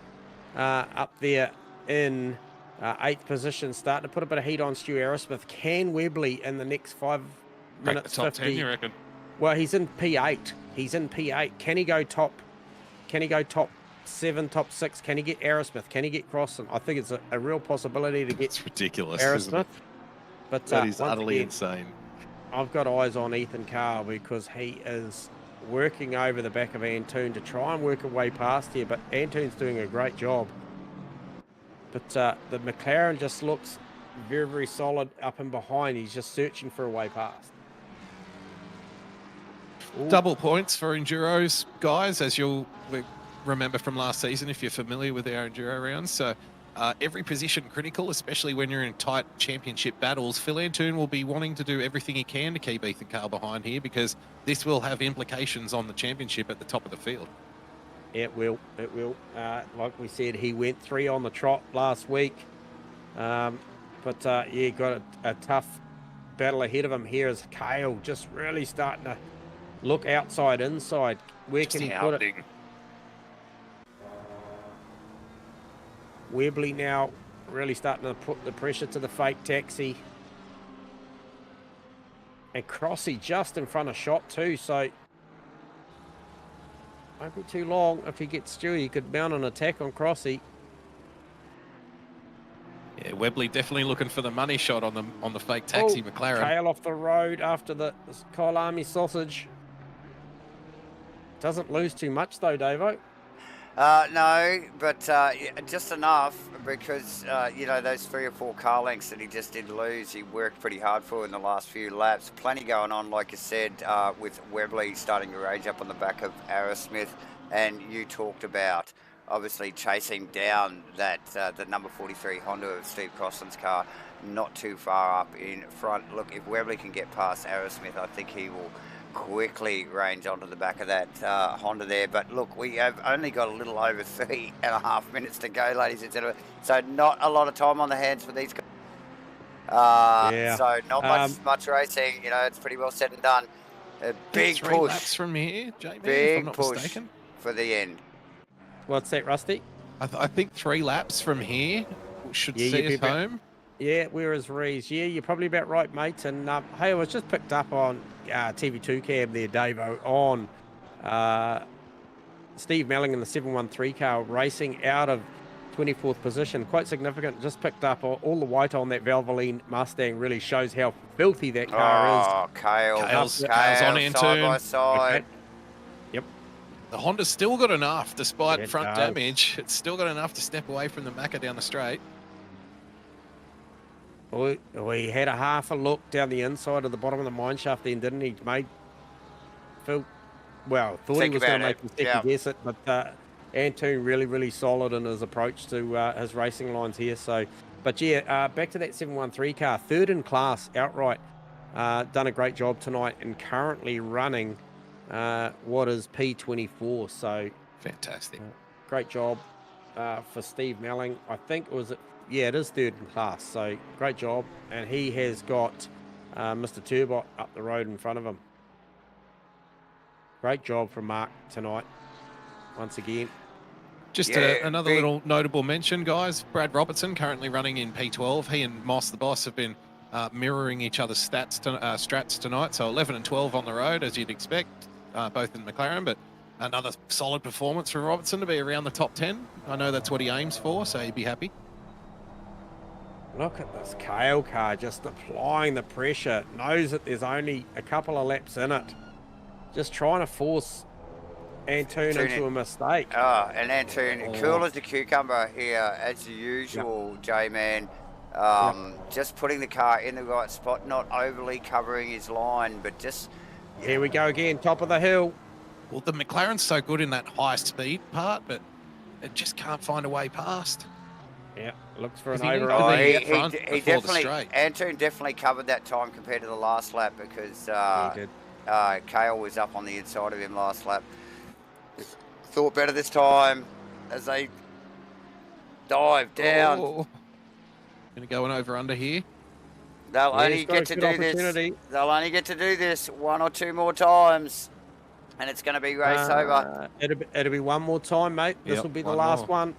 up there in 8th position, starting to put a bit of heat on Stu Arrowsmith. Can Webley in the next 5 minutes, top 50, 10, you reckon? Well, he's in P8. He's in P8. Can he go top 7, top 6? Can he get Arrowsmith? Can he get Crossan? I think it's a real possibility to get It's ridiculous, Arrowsmith. But that is utterly insane. I've got eyes on Ethan Cale because he is working over the back of Antoon to try and work a way past here, but Antoon's doing a great job. But the McLaren just looks very, very solid up and behind. He's just searching for a way past. Ooh. Double points for Enduros, guys, as you'll remember from last season if you're familiar with our Enduro rounds. So every position critical, especially when you're in tight championship battles. Phil Antoon will be wanting to do everything he can to keep Ethan Carl behind here, because this will have implications on the championship at the top of the field. It will. It will. Like we said, he went 3 on the trot last week. Yeah, got a tough battle ahead of him here as Kale just really starting to look outside, inside. Where can he put it? Webley now really starting to put the pressure to the fake taxi. And Crossy just in front of shot too, so won't be too long. If he gets Stewie, he could mount an attack on Crossy. Yeah, Webley definitely looking for the money shot on the fake taxi McLaren. Tail off the road after the Kyalami sausage. Doesn't lose too much though, Davo. No, but just enough, because those 3 or 4 car lengths that he just did lose, he worked pretty hard for in the last few laps. Plenty going on, like you said, with Webley starting to rage up on the back of Aerosmith, and you talked about obviously chasing down that the number 43 Honda of Steve Crossland's car, not too far up in front. Look, if Webley can get past Aerosmith, I think he will quickly range onto the back of that Honda there. But look, we have only got a little over 3.5 minutes to go, ladies and gentlemen, so not a lot of time on the hands for these guys. So not much racing. It's pretty well said and done. A big 3 push laps from here, Jamie, big if I'm not push mistaken. for the end. What's that, Rusty? I think 3 laps from here should see us home. Yeah, whereas Rees, you're probably about right, mate. And hey, I was just picked up on TV2 cam there, Davo, on Steve Melling in the 713 car racing out of 24th position. Quite significant. Just picked up all the white on that Valvoline Mustang. Really shows how filthy that car is. Oh, Kale's on side Antoon. by side. Okay. Yep. The Honda's still got enough, despite It front does. damage. It's still got enough to step away from the Macca down the straight. We had a half a look down the inside of the bottom of the mine shaft then, didn't he? Thought he was going to make him second guess it, but Antoon really, really solid in his approach to his racing lines here. So, but yeah, back to that 713 car, 3rd in class outright. Done a great job tonight and currently running what is P24. So fantastic. Great job for Steve Melling. I think it was, it is 3rd in class. So great job. And he has got Mr. Turbot up the road in front of him. Great job from Mark tonight, once again. Just another little notable mention, guys. Brad Robertson currently running in P12. He and Moss, the boss, have been mirroring each other's strats tonight. So 11 and 12 on the road, as you'd expect, both in McLaren. But another solid performance from Robertson to be around the top 10. I know that's what he aims for, so he'd be happy. Look at this Kale car just applying the pressure. Knows that there's only a couple of laps in it. Just trying to force Antoon into a mistake. And Antoon, cool as a cucumber here, as usual, J-Man. Just putting the car in the right spot, not overly covering his line, but just... Here we go again, top of the hill. Well, the McLaren's so good in that high speed part, but it just can't find a way past. Yeah, looks for an overall. override. He definitely, Antoon definitely covered that time compared to the last lap, because he did. Kale was up on the inside of him last lap. Thought better this time as they dive down. Going to go an over under here. They'll only get to do this. They'll only get to do this 1 or 2 more times, and it's going to be race over. It'll be one more time, mate. This will be the last one.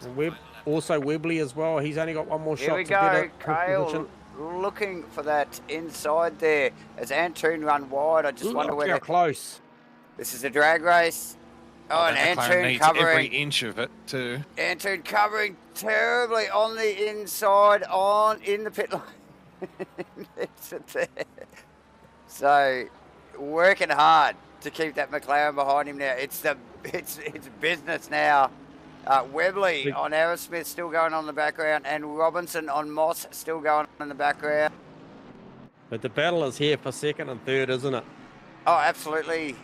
And also Webley as well. He's only got one more shot. Here we go. Kale looking for that inside there as Antoon run wide. I just wonder whether... How close. This is a drag race. And Antoon covering every inch of it too. Antoon covering terribly on the inside, in the pit line. So working hard to keep that McLaren behind him now. It's business now Webley on Aerosmith still going on in the background, and Robinson on Moss still going on in the background. But the battle is here for second and third, isn't it? Oh, absolutely.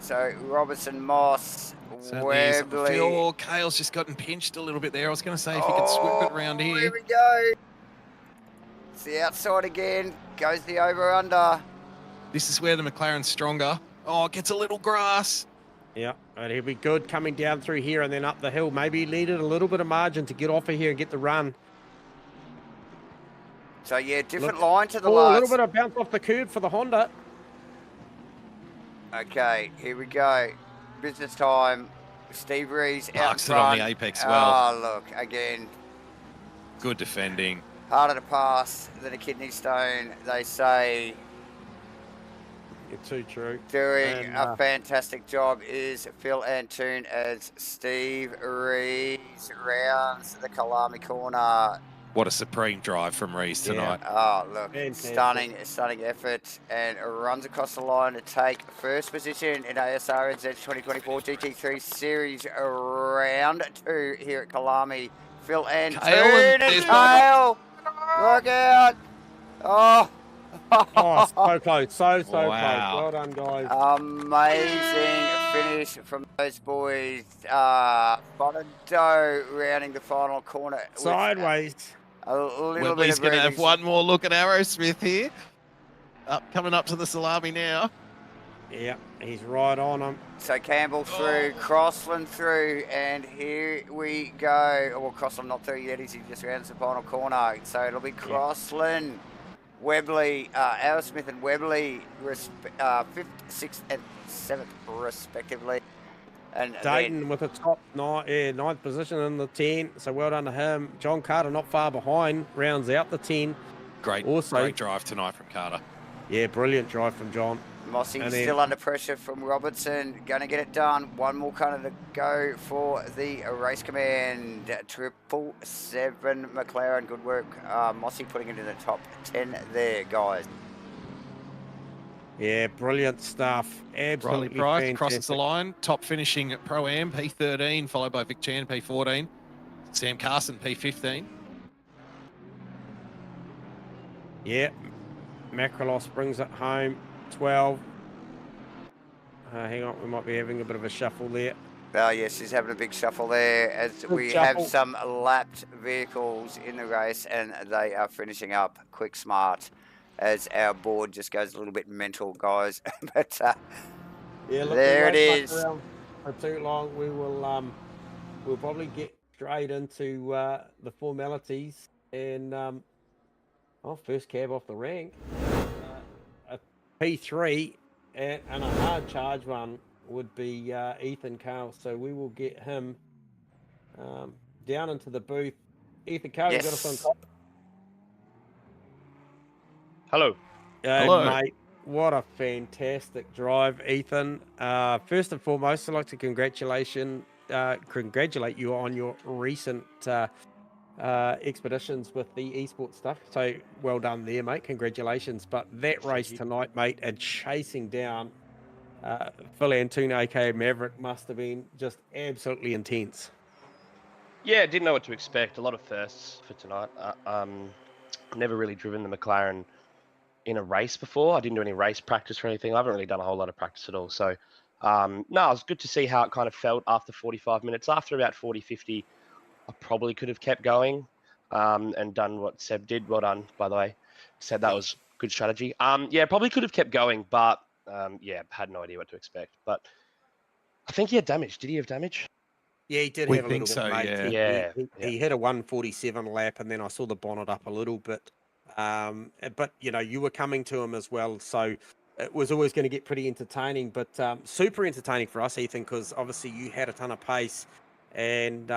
So Robinson, Moss, Certainly is. I Webley. feel Kale's just gotten pinched a little bit there. I was going to say if he could swoop it around here. Here we go. It's the outside again. Goes the over-under. This is where the McLaren's stronger. Oh, gets a little grass. Yeah, and he'll be good coming down through here and then up the hill. Maybe he needed a little bit of margin to get off of here and get the run. So, yeah, different line to the a last. little bit of bounce off the curb for the Honda. Okay, here we go. Business time. Steve Rees out in Parks it front. on the apex well. Oh, look, again. Good defending. Harder to pass than a kidney stone, they say. You're too true. Doing a fantastic job is Phil Antoon as Steve Rees rounds the Kyalami corner. What a supreme drive from Rees tonight. Oh, look, Fantastic. stunning effort, and runs across the line to take first position in ASRNZ 2024 GT3 Series round 2 here at Kyalami. Phil Antoon and Kale! Look out! Oh! Oh, so close, so Wow. close. Well done, guys. Amazing finish from those boys. Bonado rounding the final corner. with Sideways. A little bit Webley's of going to have breathing. one more look at Aerosmith here. Coming up to the salami now. Yeah, he's right on him. So Campbell through, Crossland through, and here we go. Well, Crossland not through yet, he just rounds the final corner. So it'll be Crossland, Webley, Aerosmith and Webley, 5th, 6th and 7th respectively. And Dayton with a top ninth position in the 10, so well done to him. John Carter not far behind, rounds out the 10. Great drive tonight from Carter. Yeah, brilliant drive from John. Mossy And then- still under pressure from Robertson. Going to get it done. One more kind of to go for the race command. 777 McLaren. Good work. Mossy putting it in the top 10 there, guys. Yeah, brilliant stuff. Riley Absolutely Price fantastic. crosses the line. Top finishing at Pro-Am, P13, followed by Vic Chan, P14. Sam Carson, P15. Yeah, Macrolos brings it home, 12. Hang on, we might be having a bit of a shuffle there. Oh, yes, he's having a big shuffle there as we have some lapped vehicles in the race, and they are finishing up quick smart as our board just goes a little bit mental, guys. But Yeah, look, there we it won't is. muck around for too long. We will we'll probably get straight into the formalities and first cab off the rank, a P3 and a hard charge one would be Ethan Cale. So we will get him down into the booth. Ethan Cale, you got us on top. Hello. Hello. Mate. What a fantastic drive, Ethan. First and foremost, I'd like to congratulate you on your recent expeditions with the esports stuff. So well done there, mate. Congratulations. But that race tonight, mate, and chasing down Phil Antoon, aka Maverick, must have been just absolutely intense. Yeah, didn't know what to expect. A lot of firsts for tonight. Never really driven the McLaren in a race before. I didn't do any race practice or anything. I haven't really done a whole lot of practice at all. So, no, it was good to see how it kind of felt after 45 minutes. After about 40, 50, I probably could have kept going and done what Seb did. Well done, by the way. Said that was good strategy. Yeah, probably could have kept going, but yeah, had no idea what to expect. But I think he had damage. Did he have damage? Yeah, he did We have a little think bit, so, mate. yeah. He hit a 147 lap, and then I saw the bonnet up a little bit. But, you know, you were coming to him as well, so it was always going to get pretty entertaining. But super entertaining for us, Ethan, because obviously you had a ton of pace, and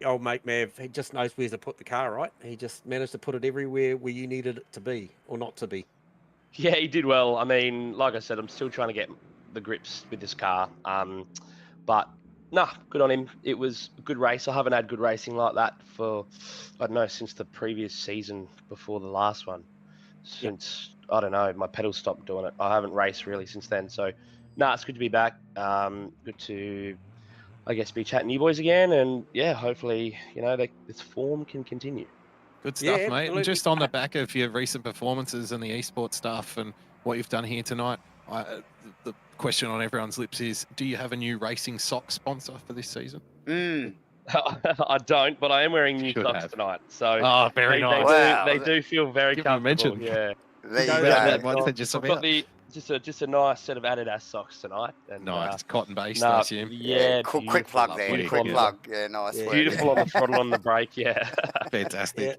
old mate Mav, he just knows where to put the car, right? He just managed to put it everywhere where you needed it to be, or not to be. Yeah, he did well. I mean, like I said, I'm still trying to get the grips with this car. But nah, good on him. It was a good race. I haven't had good racing like that for, I don't know, since the previous season before the last one. Since, I don't know, my pedals stopped doing it. I haven't raced really since then. So, nah, it's good to be back. Good to I guess, be chatting to you boys again. And yeah, hopefully, this form can continue. Good Yeah, stuff, mate. absolutely. And just on the back of your recent performances and the esports stuff and what you've done here tonight, the question on everyone's lips is, do you have a new racing sock sponsor for this season? I don't, but I am wearing new Should socks have. tonight. So Oh, very nice. Wow. they do feel very Give them a comfortable. mention. Yeah. There Go you that go. way. What just I've got about? just a nice set of Adidas socks tonight. And Nice, cotton-based, I assume. Yeah, Quick plug there. beautiful Quick on plug. Yeah, nice Yeah. work. Beautiful on the throttle on the brake. Yeah. Fantastic. Yeah.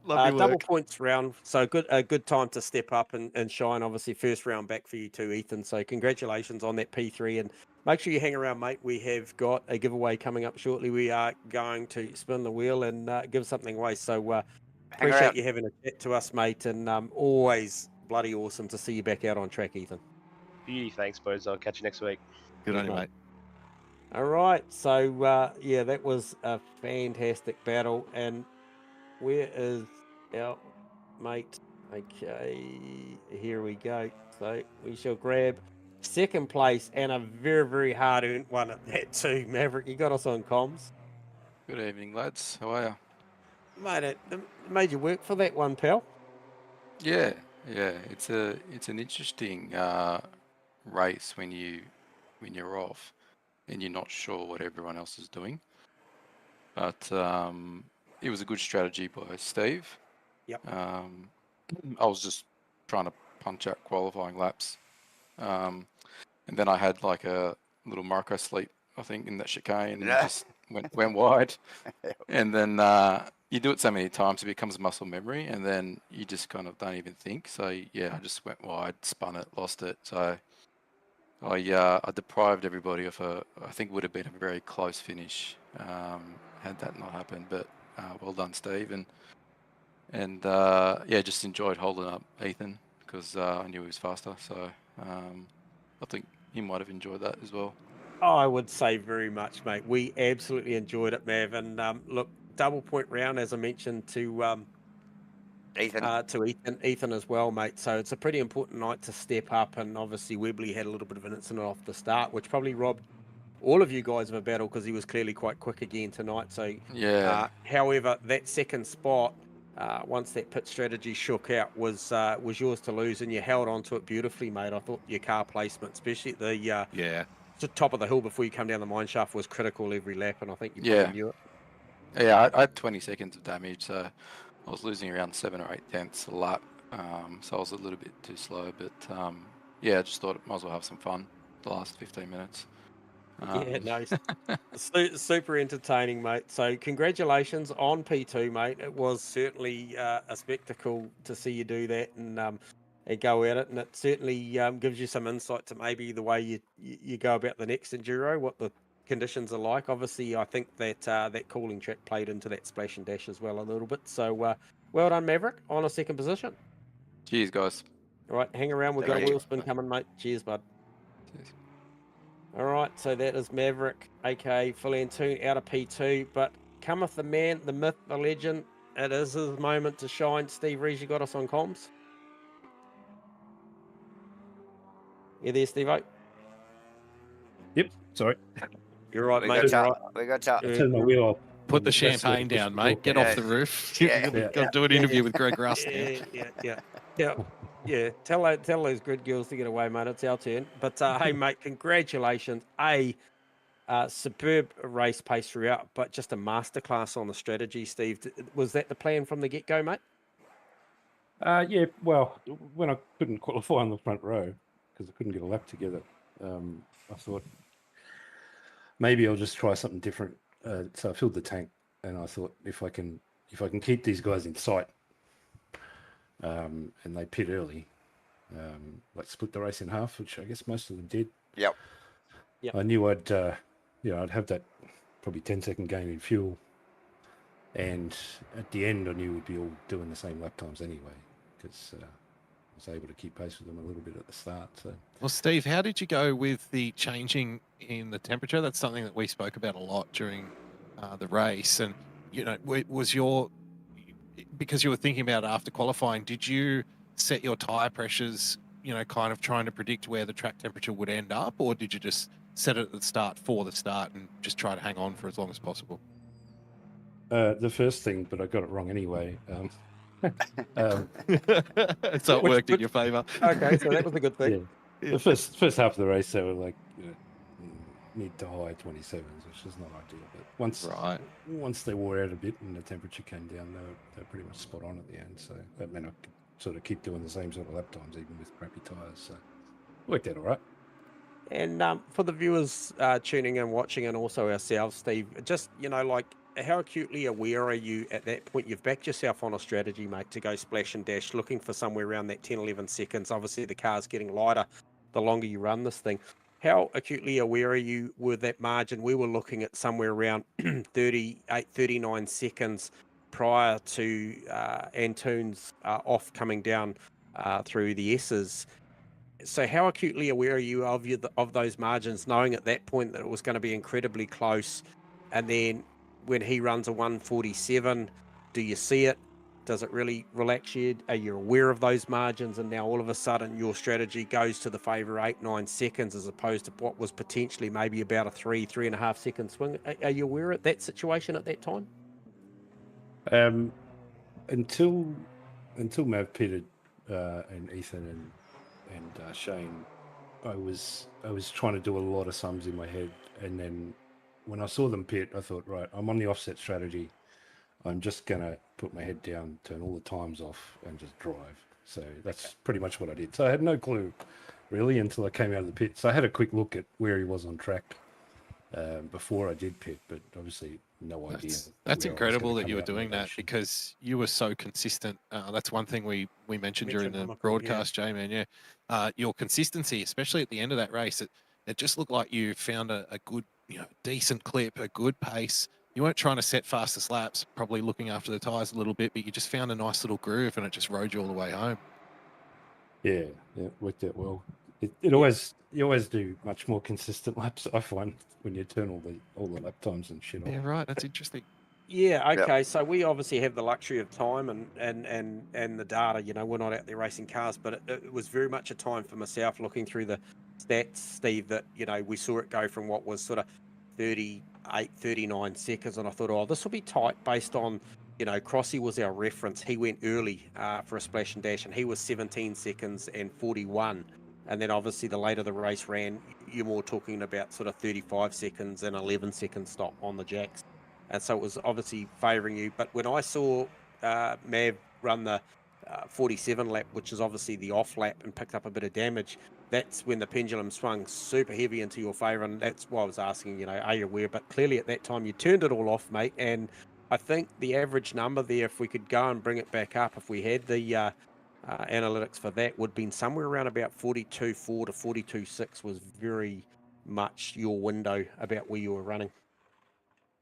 Lovely Double work. points round, so a good time to step up and shine. Obviously, first round back for you too, Ethan. So congratulations on that P3, and make sure you hang around, mate. We have got a giveaway coming up shortly. We are going to spin the wheel and give something away. So appreciate around. you having a chat to us, mate, and always bloody awesome to see you back out on track, Ethan. Beauty. Thanks, boys. I'll catch you next week. Good on you, mate. All right, so yeah, that was a fantastic battle, and where is our mate? Okay, here we go. So we shall grab second place and a very, very hard-earned one at that too. Maverick, you got us on comms. Good evening, lads. How are you? Mate, it made you work for that one, pal. Yeah. It's an interesting race when you're off and you're not sure what everyone else is doing. But it was a good strategy by Steve. Yep. I was just trying to punch out qualifying laps, and then I had like a little Marco sleep, I think, in that chicane, and it just went wide. And then you do it so many times, it becomes muscle memory, and then you just kind of don't even think. So yeah, I just went wide, spun it, lost it. So I deprived everybody of I think would have been a very close finish had that not happened. But well done, Steve, and yeah, just enjoyed holding up Ethan because I knew he was faster. So I think he might have enjoyed that as well. I would say very much, mate. We absolutely enjoyed it, Mav. And look, double point round, as I mentioned to Ethan as well, mate. So it's a pretty important night to step up. And obviously, Webley had a little bit of an incident off the start, which probably robbed all of you guys of a battle because he was clearly quite quick again tonight. So yeah. However, that second spot, once that pit strategy shook out, was yours to lose, and you held on to it beautifully, mate. I thought your car placement, especially at the top of the hill before you come down the mine shaft, was critical every lap, and I think you probably knew it. Yeah, I had 20 seconds of damage, so I was losing around 7 or 8 tenths a lap, so I was a little bit too slow, but yeah, I just thought I might as well have some fun the last 15 minutes. Yeah, nice. Super entertaining, mate. So congratulations on P2, mate. It was certainly a spectacle to see you do that and go at it, and it certainly gives you some insight to maybe the way you go about the next enduro, what the conditions are like. Obviously, I think that that cooling track played into that splash and dash as well a little bit. So well done, Maverick, on a second position. Cheers, guys. All right, hang around. We've got a wheel spin coming, mate. Cheers, bud. Cheers. All right, so that is Maverick, aka Philantoon, out of P2. But cometh the man, the myth, the legend. It is his moment to shine. Steve Rees, you got us on comms? You there, Steve-O? Yep, sorry. You're right, We mate. got you. Turn my wheel off. Put the champagne down, mate. Get off the roof. Got to do an interview with Greg Rust. Yeah. Tell those good girls to get away, mate. It's our turn. But hey, mate, congratulations. Superb race pace throughout, but just a masterclass on the strategy, Steve. Was that the plan from the get-go, mate? Yeah, well, when I couldn't qualify on the front row because I couldn't get a lap together, I thought maybe I'll just try something different. So I filled the tank, and I thought if I can keep these guys in sight, and they pit early, like split the race in half, which I guess most of them did. Yep. I knew I'd have that probably 10-second gain in fuel, and at the end I knew we'd be all doing the same lap times anyway because I was able to keep pace with them a little bit at the start. So. Well, Steve, how did you go with the changing in the temperature? That's something that we spoke about a lot during the race, and because you were thinking about it after qualifying, did you set your tyre pressures, kind of trying to predict where the track temperature would end up, or did you just set it at the start for the start and just try to hang on for as long as possible? The first thing, but I got it wrong anyway. So it Which- worked in which- your favour. Okay, so that was a good thing. Yeah. The first half of the race, they were like mid to high 27s, which is not ideal. But once they wore out a bit and the temperature came down, they were pretty much spot on at the end. So that meant I could sort of keep doing the same sort of lap times, even with crappy tyres. So worked out all right. And for the viewers tuning in, watching, and also ourselves, Steve, just, like, how acutely aware are you at that point? You've backed yourself on a strategy, mate, to go splash and dash, looking for somewhere around that 10, 11 seconds. Obviously, the car's getting lighter the longer you run this thing. How acutely aware are you with that margin? We were looking at somewhere around 38, 39 seconds prior to Antoon's off coming down through the S's. So how acutely aware are you of those margins, knowing at that point that it was going to be incredibly close? And then when he runs a 147, do you see it? Does it really relax you? Are you aware of those margins? And now all of a sudden your strategy goes to the favour 8-9 seconds as opposed to what was potentially maybe about a 3.5 second swing. Are you aware of that situation at that time? Until Mav pitted and Ethan and Shane, I was trying to do a lot of sums in my head, and then when I saw them pit, I thought, right, I'm on the offset strategy. I'm just gonna put my head down, turn all the times off, and just drive. So that's pretty much what I did. So I had no clue really until I came out of the pit. So I had a quick look at where he was on track before I did pit, but obviously no idea. That's incredible that you were doing that, because you were so consistent. That's one thing we mentioned during the broadcast, J-Man. Yeah, your consistency, especially at the end of that race, it just looked like you found a good, decent clip, a good pace. You weren't trying to set fastest laps, probably looking after the tyres a little bit, but you just found a nice little groove, and it just rode you all the way home. Yeah, worked out well. You always do much more consistent laps, I find, when you turn all the lap times and shit off. Yeah, right. That's interesting. Yeah, okay. Yep. So we obviously have the luxury of time and the data. We're not out there racing cars, but it was very much a time for myself looking through the stats, Steve, that, we saw it go from what was sort of 38, 39 seconds. And I thought, this will be tight based on, Crossy was our reference. He went early for a splash and dash, and he was 17 seconds and 41. And then obviously the later the race ran, you're more talking about sort of 35 seconds and 11 second stop on the jacks. And so it was obviously favouring you. But when I saw Mav run the 47 lap, which is obviously the off lap, and picked up a bit of damage, that's when the pendulum swung super heavy into your favour. And that's why I was asking, are you aware? But clearly at that time you turned it all off, mate. And I think the average number there, if we could go and bring it back up, if we had the analytics for that, would have been somewhere around about 42.4 to 42.6 was very much your window about where you were running.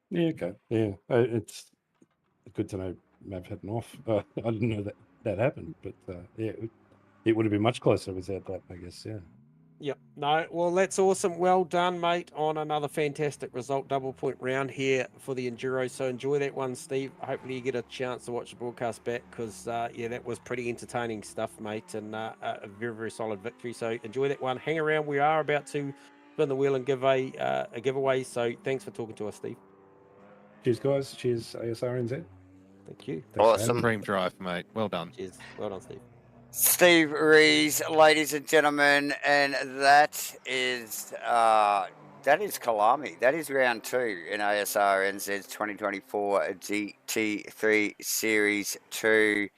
Yeah, okay. Yeah, it's good to know Mav had an off. I didn't know that happened, but it would have been much closer without that, I guess, yeah. Yep. No, well, that's awesome. Well done, mate, on another fantastic result, double point round here for the Enduro. So enjoy that one, Steve. Hopefully you get a chance to watch the broadcast back, because, that was pretty entertaining stuff, mate, and a very, very solid victory. So enjoy that one. Hang around. We are about to spin the wheel and give a giveaway. So thanks for talking to us, Steve. Cheers, guys. Cheers, ASRNZ. Thank you. Awesome. Dream drive, mate. Well done. Cheers. Well done, Steve. Steve Rees, ladies and gentlemen, and that is Kyalami. That is round 2 in ASRNZ's 2024 GT3 Series 2.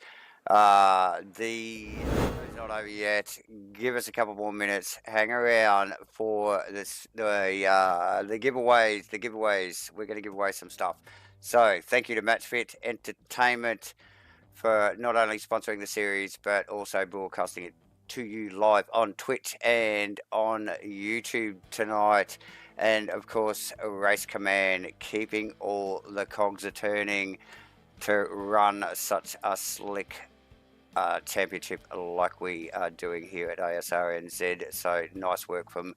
The is not over yet. Give us a couple more minutes. Hang around for this the giveaways. The giveaways. We're going to give away some stuff. So thank you to MATCHFIT Entertainment for not only sponsoring the series, but also broadcasting it to you live on Twitch and on YouTube tonight. And of course, Race Command, keeping all the cogs a turning to run such a slick championship like we are doing here at ASRNZ. So nice work from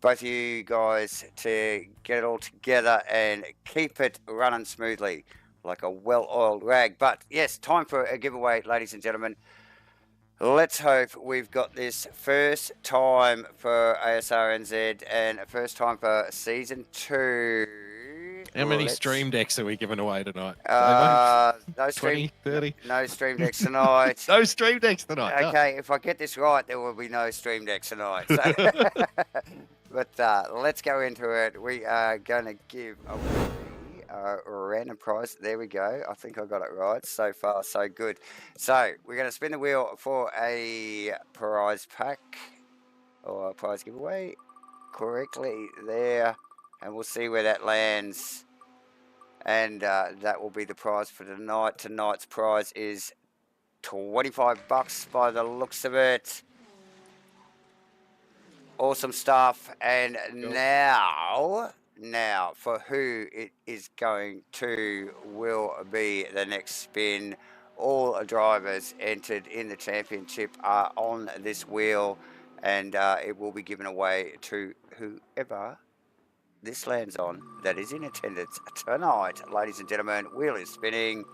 both of you guys to get it all together and keep it running smoothly like a well-oiled rag. But yes, time for a giveaway, ladies and gentlemen. Let's hope we've got this first time for ASRNZ and first time for season 2. How many stream decks are we giving away tonight? No 20, 30? No stream decks tonight. No stream decks tonight. Okay, if I get this right, there will be no stream decks tonight. So but let's go into it. We are going to give away a random prize. There we go. I think I got it right. So far, so good. So we're going to spin the wheel for a prize pack or a prize giveaway correctly there. And we'll see where that lands. And that will be the prize for tonight. Tonight's prize is $25 by the looks of it. Awesome stuff. And now for who it is going to will be the next spin. All drivers entered in the championship are on this wheel, and it will be given away to whoever this lands on that is in attendance tonight. Ladies and gentlemen, wheel is spinning.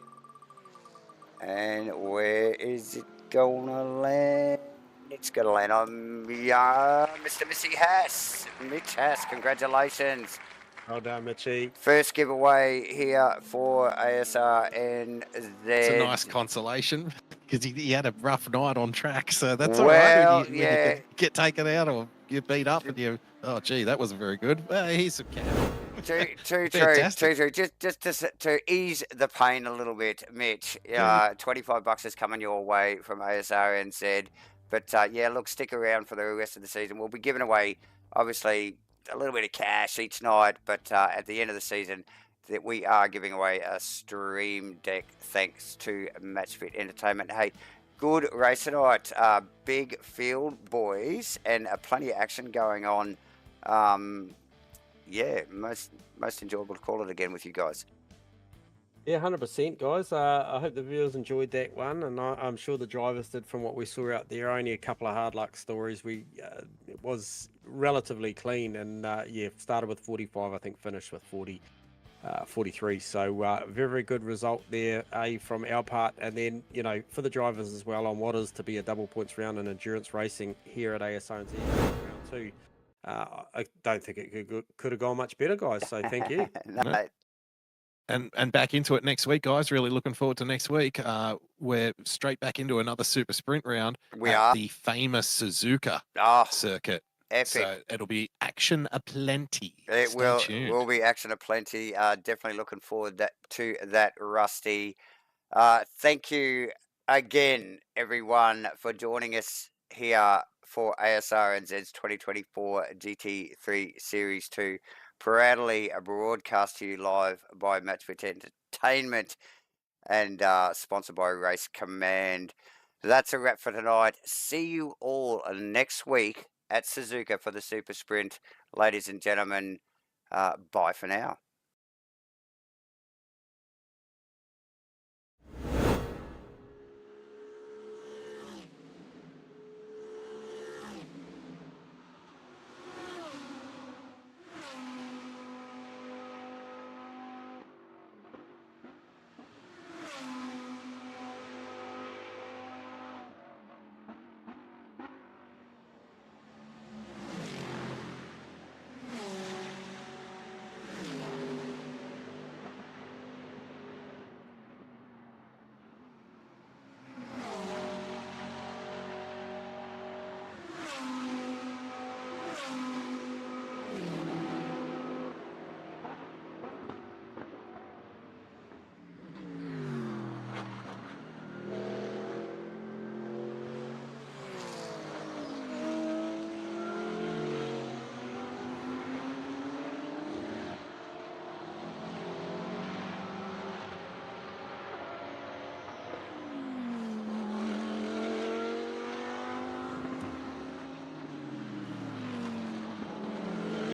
And where is it gonna land? It's gonna land on Mr. Missy Haas. Mitch Haas, congratulations. Well done, Mitchy. First giveaway here for ASRNZ. It's a nice consolation because he had a rough night on track, so that's all Well, right. When yeah. you get taken out or you beat up and you, oh gee, that wasn't very good. Well, here's some cash. True. Just to ease the pain a little bit, Mitch. $25 is coming your way from ASRNZ. But yeah, look, stick around for the rest of the season. We'll be giving away, obviously, a little bit of cash each night. But at the end of the season, that we are giving away a stream deck thanks to MatchFit Entertainment. Hey, good race tonight. Big field, boys, and plenty of action going on. Yeah, most enjoyable to call it again with you guys. Yeah, 100%, guys. I hope the viewers enjoyed that one, and I'm sure the drivers did from what we saw out there. Only a couple of hard luck stories. It was relatively clean, and yeah, started with 45, I think finished with 43. So very, very good result there, from our part. And then, you know, for the drivers as well on what is to be a double points round in endurance racing here at ASRNZ round 2. I don't think it could have gone much better, guys. So thank you. No. And back into it next week, guys. Really looking forward to next week. We're straight back into another super sprint round. We are. The famous Suzuka circuit. Epic. So it'll be action aplenty. It will be action aplenty. Definitely looking forward to that, Rusty. Thank you again, everyone, for joining us here for ASRNZ's 2024 GT3 Series 2. Proudly broadcast to you live by MatchFit Entertainment and sponsored by Race Command. That's a wrap for tonight. See you all next week at Suzuka for the Super Sprint. Ladies and gentlemen, bye for now.